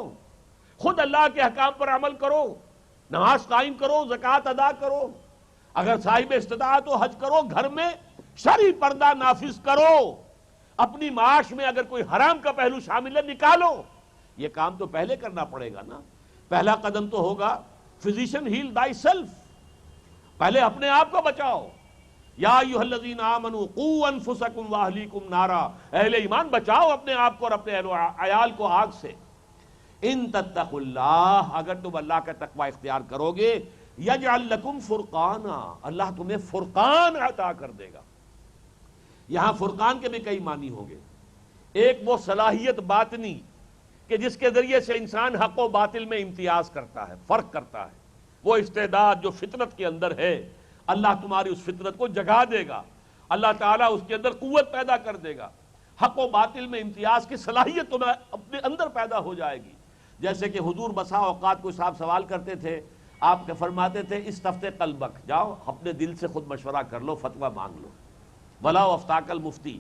خود اللہ کے احکام پر عمل کرو، نماز قائم کرو، زکوٰۃ ادا کرو، اگر صاحب استطاعت ہو حج کرو، گھر میں شرعی پردہ نافذ کرو، اپنی معاش میں اگر کوئی حرام کا پہلو شامل ہے نکالو۔ یہ کام تو پہلے کرنا پڑے گا نا۔ پہلا قدم تو ہوگا فزیشن ہیل تھائی سیلف، پہلے اپنے آپ کو بچاؤ۔ یا ایھا الذین آمنوا قوا انفسکم واہلیکم نارا، اہل ایمان بچاؤ اپنے آپ کو اور اپنے اہل و عیال کو آگ سے۔ ان تتقوا اللہ، اگر تم اللہ کا تقوی اختیار کرو گے، یجعل لکم فرقانا، اللہ تمہیں فرقان عطا کر دے گا۔ یہاں فرقان کے بھی کئی معنی ہوں گے۔ ایک وہ صلاحیت باطنی کہ جس کے ذریعے سے انسان حق و باطل میں امتیاز کرتا ہے، فرق کرتا ہے، وہ استعداد جو فطرت کے اندر ہے، اللہ تمہاری اس فطرت کو جگا دے گا، اللہ تعالیٰ اس کے اندر قوت پیدا کر دے گا، حق و باطل میں امتیاز کی صلاحیت تمہیں اپنے اندر پیدا ہو جائے گی۔ جیسے کہ حضور بسا اوقات کوئی صاحب سوال کرتے تھے، آپ کے فرماتے تھے استفتِ قلبک، جاؤ اپنے دل سے خود مشورہ کر لو، فتویٰ مانگ لو۔ ولا افتاک المفتی،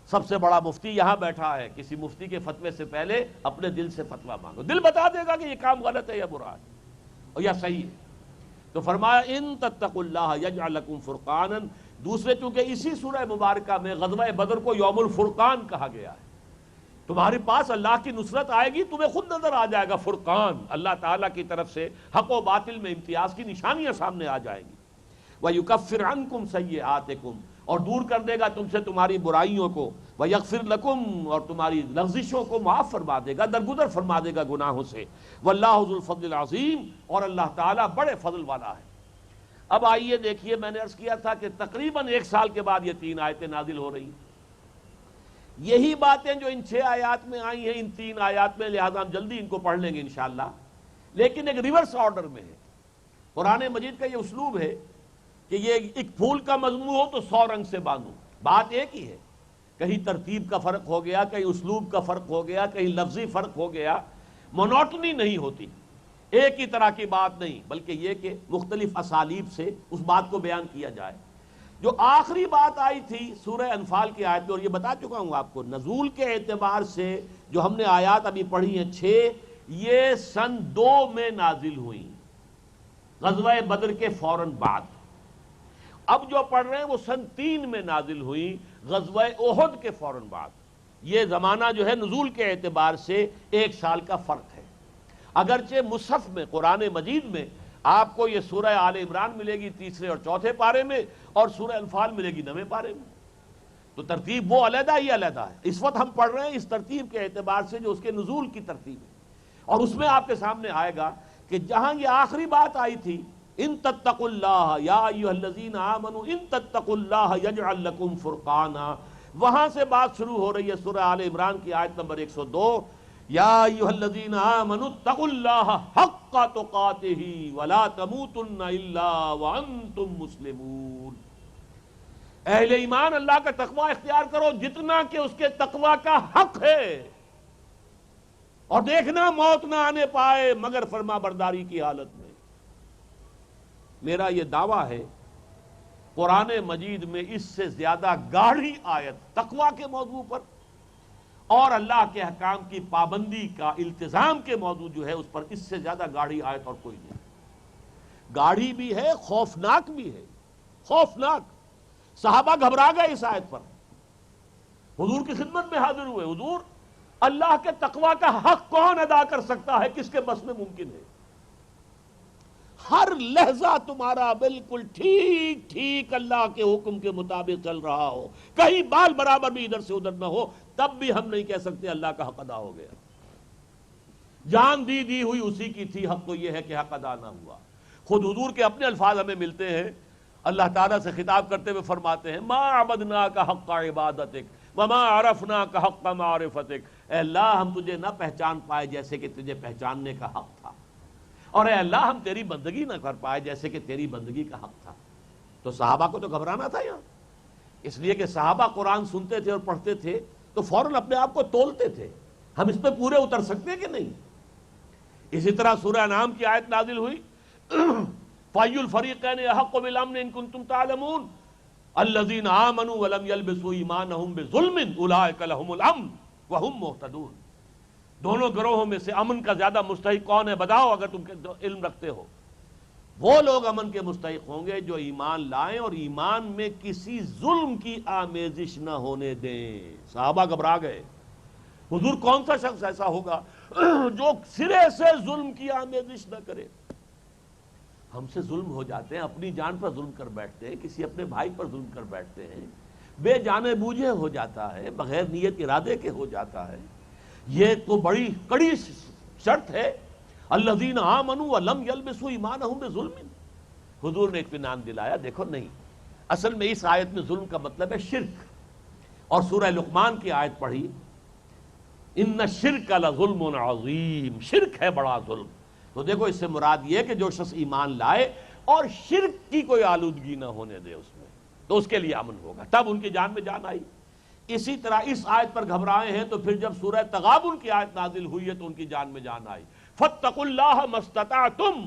سب سے بڑا مفتی یہاں بیٹھا ہے، کسی مفتی کے فتوے سے پہلے اپنے دل سے فتویٰ مانگو، دل بتا دے گا کہ یہ کام غلط ہے یا برا ہے اور یا صحیح ہے۔ تو فرمایا ان تتقوا اللہ یجعل لکم فرقانا۔ دوسرے چونکہ اسی سورہ مبارکہ میں غزوہ بدر کو یوم الفرقان کہا گیا ہے، تمہارے پاس اللہ کی نصرت آئے گی، تمہیں خود نظر آ جائے گا فرقان، اللہ تعالیٰ کی طرف سے حق و باطل میں امتیاز کی نشانیاں سامنے آ جائیں گی۔ وَيُكَفِّرْ عَنْكُمْ سَيِّئَاتِكُمْ، اور دور کر دے گا تم سے تمہاری برائیوں کو، وَيَغْفِرْ لَكُمْ، اور تمہاری لغزشوں کو معاف فرما دے گا، درگزر فرما دے گا گناہوں سے۔ وَاللَّهُ ذُو الْفَضْلِ الْعَظِيمِ، اور اللہ تعالیٰ بڑے فضل والا ہے۔ اب آئیے دیکھیے، میں نے عرض کیا تھا کہ تقریباً 1 سال کے بعد یہ 3 آیتیں نازل ہو رہی ہیں۔ یہی باتیں جو ان 6 آیات میں آئی ہیں ان 3 آیات میں، لہذا ہم جلدی ان کو پڑھ لیں گے انشاءاللہ، لیکن ایک ریورس آرڈر میں ہے۔ قرآن مجید کا یہ اسلوب ہے کہ یہ ایک پھول کا مضمون ہو تو 100 رنگ سے باندھو، بات ایک ہی ہے، کہیں ترتیب کا فرق ہو گیا، کہیں اسلوب کا فرق ہو گیا، کہیں لفظی فرق ہو گیا، مونوٹنی نہیں ہوتی، ایک ہی طرح کی بات نہیں، بلکہ یہ کہ مختلف اسالیب سے اس بات کو بیان کیا جائے۔ جو آخری بات آئی تھی سورہ انفال کی آیت میں، اور یہ بتا چکا ہوں آپ کو، نزول کے اعتبار سے جو ہم نے آیات ابھی پڑھی ہیں 6، یہ سن 2 میں نازل ہوئی، غزوہ بدر کے فوراً بعد۔ اب جو پڑھ رہے ہیں وہ سن 3 میں نازل ہوئی، غزوہ احد کے فوراً بعد۔ یہ زمانہ جو ہے نزول کے اعتبار سے 1 سال کا فرق ہے۔ اگرچہ مصحف میں، قرآن مجید میں آپ کو یہ سورہ آل عمران ملے گی 3 اور 4 پارے میں، اور سورہ انفال ملے گی 9 پارے میں، تو ترتیب وہ علیحدہ ہی علیحدہ ہے۔ اس وقت ہم پڑھ رہے ہیں اس ترتیب کے اعتبار سے جو اس کے نزول کی ترتیب ہے، اور اس میں آپ کے سامنے آئے گا کہ جہاں یہ آخری بات آئی تھی ان تتقوا اللہ یا ایھا الذین آمنوا ان تتقوا اللہ یجعل لکم فرقانا، وہاں سے بات شروع ہو رہی ہے سورہ آل عمران کی آیت نمبر 102، یا ایھا الذین آمنوا اتقوا اللہ حق تقاتہ ولا تموتن الا وانتم مسلمون۔ اہل ایمان اللہ کا تقوی اختیار کرو جتنا کہ اس کے تقوی کا حق ہے، اور دیکھنا موت نہ آنے پائے مگر فرما برداری کی حالت میں۔ میرا یہ دعویٰ ہے قرآن مجید میں اس سے زیادہ گاڑھی آیت تقوی کے موضوع پر اور اللہ کے احکام کی پابندی کا التزام کے موضوع جو ہے اس پر، اس سے زیادہ گاڑھی آیت اور کوئی نہیں۔ گاڑھی بھی ہے، خوفناک بھی ہے، خوفناک۔ صحابہ گھبرا گئے اس آیت پر، حضور کی خدمت میں حاضر ہوئے، حضور اللہ کے تقوی کا حق کون ادا کر سکتا ہے، کس کے بس میں ممکن ہے؟ ہر لہجہ تمہارا بالکل ٹھیک ٹھیک اللہ کے حکم کے مطابق چل رہا ہو، کہیں بال برابر بھی ادھر سے ادھر نہ ہو، تب بھی ہم نہیں کہہ سکتے اللہ کا حق ادا ہو گیا۔ جان دی ہوئی اسی کی تھی، حق تو یہ ہے کہ حق ادا نہ ہوا۔ خود حضور کے اپنے الفاظ ہمیں ملتے ہیں، اللہ تعالیٰ سے خطاب کرتے ہوئے فرماتے ہیں ما عبدناک حق عبادتک وما عرفناک حق معرفتک، اے اللہ ہم تجھے نہ پہچان پائے جیسے کہ تجھے پہچاننے کا حق تھا، اور اے اللہ ہم تیری بندگی نہ کر پائے جیسے کہ تیری بندگی کا حق تھا۔ تو صحابہ کو تو گھبرانا تھا یہاں، اس لیے کہ صحابہ قرآن سنتے تھے اور پڑھتے تھے تو فوراً اپنے آپ کو تولتے تھے، ہم اس پہ پورے اتر سکتے ہیں کہ نہیں۔ اسی طرح سورہ انعام کی آیت نازل ہوئی فَأَيُّ الْفَرِيقَيْنِ أَحَقُّ بِالْأَمْنِ إِن كُنتُمْ تَعْلَمُونَ الَّذِينَ آمَنُوا وَلَمْ يَلْبِسُوا إِيمَانَهُم بِظُلْمٍ أُولَٰئِكَ لَهُمُ الْأَمْنُ وَهُمْ مُهْتَدُونَ۔ دونوں گروہوں میں سے امن کا زیادہ مستحق کون ہے بتاؤ اگر تم علم رکھتے ہو۔ وہ لوگ امن کے مستحق ہوں گے جو ایمان لائیں اور ایمان میں کسی ظلم کی آمیزش نہ ہونے دیں۔ صحابہ گھبرا گئے، حضور کون سا شخص ایسا ہوگا جو سرے سے ظلم کی آمیزش نہ کرے۔ ہم سے ظلم ہو جاتے ہیں، اپنی جان پر ظلم کر بیٹھتے ہیں، کسی اپنے بھائی پر ظلم کر بیٹھتے ہیں، بے جانے بوجھے ہو جاتا ہے، بغیر نیت ارادے کے ہو جاتا ہے۔ یہ تو بڑی کڑی شرط ہے، الذین آمنوا ولم یلبسوا ایمانہم بظلم۔ حضور نے اطمینان دلایا، دیکھو نہیں، اصل میں اس آیت میں ظلم کا مطلب ہے شرک، اور سورہ لقمان کی آیت پڑھی ان الشرک لظلم عظیم، شرک ہے بڑا ظلم۔ تو دیکھو اس سے مراد یہ ہے کہ جو شخص ایمان لائے اور شرک کی کوئی آلودگی نہ ہونے دے اس میں، تو اس کے لیے امن ہوگا، تب ان کی جان میں جان آئی۔ اسی طرح اس آیت پر گھبرائے ہیں تو پھر جب سورہ تغابن کی آیت نازل ہوئی ہے تو ان کی جان میں جان آئی۔ فاتقوا اللہ ما استطعتم،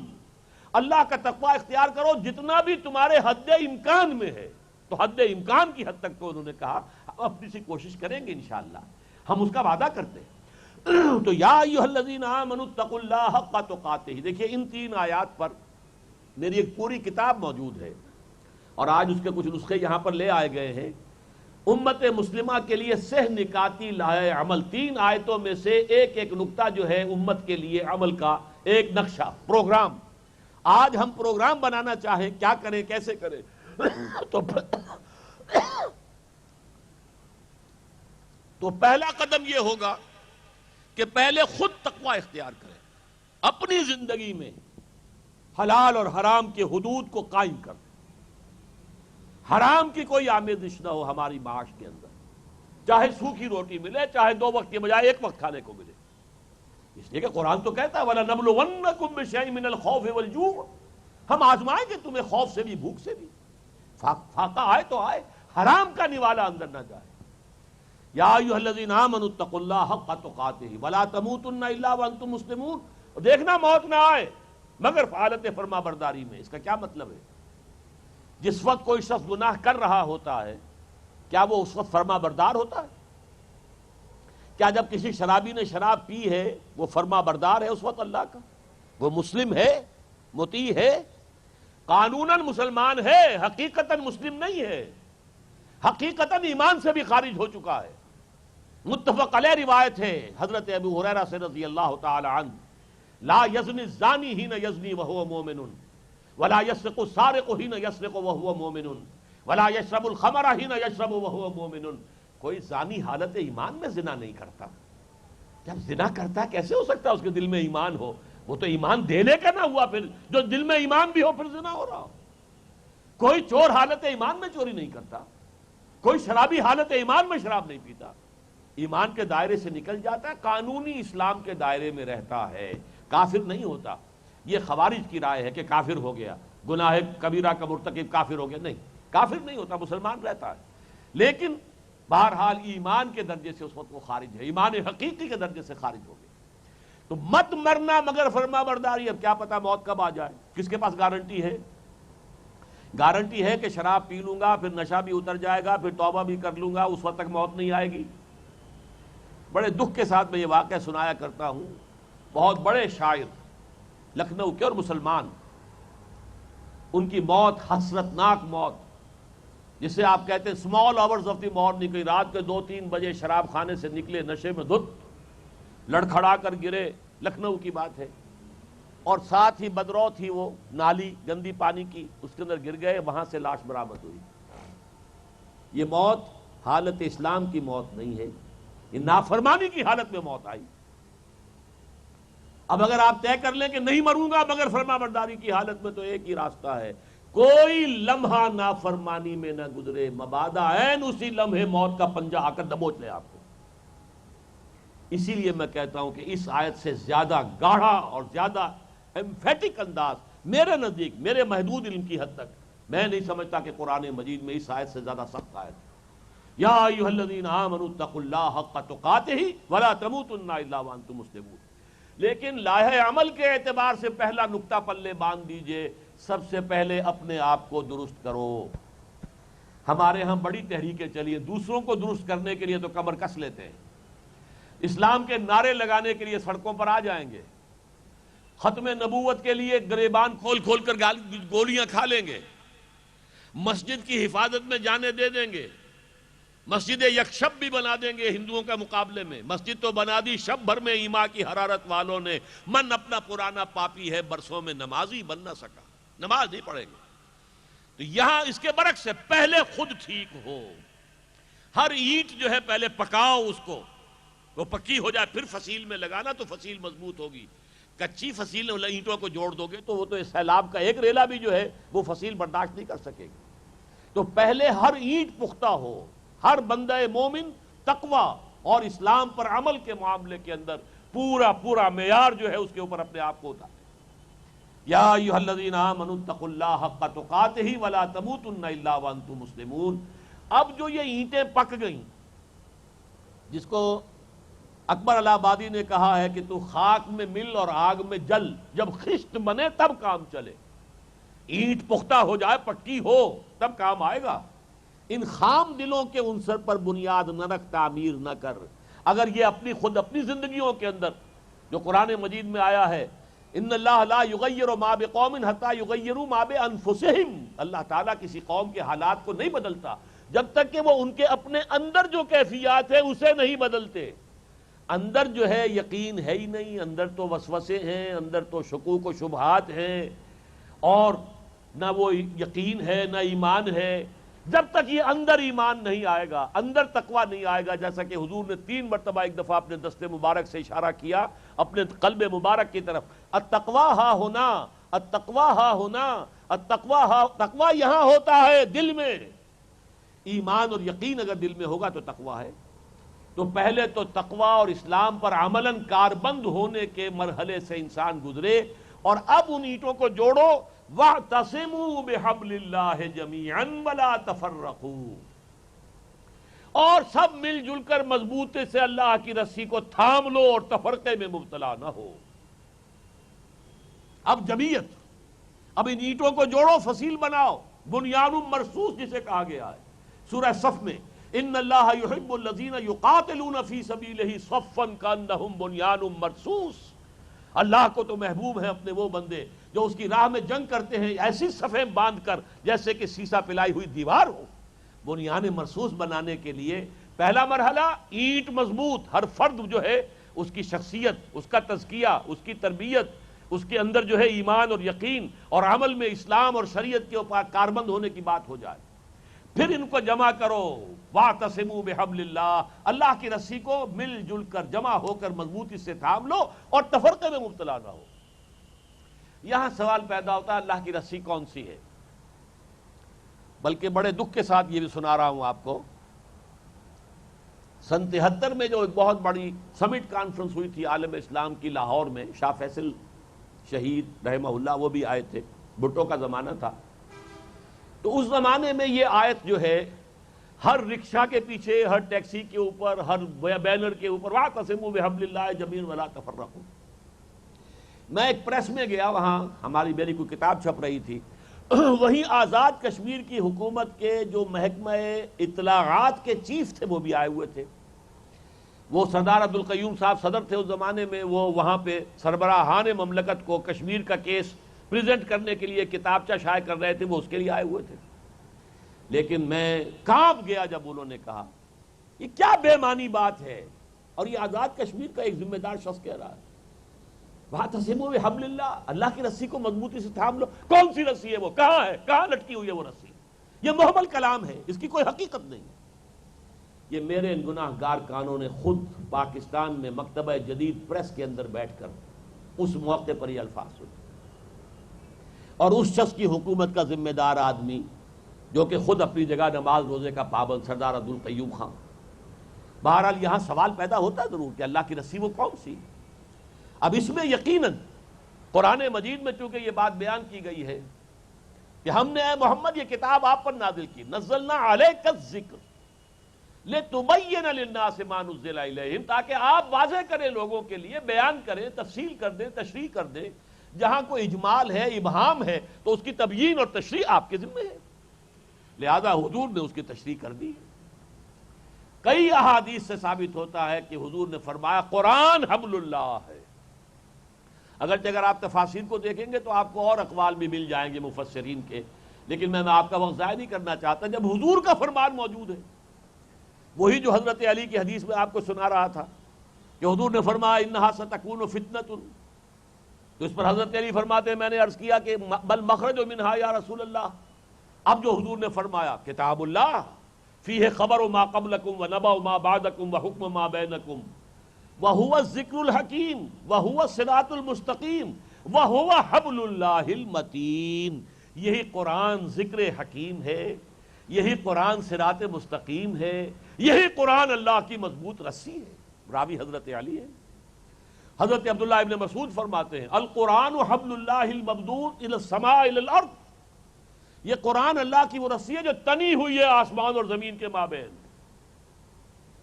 اللہ کا تقوی اختیار کرو جتنا بھی تمہارے حد امکان میں ہے۔ تو حد امکان کی حد تک تو انہوں نے کہا ہم اپنی سی کوشش کریں گے انشاءاللہ، ہم اس کا وعدہ کرتے ہیں۔ تو یا ایھا الذین آمنوا اتقوا اللہ حق تقاتہ، دیکھیے ان تین آیات پر میری ایک پوری کتاب موجود ہے، اور آج اس کے کچھ نسخے یہاں پر لے آئے گئے ہیں۔ امت مسلمہ کے لیے سہ نکاتی لائے عمل، تین آیتوں میں سے ایک ایک نکتہ جو ہے امت کے لیے عمل کا ایک نقشہ، پروگرام۔ آج ہم پروگرام بنانا چاہیں کیا کریں، کیسے کریں؟ تو پہلا قدم یہ ہوگا کہ پہلے خود تقوی اختیار کریں، اپنی زندگی میں حلال اور حرام کے حدود کو قائم کر دیں، حرام کی کوئی آمیزش نہ ہو ہماری معاش کے اندر، چاہے سوکھی روٹی ملے، چاہے 2 وقت کے بجائے 1 وقت کھانے کو ملے، اس لیے کہ قرآن تو کہتا ہے وَلَنَبْلُوَنَّكُمْ بِشَيْءٍ مِّنَ الْخَوْفِ وَالْجُوعِ، ہم آزمائیں گے تمہیں خوف سے بھی بھوک سے بھی، فاقہ آئے تو آئے، حرام کا نوالا اندر نہ جائے۔ یا ایھا الذین آمنوا اتقوا اللہ حق تقاتہ ولا تموتن الا وانتم مسلمون، اور دیکھنا موت نہ آئے مگر حالت فرما برداری میں۔ اس کا کیا مطلب ہے؟ جس وقت کوئی شخص گناہ کر رہا ہوتا ہے کیا وہ اس وقت فرما بردار ہوتا ہے؟ کیا جب کسی شرابی نے شراب پی ہے وہ فرما بردار ہے اس وقت اللہ کا؟ وہ مسلم ہے، مطیع ہے، قانوناً مسلمان ہے، حقیقتاً مسلم نہیں ہے، حقیقتاً ایمان سے بھی خارج ہو چکا ہے۔ متفق علیہ روایت ہے حضرت ابو ہریرہ سے رضی اللہ تعالی عنہ، لا یزنی الزانی حین یزنی وہو مومن ولا یسرق السارق حین یسرق وہو مومن ولا یشرب الخمر حین یشرب وہو مومن، کوئی زانی حالت ایمان میں زنا نہیں کرتا۔ جب زنا کرتا ہے کیسے ہو سکتا ہے اس کے دل میں ایمان ہو؟ وہ تو ایمان دینے کا نہ ہوا، پھر جو دل میں ایمان بھی ہو پھر زنا ہو رہا ہو۔ کوئی چور حالت ایمان میں چوری نہیں کرتا، کوئی شرابی حالت ایمان میں شراب نہیں پیتا، ایمان کے دائرے سے نکل جاتا ہے، قانونی اسلام کے دائرے میں رہتا ہے، کافر نہیں ہوتا۔ یہ خوارج کی رائے ہے کہ کافر ہو گیا، گناہ کبیرہ کا مرتکب کافر ہو گیا، نہیں، کافر نہیں ہوتا، مسلمان رہتا ہے، لیکن بہرحال ایمان کے درجے سے اس وقت وہ خارج ہے، ایمان حقیقی کے درجے سے خارج ہو گیا۔ تو مت مرنا مگر فرما برداری، اب کیا پتا موت کب آ جائے، کس کے پاس گارنٹی ہے؟ گارنٹی ہے کہ شراب پی لوں گا پھر نشہ بھی اتر جائے گا پھر توبہ بھی کر لوں گا اس وقت تک موت نہیں آئے گی؟ بڑے دکھ کے ساتھ میں یہ واقعہ سنایا کرتا ہوں، بہت بڑے شاعر لکھنؤ کے اور مسلمان، ان کی موت حسرتناک موت، جسے آپ کہتے ہیں small hours of the morning, کوئی رات کے 2-3 بجے شراب خانے سے نکلے نشے میں دھت، لڑکھڑا کر گرے، لکھنؤ کی بات ہے، اور ساتھ ہی بدرو تھی وہ نالی گندی پانی کی، اس کے اندر گر گئے، وہاں سے لاش برآمد ہوئی۔ یہ موت حالت اسلام کی موت نہیں ہے، یہ نافرمانی کی حالت میں موت آئی۔ اب اگر آپ طے کر لیں کہ نہیں مروں گا مگر فرما برداری کی حالت میں، تو ایک ہی راستہ ہے، کوئی لمحہ نافرمانی میں نہ گزرے، مبادا عین اسی لمحے موت کا پنجہ آ کر دبوچ لے آپ کو۔ اسی لیے میں کہتا ہوں کہ اس آیت سے زیادہ گاڑھا اور زیادہ ایمفیٹک انداز میرے نزدیک، میرے محدود علم کی حد تک، میں نہیں سمجھتا کہ قرآن مجید میں اس آیت سے زیادہ سخت آیت ہے۔ یا ایھا الذین آمنوا اتقوا اللہ حق تقاتہ ولا تموتن الا وانتم مسلمون۔ لیکن لاہ عمل کے اعتبار سے پہلا نقطہ پلے باندھ دیجئے، سب سے پہلے اپنے آپ کو درست کرو۔ ہمارے ہاں بڑی تحریکیں چلی ہیں، دوسروں کو درست کرنے کے لیے تو کمر کس لیتے ہیں، اسلام کے نعرے لگانے کے لیے سڑکوں پر آ جائیں گے، ختم نبوت کے لیے گریبان کھول کھول کر گولیاں کھا لیں گے، مسجد کی حفاظت میں جانے دے دیں گے، مسجد یکشب بھی بنا دیں گے ہندوؤں کا مقابلے میں۔ مسجد تو بنا دی شب بھر میں ایما کی حرارت والوں نے، من اپنا پرانا پاپی ہے برسوں میں نمازی بن نہ سکا، نماز نہیں پڑھیں گے۔ تو یہاں اس کے برعکس ہے، پہلے خود ٹھیک ہو، ہر اینٹ جو ہے پہلے پکاؤ اس کو، وہ پکی ہو جائے پھر فصیل میں لگانا تو فصیل مضبوط ہوگی۔ کچی فصیل اینٹوں کو جوڑ دو گے تو وہ تو سیلاب کا ایک ریلا بھی جو ہے وہ فصیل برداشت نہیں کر سکے گی۔ تو پہلے ہر اینٹ پختہ ہو، ہر بندہ مومن تقوی اور اسلام پر عمل کے معاملے کے اندر پورا معیار جو ہے اس کے اوپر اپنے آپ کو اتارے۔ یا ایھا الذین آمنوا اتقوا اللہ حق تقاتہ ولا تموتن الا وانتم مسلمون۔ اب جو یہ اینٹیں پک گئیں، جس کو اکبر الہ آبادی نے کہا ہے کہ تو خاک میں مل اور آگ میں جل، جب خشت بنے تب کام چلے، اینٹ پختہ ہو جائے، پکی ہو، تب کام آئے گا۔ ان خام دلوں کے عنصر پر بنیاد نہ رکھ، تعمیر نہ کر۔ اگر یہ اپنی زندگیوں کے اندر جو قرآن مجید میں آیا ہے، ان اللہ لا یغیر ما بقوم حتی یغیروا ما بانفسہم، اللہ تعالیٰ کسی قوم کے حالات کو نہیں بدلتا جب تک کہ وہ ان کے اپنے اندر جو کیفیات ہے اسے نہیں بدلتے۔ اندر جو ہے یقین ہے ہی نہیں، اندر تو وسوسے ہیں، اندر تو شکوک و شبہات ہیں، اور نہ وہ یقین ہے نہ ایمان ہے۔ جب تک یہ اندر ایمان نہیں آئے گا، اندر تقویٰ نہیں آئے گا، جیسا کہ حضور نے 3 مرتبہ ایک دفعہ اپنے دست مبارک سے اشارہ کیا اپنے قلب مبارک کی طرف، التقویٰ ہا ہونا، التقویٰ ہا ہونا، التقویٰ ہا، تقویٰ یہاں ہوتا ہے دل میں۔ ایمان اور یقین اگر دل میں ہوگا تو تقویٰ ہے۔ تو پہلے تو تقویٰ اور اسلام پر عملاً کاربند ہونے کے مرحلے سے انسان گزرے، اور اب ان اینٹوں کو جوڑو، وَاعْتَصِمُوا بِحَبْلِ اللَّهِ جَمِيعًا وَلَا تَفَرَّقُوا، اور سب مل جل کر مضبوطی سے اللہ کی رسی کو تھام لو اور تفرقے میں مبتلا نہ ہو۔ اب جمعیت، اب ان اینٹوں کو جوڑو، فصیل بناؤ، بنیان مرصوص جسے کہا گیا ہے سورہ صف میں، ان اللہ یحب الذین یقاتلون فی سبیلہ صفا کانہم بنیان مرصوص۔ اللہ کو تو محبوب ہیں اپنے وہ بندے جو اس کی راہ میں جنگ کرتے ہیں ایسی صفیں باندھ کر جیسے کہ سیسا پلائی ہوئی دیوار ہو۔ بنیان مرصوص بنانے کے لیے پہلا مرحلہ اینٹ مضبوط، ہر فرد جو ہے اس کی شخصیت، اس کا تزکیہ، اس کی تربیت، اس کے اندر جو ہے ایمان اور یقین اور عمل میں اسلام اور شریعت کے اوپر کاربند ہونے کی بات ہو جائے۔ پھر ان کو جمع کرو، وَاعْتَصِمُوا بِحَبْلِ اللَّهِ، اللہ کی رسی کو مل جل کر جمع ہو کر مضبوطی سے تھام لو اور تفرقے میں مبتلا نہ ہو۔ یہاں سوال پیدا ہوتا ہے اللہ کی رسی کون سی ہے؟ بلکہ بڑے دکھ کے ساتھ یہ بھی سنا رہا ہوں آپ کو، سن 73 میں جو ایک بہت بڑی سمٹ کانفرنس ہوئی تھی عالم اسلام کی لاہور میں، شاہ فیصل شہید رحمہ اللہ وہ بھی آئے تھے، بھٹو کا زمانہ تھا۔ تو اس زمانے میں یہ آیت جو ہے ہر رکشہ کے پیچھے، ہر ٹیکسی کے اوپر، ہر بینر کے اوپر، وَاعْتَصِمُوا بِحَبْلِ اللَّهِ جَمِيعًا وَلَا تَفَرَّقُوا۔ میں ایک پریس میں گیا، وہاں میری کوئی کتاب چھپ رہی تھی، وہیں آزاد کشمیر کی حکومت کے جو محکمہ اطلاعات کے چیف تھے وہ بھی آئے ہوئے تھے۔ وہ سردار عبدالقیوم صاحب صدر تھے اس زمانے میں، وہ وہاں پہ سربراہان مملکت کو کشمیر کا کیس پریزنٹ کرنے کے لیے کتابچہ شائع کر رہے تھے، وہ اس کے لیے آئے ہوئے تھے۔ لیکن میں کانپ گیا جب انہوں نے کہا یہ کیا بے معنی بات ہے، اور یہ آزاد کشمیر کا ایک ذمہ دار شخص کہہ رہا ہے وَاعْتَصِمُوا بِحَبْلِ اللَّهِ، اللہ کی رسی کو مضبوطی سے تھام لو۔ کون سی رسی ہے وہ؟ کہاں ہے؟ کہاں لٹکی ہوئی ہے وہ رسی؟ یہ محمل کلام ہے، اس کی کوئی حقیقت نہیں ہے۔ یہ میرے ان گناہ گار کانوں نے خود پاکستان میں مکتبہ جدید پریس کے اندر بیٹھ کر اس موقع پر یہ الفاظ سنے، اور اس شخص کی حکومت کا ذمہ دار آدمی جو کہ خود اپنی جگہ نماز روزے کا پابند سردار عبدالقیوم خان. بہرحال یہاں سوال پیدا ہوتا ہے ضرور کہ اللہ کی رسی وہ کون سی. اب اس میں یقیناً قرآن مجید میں چونکہ یہ بات بیان کی گئی ہے کہ ہم نے اے محمد یہ کتاب آپ پر نازل کی، نزلنا علیک الذکر لتبین للناس ما نزل الیہم، تاکہ آپ واضح کریں لوگوں کے لیے، بیان کریں، تفصیل کر دیں، تشریح کر دیں. جہاں کوئی اجمال ہے، ابہام ہے، تو اس کی تبیین اور تشریح آپ کے ذمہ ہے. لہذا حضور نے اس کی تشریح کر دی. کئی احادیث سے ثابت ہوتا ہے کہ حضور نے فرمایا قرآن حبل اللہ ہے. اگرچہ اگر آپ تفاسیر کو دیکھیں گے تو آپ کو اور اقوال بھی مل جائیں گے مفسرین کے، لیکن میں آپ کا وقت ضائع نہیں کرنا چاہتا. جب حضور کا فرمان موجود ہے، وہی جو حضرت علی کی حدیث میں آپ کو سنا رہا تھا کہ حضور نے فرمایا انہا ستکون فتنۃ، تو اس پر حضرت علی فرماتے ہیں میں نے عرض کیا کہ بل مخرج منہا یا رسول اللہ. اب جو حضور نے فرمایا کتاب اللہ فیہ خبر ما قبلکم ونبأ ما بعدکم وحکم ما بینکم وہو الذکر الحکیم وہو الصراط المستقیم وہو حبل اللہ المتین. یہی قرآن ذکر حکیم ہے، یہی قرآن صراط مستقیم ہے، یہی قرآن اللہ کی مضبوط رسی ہے. راوی حضرت علی ہے. حضرت عبداللہ ابن مسعود فرماتے ہیں القرآن حبل اللہ المبدود الی السماء الی الارض، یہ قرآن اللہ کی وہ رسی ہے جو تنی ہوئی ہے آسمان اور زمین کے مابین.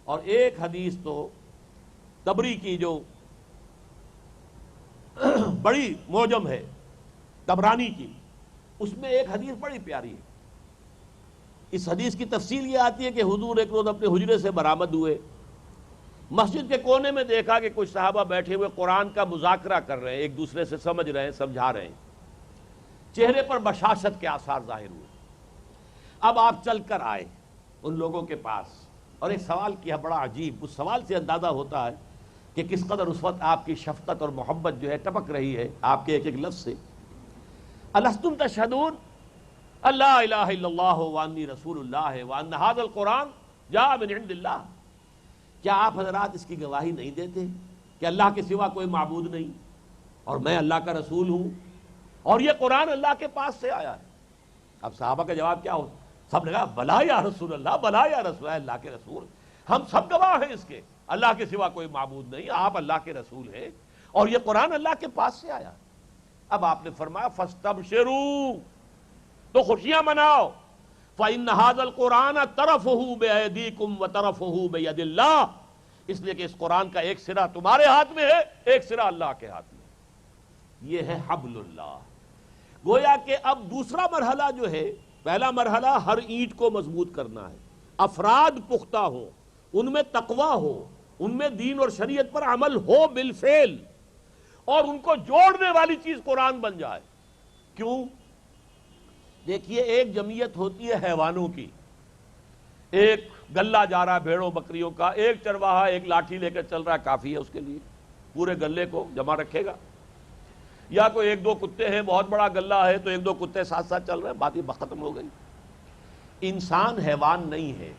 اور ایک حدیث تو تبری کی جو بڑی معجم ہے تبرانی کی، اس میں ایک حدیث بڑی پیاری ہے. اس حدیث کی تفصیل یہ آتی ہے کہ حضور ایک روز اپنے حجرے سے برآمد ہوئے، مسجد کے کونے میں دیکھا کہ کچھ صحابہ بیٹھے ہوئے قرآن کا مذاکرہ کر رہے ہیں، ایک دوسرے سے سمجھ رہے ہیں، سمجھا رہے ہیں. چہرے پر بشاشت کے آثار ظاہر ہوئے. اب آپ چل کر آئے ان لوگوں کے پاس اور ایک سوال کیا بڑا عجیب. اس سوال سے اندازہ ہوتا ہے کہ کس قدر اس وقت آپ کی شفقت اور محبت جو ہے ٹپک رہی ہے آپ کے ایک ایک لفظ سے. الستم تشہدون اللہ الہ الا اللہ وانی رسول اللہ وان ھذا القرآن جاء من عند اللہ. کیا آپ حضرات اس کی گواہی نہیں دیتے کہ اللہ کے سوا کوئی معبود نہیں اور میں اللہ کا رسول ہوں اور یہ قرآن اللہ کے پاس سے آیا ہے؟ اب صحابہ کا جواب کیا ہو؟ سب نے کہا بلا یا رسول اللہ، بلا یا رسول اللہ کے رسول، ہم سب گواہ ہیں اس کے، اللہ کے سوا کوئی معبود نہیں، آپ اللہ کے رسول ہیں اور یہ قرآن اللہ کے پاس سے آیا. اب آپ نے فرمایا فاستبشروا، تو خوشیاں مناؤ، فإن هذا القرآن طرفه بأيديكم وطرفه بيد اللہ، اس لیے کہ اس قرآن کا ایک سرا تمہارے ہاتھ میں ہے، ایک سرا اللہ کے ہاتھ میں. یہ ہے حبل اللہ. گویا کہ اب دوسرا مرحلہ جو ہے، پہلا مرحلہ ہر اینٹ کو مضبوط کرنا ہے، افراد پختہ ہو، ان میں تقوی ہو، ان میں دین اور شریعت پر عمل ہو بالفعل، اور ان کو جوڑنے والی چیز قرآن بن جائے. کیوں؟ دیکھیے ایک جمعیت ہوتی ہے حیوانوں کی، ایک گلہ جا رہا ہے بھیڑوں بکریوں کا، ایک چرواہا ایک لاٹھی لے کر چل رہا ہے، کافی ہے اس کے لیے، پورے گلے کو جمع رکھے گا. یا کوئی ایک دو کتے ہیں، بہت بڑا گلہ ہے تو ایک دو کتے ساتھ ساتھ چل رہے ہیں، بات ہی ختم ہو گئی. انسان حیوان نہیں ہے.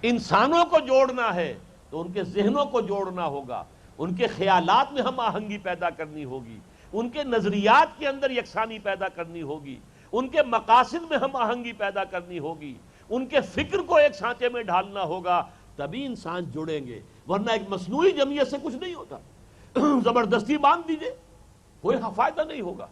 انسانوں کو جوڑنا ہے تو ان کے ذہنوں کو جوڑنا ہوگا، ان کے خیالات میں ہم آہنگی پیدا کرنی ہوگی، ان کے نظریات کے اندر یکسانی پیدا کرنی ہوگی، ان کے مقاصد میں ہم آہنگی پیدا کرنی ہوگی، ان کے فکر کو ایک سانچے میں ڈھالنا ہوگا، تبھی انسان جڑیں گے. ورنہ ایک مصنوعی جمعیت سے کچھ نہیں ہوتا. زبردستی باندھ دیجئے، کوئی فائدہ نہیں ہوگا.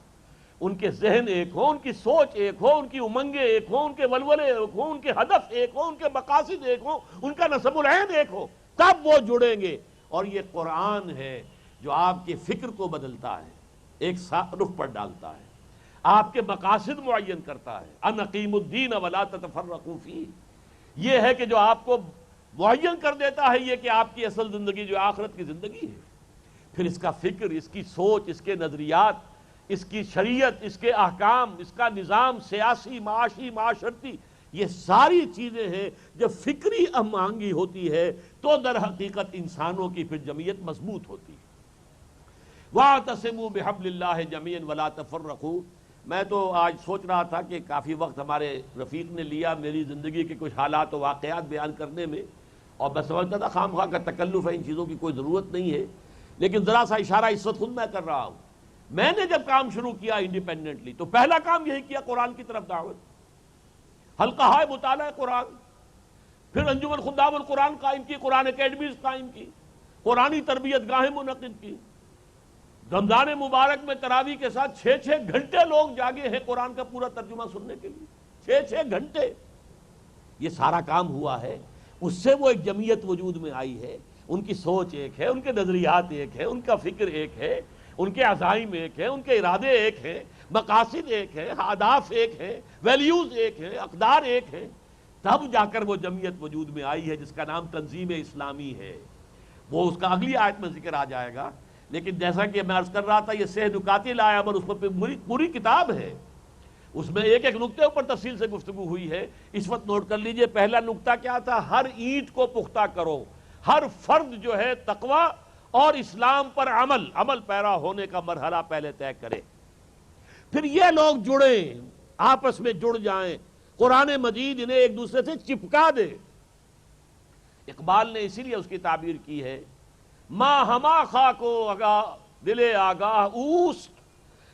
ان کے ذہن ایک ہو، ان کی سوچ ایک ہو، ان کی امنگیں ایک ہو، ان کے ولولے ایک ہو، ان کے ہدف ایک ہو، ان کے مقاصد ایک ہو، ان کا نصب العین ایک ہو، تب وہ جڑیں گے. اور یہ قرآن ہے جو آپ کے فکر کو بدلتا ہے، ایک رخ پر ڈالتا ہے، آپ کے مقاصد معین کرتا ہے. ان اقیموا الدین ولا تتفرقوا فیہ، یہ ہے کہ جو آپ کو معین کر دیتا ہے یہ کہ آپ کی اصل زندگی جو آخرت کی زندگی ہے. پھر اس کا فکر، اس کی سوچ، اس کے نظریات، اس کی شریعت، اس کے احکام، اس کا نظام سیاسی، معاشی، معاشرتی، یہ ساری چیزیں ہیں جب فکری ہم آہنگی ہوتی ہے تو در حقیقت انسانوں کی پھر جمعیت مضبوط ہوتی ہے. وَاعْتَصِمُوا بِحَبْلِ اللَّهِ جَمِيعًا وَلَا تَفَرَّقُوا. میں تو آج سوچ رہا تھا کہ کافی وقت ہمارے رفیق نے لیا میری زندگی کے کچھ حالات و واقعات بیان کرنے میں، اور میں سمجھتا تھا خام خواہ کا تکلف ہے، ان چیزوں کی کوئی ضرورت نہیں ہے، لیکن ذرا سا اشارہ اس وقت خود میں کر رہا ہوں میں نے جب کام شروع کیا انڈیپینڈنٹلی تو پہلا کام یہی کیا، قرآن کی طرف دعوت، حلقہ ہے مطالعہ قرآن، پھر انجمن خدام القرآن قائم کی، قرآن اکیڈمیز قائم کی، قرآنی تربیت گاہیں منعقد کی۔ رمضان مبارک میں تراویح کے ساتھ 6 گھنٹے لوگ جاگے ہیں قرآن کا پورا ترجمہ سننے کے لیے، 6 گھنٹے۔ یہ سارا کام ہوا ہے، اس سے وہ ایک جمعیت وجود میں آئی ہے، ان کی سوچ ایک ہے، ان کے نظریات ایک ہے، ان کا فکر ایک ہے، ان کے عزائم ایک ہے، ان کے ارادے ایک ہیں، مقاصد ایک ہیں، اہداف ایک ہیں، ویلیوز ایک ہیں، اقدار ایک ہیں، تب جا کر وہ جمعیت وجود میں آئی ہے جس کا نام تنظیم اسلامی ہے۔ وہ اس کا اگلی آیت میں ذکر آ جائے گا، لیکن جیسا کہ میں عرض کر رہا تھا، یہ سہ نکات العمر اس پر پوری کتاب ہے، اس میں ایک نقطے اوپر تفصیل سے گفتگو ہوئی ہے۔ اس وقت نوٹ کر لیجئے، پہلا نقطہ کیا تھا؟ ہر اینٹ کو پختہ کرو، ہر فرد جو ہے تقوی اور اسلام پر عمل پیرا ہونے کا مرحلہ پہلے طے کرے، پھر یہ لوگ جڑیں، آپس میں جڑ جائیں، قرآن مجید انہیں ایک دوسرے سے چپکا دے۔ اقبال نے اسی لیے اس کی تعبیر کی ہے، ماں ہما خاکو آگاہ دل آگاہ اوست،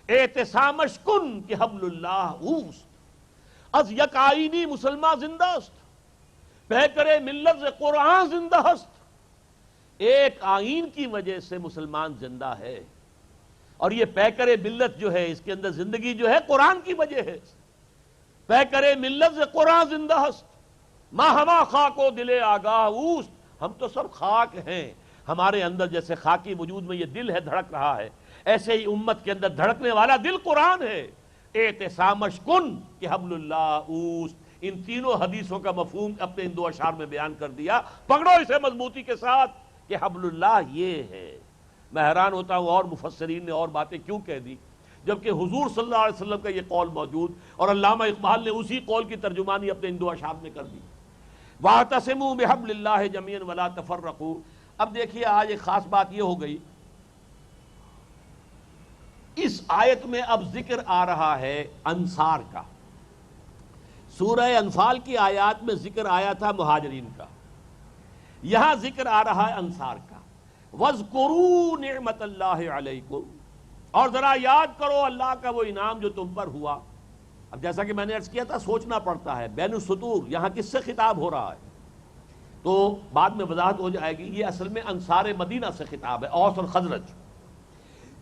اعتصامش کن کہ حبل اللہ اوست، از یک آئینی مسلمان زندہ است، پیکر ملت سے قرآن زندہ است۔ ایک آئین کی وجہ سے مسلمان زندہ ہے، اور یہ پیکر ملت جو ہے اس کے اندر زندگی جو ہے قرآن کی وجہ ہے۔ پیکر ملت سے قرآن زندہ است، ماں ہما خاک و دل آگاہ اوست، ہم تو سب خاک ہیں، ہمارے اندر جیسے خاکی وجود میں یہ دل ہے دھڑک رہا ہے، ایسے ہی امت کے اندر دھڑکنے والا دل قرآن ہے۔ اعتصامش کن کہ حبل اللہ اوست، ان تینوں حدیثوں کا مفہوم اپنے ان 2 اشعار میں بیان کر دیا، پکڑو اسے مضبوطی کے ساتھ کہ حبل اللہ یہ ہے۔ میں حیران ہوتا ہوں اور مفسرین نے اور باتیں کیوں کہہ دی، جبکہ حضور صلی اللہ علیہ وسلم کا یہ قول موجود، اور علامہ اقبال نے اسی قول کی ترجمانی اپنے ان 2 اشعار میں کر دی، وَاعْتَصِمُوا بِحَبْلِ اللَّهِ جَمِيعًا وَلَا تَفَرَّقُوا۔ اب دیکھیے آج ایک خاص بات یہ ہو گئی، اس آیت میں اب ذکر آ رہا ہے انصار کا۔ سورہ انفال کی آیات میں ذکر آیا تھا مہاجرین کا، یہاں ذکر آ رہا ہے انصار کا۔ وَاذْكُرُوا نِعْمَةَ اللَّهِ عَلَيْكُمْ، اور ذرا یاد کرو اللہ کا وہ انعام جو تم پر ہوا۔ اب جیسا کہ میں نے عرض کیا تھا، سوچنا پڑتا ہے بین السطور یہاں کس سے خطاب ہو رہا ہے، تو بعد میں وضاحت ہو جائے گی۔ یہ اصل میں انصار مدینہ سے خطاب ہے، اوس اور خزرج۔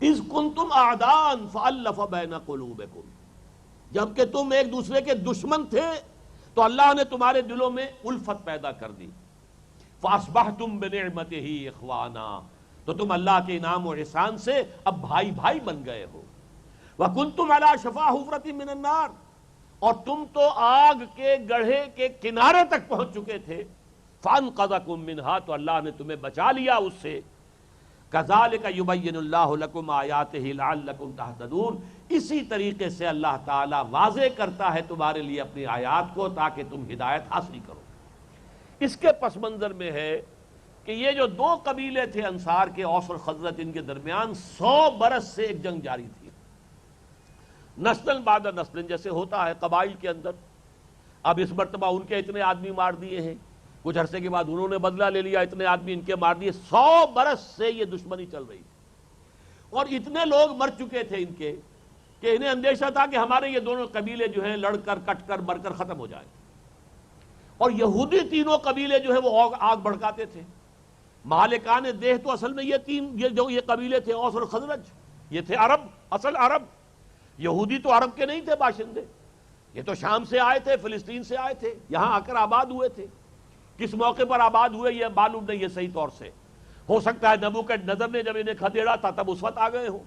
اذ کنتم اعداء فالف بین قلوبکم، جبکہ تم ایک دوسرے کے دشمن تھے تو اللہ نے تمہارے دلوں میں الفت پیدا کر دی۔ فاصبحتم بنعمتہ اخوانا، تو تم اللہ کے انعام و احسان سے اب بھائی بھائی بن گئے ہو۔ وکنتم علی شفا حفرۃ من النار، اور تم تو آگ کے گڑھے کے کنارے تک پہنچ چکے تھے۔ فانقذکم منہا، تو اللہ نے تمہیں بچا لیا اس سے۔ کذالک یبین اللہ لکم آیاتہ لعلکم تہتدون، اسی طریقے سے اللہ تعالیٰ واضح کرتا ہے تمہارے لیے اپنی آیات کو تاکہ تم ہدایت حاصل کرو۔ اس کے پس منظر میں ہے کہ یہ جو 2 قبیلے تھے انصار کے، اوس اور خزرج، ان کے درمیان 100 برس سے ایک جنگ جاری تھی، نسل بعد نسل، جیسے ہوتا ہے قبائل کے اندر۔ اب اس مرتبہ ان کے اتنے آدمی مار دیے ہیں، کچھ عرصے کے بعد انہوں نے بدلہ لے لیا، اتنے آدمی ان کے مار دیے۔ 100 برس سے یہ دشمنی چل رہی تھی، اور اتنے لوگ مر چکے تھے ان کے کہ انہیں اندیشہ تھا کہ ہمارے یہ دونوں قبیلے جو ہیں لڑ کر کٹ کر مر کر ختم ہو جائیں۔ اور یہودی تینوں قبیلے جو ہیں وہ آگ بھڑکاتے تھے۔ مالکان دیہ تو اصل میں یہ قبیلے تھے اوس اور خزرج، یہ تھے عرب، اصل عرب۔ یہودی تو عرب کے نہیں تھے باشندے، یہ تو شام سے آئے تھے، فلسطین سے آئے تھے، یہاں آ کر آباد ہوئے تھے۔ کس موقع پر آباد ہوئے یہ معلوم نہیں ہے صحیح طور سے، ہو سکتا ہے نبوکدنضر نے جب انہیں کھدیڑا تھا تب اس وقت آ گئے ہوں،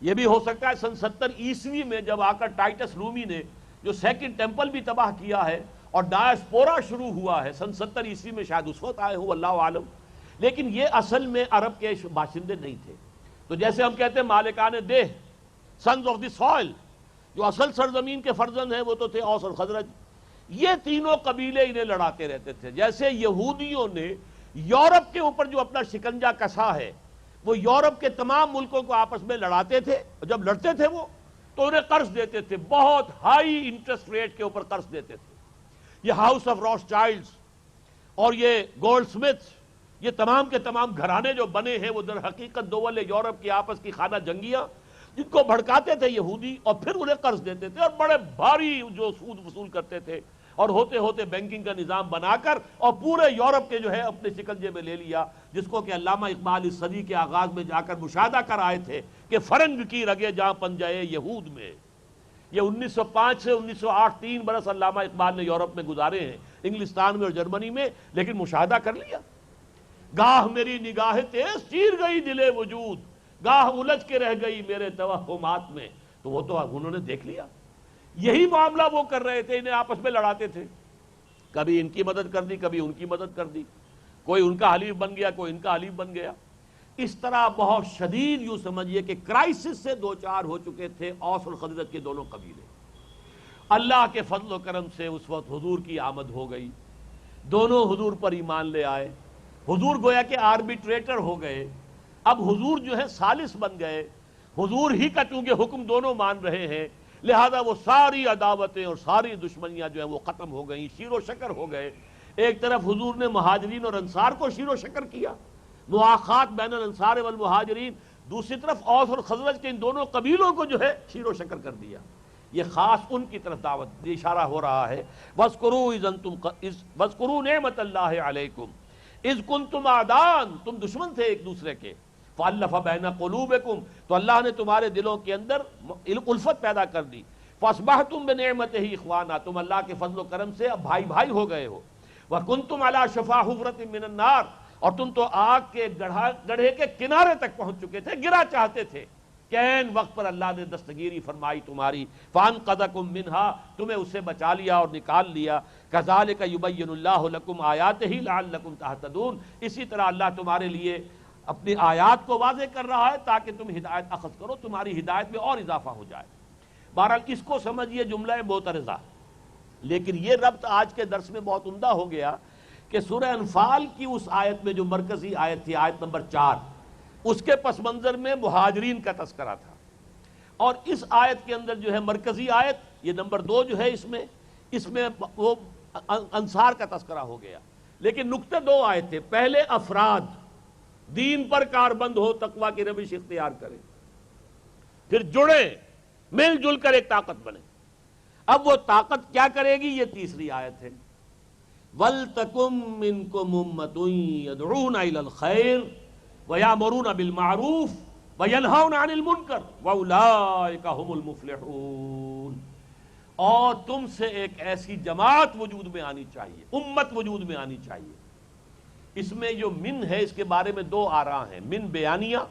یہ بھی ہو سکتا ہے سن 70 عیسوی میں جب آ کر ٹائٹس رومی نے جو سیکنڈ ٹیمپل بھی تباہ کیا ہے اور ڈائسپورا شروع ہوا ہے سن 70 عیسوی میں، شاید اس وقت آئے ہوں، اللہ عالم۔ لیکن یہ اصل میں عرب کے باشندے نہیں تھے۔ تو جیسے ہم کہتے ہیں مالکان دیہ، سنز آف دی سوئل، جو اصل سرزمین کے فرزند ہیں وہ تو تھے اوس اور خزرج۔ یہ تینوں قبیلے انہیں لڑاتے رہتے تھے۔ جیسے یہودیوں نے یورپ کے اوپر جو اپنا شکنجہ کسا ہے، وہ یورپ کے تمام ملکوں کو آپس میں لڑاتے تھے، اور جب لڑتے تھے وہ تو انہیں قرض دیتے تھے، بہت ہائی انٹرسٹ ریٹ کے اوپر قرض دیتے تھے۔ یہ ہاؤس آف روس چائلڈز اور یہ گولڈ سمتھ، یہ تمام کے تمام گھرانے جو بنے ہیں وہ در حقیقت دول یورپ کی آپس کی خانہ جنگیاں، جن کو بھڑکاتے تھے یہودی اور پھر انہیں قرض دیتے تھے اور بڑے بھاری جو سود وصول کرتے تھے، اور ہوتے ہوتے بینکنگ کا نظام بنا کر اور پورے یورپ کے جو ہے اپنے شکنجے میں لے لیا، جس کو کہ علامہ اقبال اس صدی کے آغاز میں جا کر مشاہدہ کر آئے تھے کہ فرنگ کی رگے جہاں پنجائے یہود میں۔ یہ 1905 سے 1908 3 برس علامہ اقبال نے یورپ میں گزارے ہیں، انگلستان میں اور جرمنی میں، لیکن مشاہدہ کر لیا۔ گاہ میری نگاہ تیز چیر گئی دل وجود، گاہ الجھ کے رہ گئی میرے توہمات میں۔ تو وہ تو انہوں نے دیکھ لیا، یہی معاملہ وہ کر رہے تھے، انہیں آپس میں لڑاتے تھے، کبھی ان کی مدد کر دی کبھی ان کی مدد کر دی، کوئی ان کا حلیف بن گیا کوئی ان کا حلیف بن گیا۔ اس طرح بہت شدید یوں سمجھیے کہ کرائسس سے دو چار ہو چکے تھے اوس اور خزرج کے دونوں قبیلے۔ اللہ کے فضل و کرم سے اس وقت حضور کی آمد ہو گئی، دونوں حضور پر ایمان لے آئے، حضور گویا کہ آربیٹریٹر ہو گئے، اب حضور جو ہے ثالث بن گئے، حضور ہی کا چونکہ حکم دونوں مان رہے ہیں، لہذا وہ ساری عداوتیں اور ساری دشمنیاں جو ہیں وہ ختم ہو گئیں، شیر و شکر ہو گئے۔ ایک طرف حضور نے مہاجرین اور انصار کو شیر و شکر کیا، مواخات بین الانصار والمہاجرین، دوسری طرف اوس اور خزرج کے ان دونوں قبیلوں کو جو ہے شیر و شکر کر دیا۔ یہ خاص ان کی طرف دعوت اشارہ ہو رہا ہے۔ وَاذْكُرُوا نِعْمَةَ اللَّهِ عَلَيْكُمْ اِذْ كُنْتُمْ أَعْدَاءً، تم دشمن تھے ایک دوسرے کے، فَأَلَّفَ بَيْنَ قُلُوبِكُمْ، تو اللہ نے تمہارے دلوں کے اندر الفت پیدا کر دی، فَأَصْبَحْتُمْ بِنِعْمَتِهِ إِخْوَانًا، تم اللہ کے فضل و کرم سے اب بھائی بھائی ہو گئے ہو۔ وَكُنْتُمْ عَلَى شَفَا حُفْرَةٍ مِّنَ النَّارِ، اور تم تو آگ کے گڑھے کے کنارے تک پہنچ چکے تھے، گرا چاہتے تھے، کین وقت پر اللہ نے دستگیری فرمائی تمہاری، فَأَنْقَذَكُم مِّنْهَا، تمہیں اسے بچا لیا اور نکال لیا۔ كَذَلِكَ يُبَيِّنُ اللَّهُ لَكُمْ آيَاتِهِ لَعَلَّكُمْ تَهْتَدُونَ، اسی طرح اللہ تمہارے لیے اپنی آیات کو واضح کر رہا ہے تاکہ تم ہدایت اخذ کرو، تمہاری ہدایت میں اور اضافہ ہو جائے۔ بہرحال اس کو سمجھیے جملہ معترضہ، لیکن یہ ربط آج کے درس میں بہت عمدہ ہو گیا کہ سورہ انفال کی اس آیت میں جو مرکزی آیت تھی، آیت نمبر 4، اس کے پس منظر میں مہاجرین کا تذکرہ تھا، اور اس آیت کے اندر جو ہے مرکزی آیت یہ نمبر 2 جو ہے اس میں وہ انصار کا تذکرہ ہو گیا، لیکن نقطے 2 آئے تھے۔ پہلے افراد دین پر کاربند ہو، تقوی کی روش اختیار کریں، پھر جڑیں، مل جل کر ایک طاقت بنے۔ اب وہ طاقت کیا کرے گی، یہ تیسری آیت ہے، وَلْتَكُن مِّنكُمْ أُمَّةٌ يَدْعُونَ إِلَى الْخَيْرِ وَيَأْمُرُونَ بِالْمَعْرُوفِ وَيَنْهَوْنَ عَنِ الْمُنكَرِ وَأُولَٰئِكَ هُمُ الْمُفْلِحُونَ، اور تم سے ایک ایسی جماعت وجود میں آنی چاہیے، امت وجود میں آنی چاہیے۔ اس میں جو من ہے اس کے بارے میں 2 آراء ہیں، من بیانیہ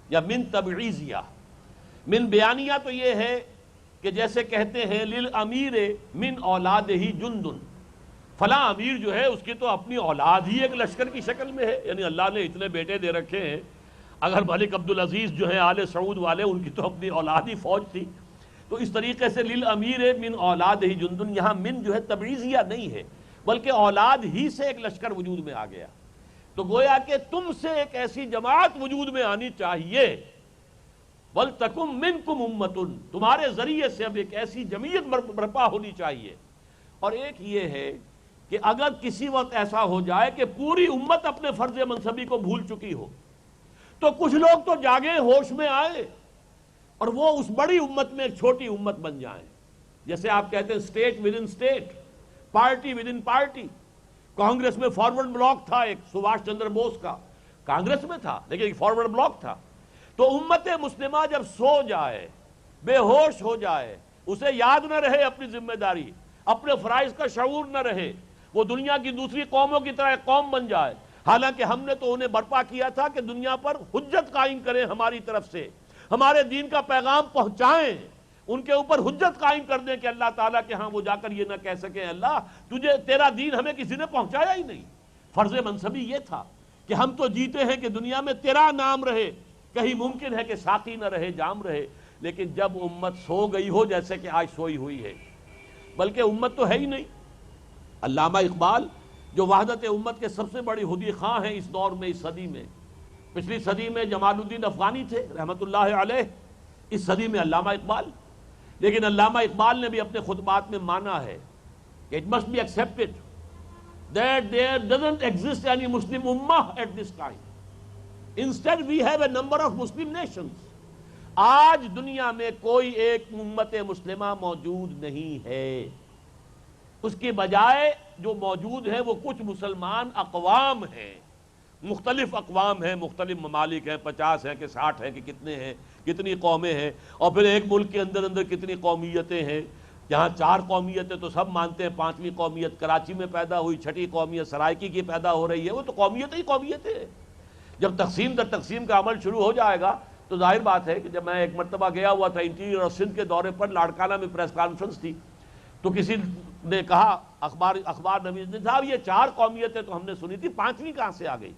یا من تبعیضیہ۔ من بیانیہ تو یہ ہے کہ جیسے کہتے ہیں للامیر من اولادہ جندن، فلاں امیر جو ہے اس کی تو اپنی اولاد ہی ایک لشکر کی شکل میں ہے، یعنی اللہ نے اتنے بیٹے دے رکھے ہیں، اگر ملک عبدالعزیز جو ہیں آل سعود والے، ان کی تو اپنی اولاد ہی فوج تھی، تو اس طریقے سے للامیر من اولادہ جندن، یہاں من جو ہے تبعیضیہ نہیں ہے بلکہ اولاد ہی سے ایک لشکر وجود میں آ گیا۔ تو گویا کہ تم سے ایک ایسی جماعت وجود میں آنی چاہیے، وَلْتَكُن مِّنكُمْ أُمَّةٌ، تمہارے ذریعے سے اب ایک ایسی جمعیت برپا ہونی چاہیے۔ اور ایک یہ ہے کہ اگر کسی وقت ایسا ہو جائے کہ پوری امت اپنے فرض منصبی کو بھول چکی ہو، تو کچھ لوگ تو جاگیں، ہوش میں آئے، اور وہ اس بڑی امت میں ایک چھوٹی امت بن جائیں، جیسے آپ کہتے ہیں state with in state, party with in party. Congress میں فارورڈ بلاک تھا ایک، سبھاش چندر بوس کا کانگریس میں تھا لیکن ایک فارورڈ بلاک تھا۔ تو امت مسلمہ جب سو جائے، بے ہوش ہو جائے، اسے یاد نہ رہے اپنی ذمہ داری، اپنے فرائض کا شعور نہ رہے، وہ دنیا کی دوسری قوموں کی طرح ایک قوم بن جائے، حالانکہ ہم نے تو انہیں برپا کیا تھا کہ دنیا پر حجت قائم کریں، ہماری طرف سے ہمارے دین کا پیغام پہنچائیں، ان کے اوپر حجت قائم کر دیں کہ اللہ تعالیٰ کے ہاں وہ جا کر یہ نہ کہہ سکیں اللہ تیرا دین ہمیں کسی نے پہنچایا ہی نہیں۔ فرض منصبی یہ تھا کہ ہم تو جیتے ہیں کہ دنیا میں تیرا نام رہے، کہیں ممکن ہے کہ ساقی نہ رہے، جام رہے، لیکن جب امت سو گئی ہو جیسے کہ آج سوئی ہوئی ہے، بلکہ امت تو ہے ہی نہیں۔ علامہ اقبال جو وحدت امت کے سب سے بڑی ہدی خواہ ہیں اس دور میں، اس صدی میں، پچھلی صدی میں جمال الدین افغانی تھے رحمت اللہ علیہ، اس صدی میں علامہ اقبال، لیکن علامہ اقبال نے بھی اپنے خطبات میں مانا ہے کہ it must be accepted that there doesn't exist any Muslim ummah at this time. Instead we have a number of Muslim nations. آج دنیا میں کوئی ایک امت مسلمہ موجود نہیں ہے، اس کے بجائے جو موجود ہے وہ کچھ مسلمان اقوام ہیں، مختلف اقوام ہیں، مختلف ممالک ہیں، 50 ہیں کہ 60 ہیں کہ کتنے ہیں، کتنی قومیں ہیں، اور پھر ایک ملک کے اندر کتنی قومیتیں ہیں۔ جہاں 4 قومیتیں تو سب مانتے ہیں، 5ویں قومیت کراچی میں پیدا ہوئی، 6ٹھی قومیت سرائکی کی پیدا ہو رہی ہے، وہ تو قومیتیں ہی قومیتیں ہیں۔ جب تقسیم در تقسیم کا عمل شروع ہو جائے گا تو ظاہر بات ہے کہ جب میں ایک مرتبہ گیا ہوا تھا انٹیریئر اور سندھ کے دورے پر، لاڑکانہ میں پریس کانفرنس تھی، تو کسی نے کہا اخبار نویس نے، صاحب یہ 4 قومیتیں تو ہم نے سنی تھی، 5ویں کہاں سے آ گئی؟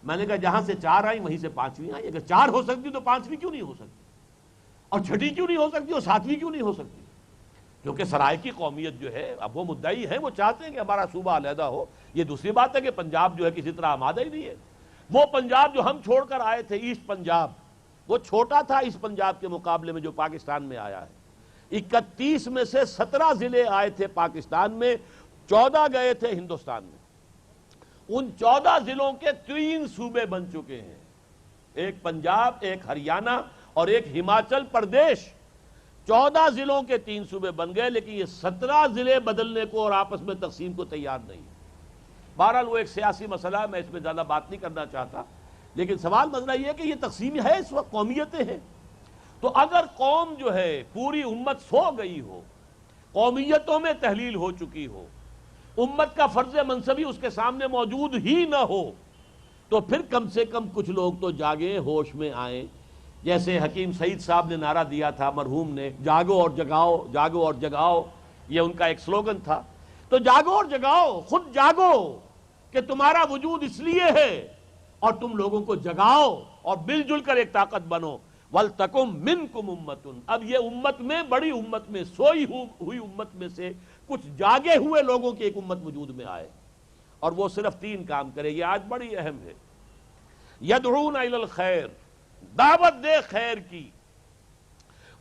میں نے کہا جہاں سے 4 آئیں وہیں سے 5ویں آئی، اگر 4 ہو سکتی تو 5ویں کیوں نہیں ہو سکتی، اور 6ٹھی کیوں نہیں ہو سکتی، اور 7ویں کیوں نہیں ہو سکتی؟ کیونکہ سرائکی قومیت جو ہے، اب وہ مدعی ہے، وہ چاہتے ہیں کہ ہمارا صوبہ علیحدہ ہو۔ یہ دوسری بات ہے کہ پنجاب جو ہے کسی طرح آمادہ ہی نہیں ہے۔ وہ پنجاب جو ہم چھوڑ کر آئے تھے، ایسٹ پنجاب، وہ چھوٹا تھا اس پنجاب کے مقابلے میں جو پاکستان میں آیا ہے۔ 31 میں سے 17 ضلع آئے تھے پاکستان میں، 14 گئے تھے ہندوستان میں۔ ان 14 ضلعوں کے 3 صوبے بن چکے ہیں، ایک پنجاب، ایک ہریانہ اور ایک ہماچل پردیش۔ 14 ضلعوں کے 3 صوبے بن گئے، لیکن یہ 17 ضلع بدلنے کو اور آپس میں تقسیم کو تیار نہیں۔ بہرحال وہ ایک سیاسی مسئلہ ہے، میں اس میں زیادہ بات نہیں کرنا چاہتا، لیکن سوال مسئلہ یہ ہے کہ یہ تقسیم ہے، اس وقت قومیتیں ہیں۔ تو اگر قوم جو ہے پوری امت سو گئی ہو، قومیتوں میں تحلیل ہو چکی ہو، امت کا فرض منصبی اس کے سامنے موجود ہی نہ ہو، تو پھر کم سے کم کچھ لوگ تو جاگیں، ہوش میں آئیں۔ جیسے حکیم سعید صاحب نے نعرہ دیا تھا، مرحوم نے، جاگو اور جگاؤ، جاگو اور جگاؤ، یہ ان کا ایک سلوگن تھا۔ تو جاگو اور جگاؤ، خود جاگو کہ تمہارا وجود اس لیے ہے، اور تم لوگوں کو جگاؤ اور مل جل کر ایک طاقت بنو۔ وَلْتَكُمْ مِنْكُمْ أُمَّةٌ، اب یہ امت میں، بڑی امت میں، سوئی ہوئی امت میں سے کچھ جاگے ہوئے لوگوں کی ایک امت وجود میں آئے، اور وہ صرف 3 کام کرے۔ یہ آج بڑی اہم ہے۔ يَدْعُونَ إِلَى الْخَيْرِ، دعوت دے خیر کی،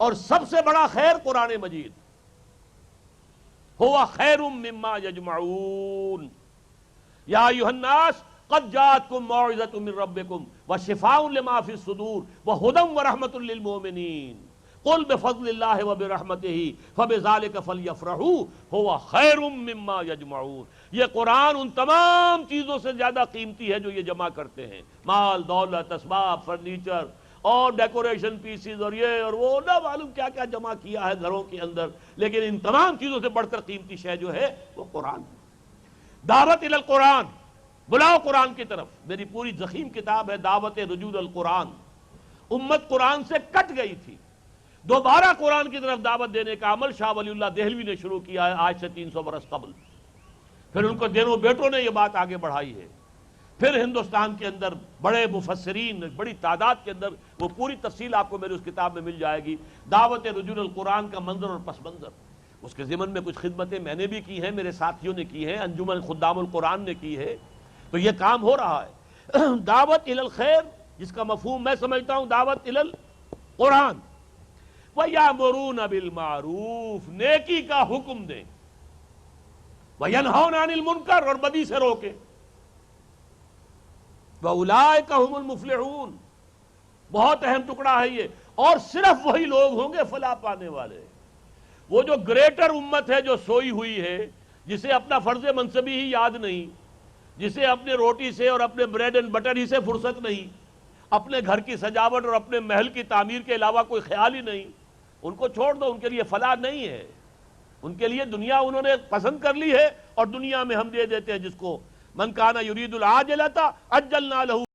اور سب سے بڑا خیر قرآن مجید، هُوَ خَيْرٌ مِّمَّا يَجْمَعُونَ، یا ایھا الناس قد جاءتکم موعظۃ من ربکم وشفاء لما فی الصدور وہدی ورحمۃ للمؤمنین قل بفضل اللہ وبرحمتہ فبذلک فلیفرحوا ھو خیر مما یجمعون۔ یہ قرآن ان تمام چیزوں سے زیادہ قیمتی ہے جو یہ جمع کرتے ہیں، مال، دولت، اسباب، فرنیچر اور ڈیکوریشن پیسز اور یہ اور وہ، نہ معلوم کیا کیا جمع کیا ہے گھروں کے اندر، لیکن ان تمام چیزوں سے بڑھ کر قیمتی شے جو ہے وہ قرآن۔ دعوت الی القرآن، بلاؤ قرآن کی طرف۔ میری پوری ضخیم کتاب ہے دعوت رجوع القرآن۔ امت قرآن سے کٹ گئی تھی، دوبارہ قرآن کی طرف دعوت دینے کا عمل شاہ ولی اللہ دہلوی نے شروع کیا ہے آج سے 300 برس قبل۔ پھر ان کو دینوں بیٹوں نے یہ بات آگے بڑھائی ہے۔ پھر ہندوستان کے اندر بڑے مفسرین، بڑی تعداد کے اندر، وہ پوری تفصیل آپ کو میری اس کتاب میں مل جائے گی، دعوت رجوع القرآن کا منظر اور پس منظر۔ اس کے ضمن میں کچھ خدمتیں میں نے بھی کی ہیں، میرے ساتھیوں نے کی ہیں، انجمن خدام القرآن نے کی ہے، تو یہ کام ہو رہا ہے۔ دعوت الی الخیر، جس کا مفہوم میں سمجھتا ہوں دعوت الی القرآن۔ وَيَأْمُرُونَ بِالْمَعْرُوفِ، نیکی کا حکم دیں، وَيَنْهَوْنَ عَنِ الْمُنْكَرِ، اور بدی سے روکیں، وَأُولَٰئِكَ هُمُ الْمُفْلِحُونَ۔ بہت اہم ٹکڑا ہے یہ، اور صرف وہی لوگ ہوں گے فلاح پانے والے۔ وہ جو گریٹر امت ہے جو سوئی ہوئی ہے، جسے اپنا فرض منصبی ہی یاد نہیں، جسے اپنے روٹی سے اور اپنے بریڈ اینڈ بٹر ہی سے فرصت نہیں، اپنے گھر کی سجاوٹ اور اپنے محل کی تعمیر کے علاوہ کوئی خیال ہی نہیں، ان کو چھوڑ دو، ان کے لیے فلاح نہیں ہے۔ ان کے لیے دنیا انہوں نے پسند کر لی ہے، اور دنیا میں ہم دے دیتے ہیں جس کو من کان یرید العاجلۃ عجلنا لہ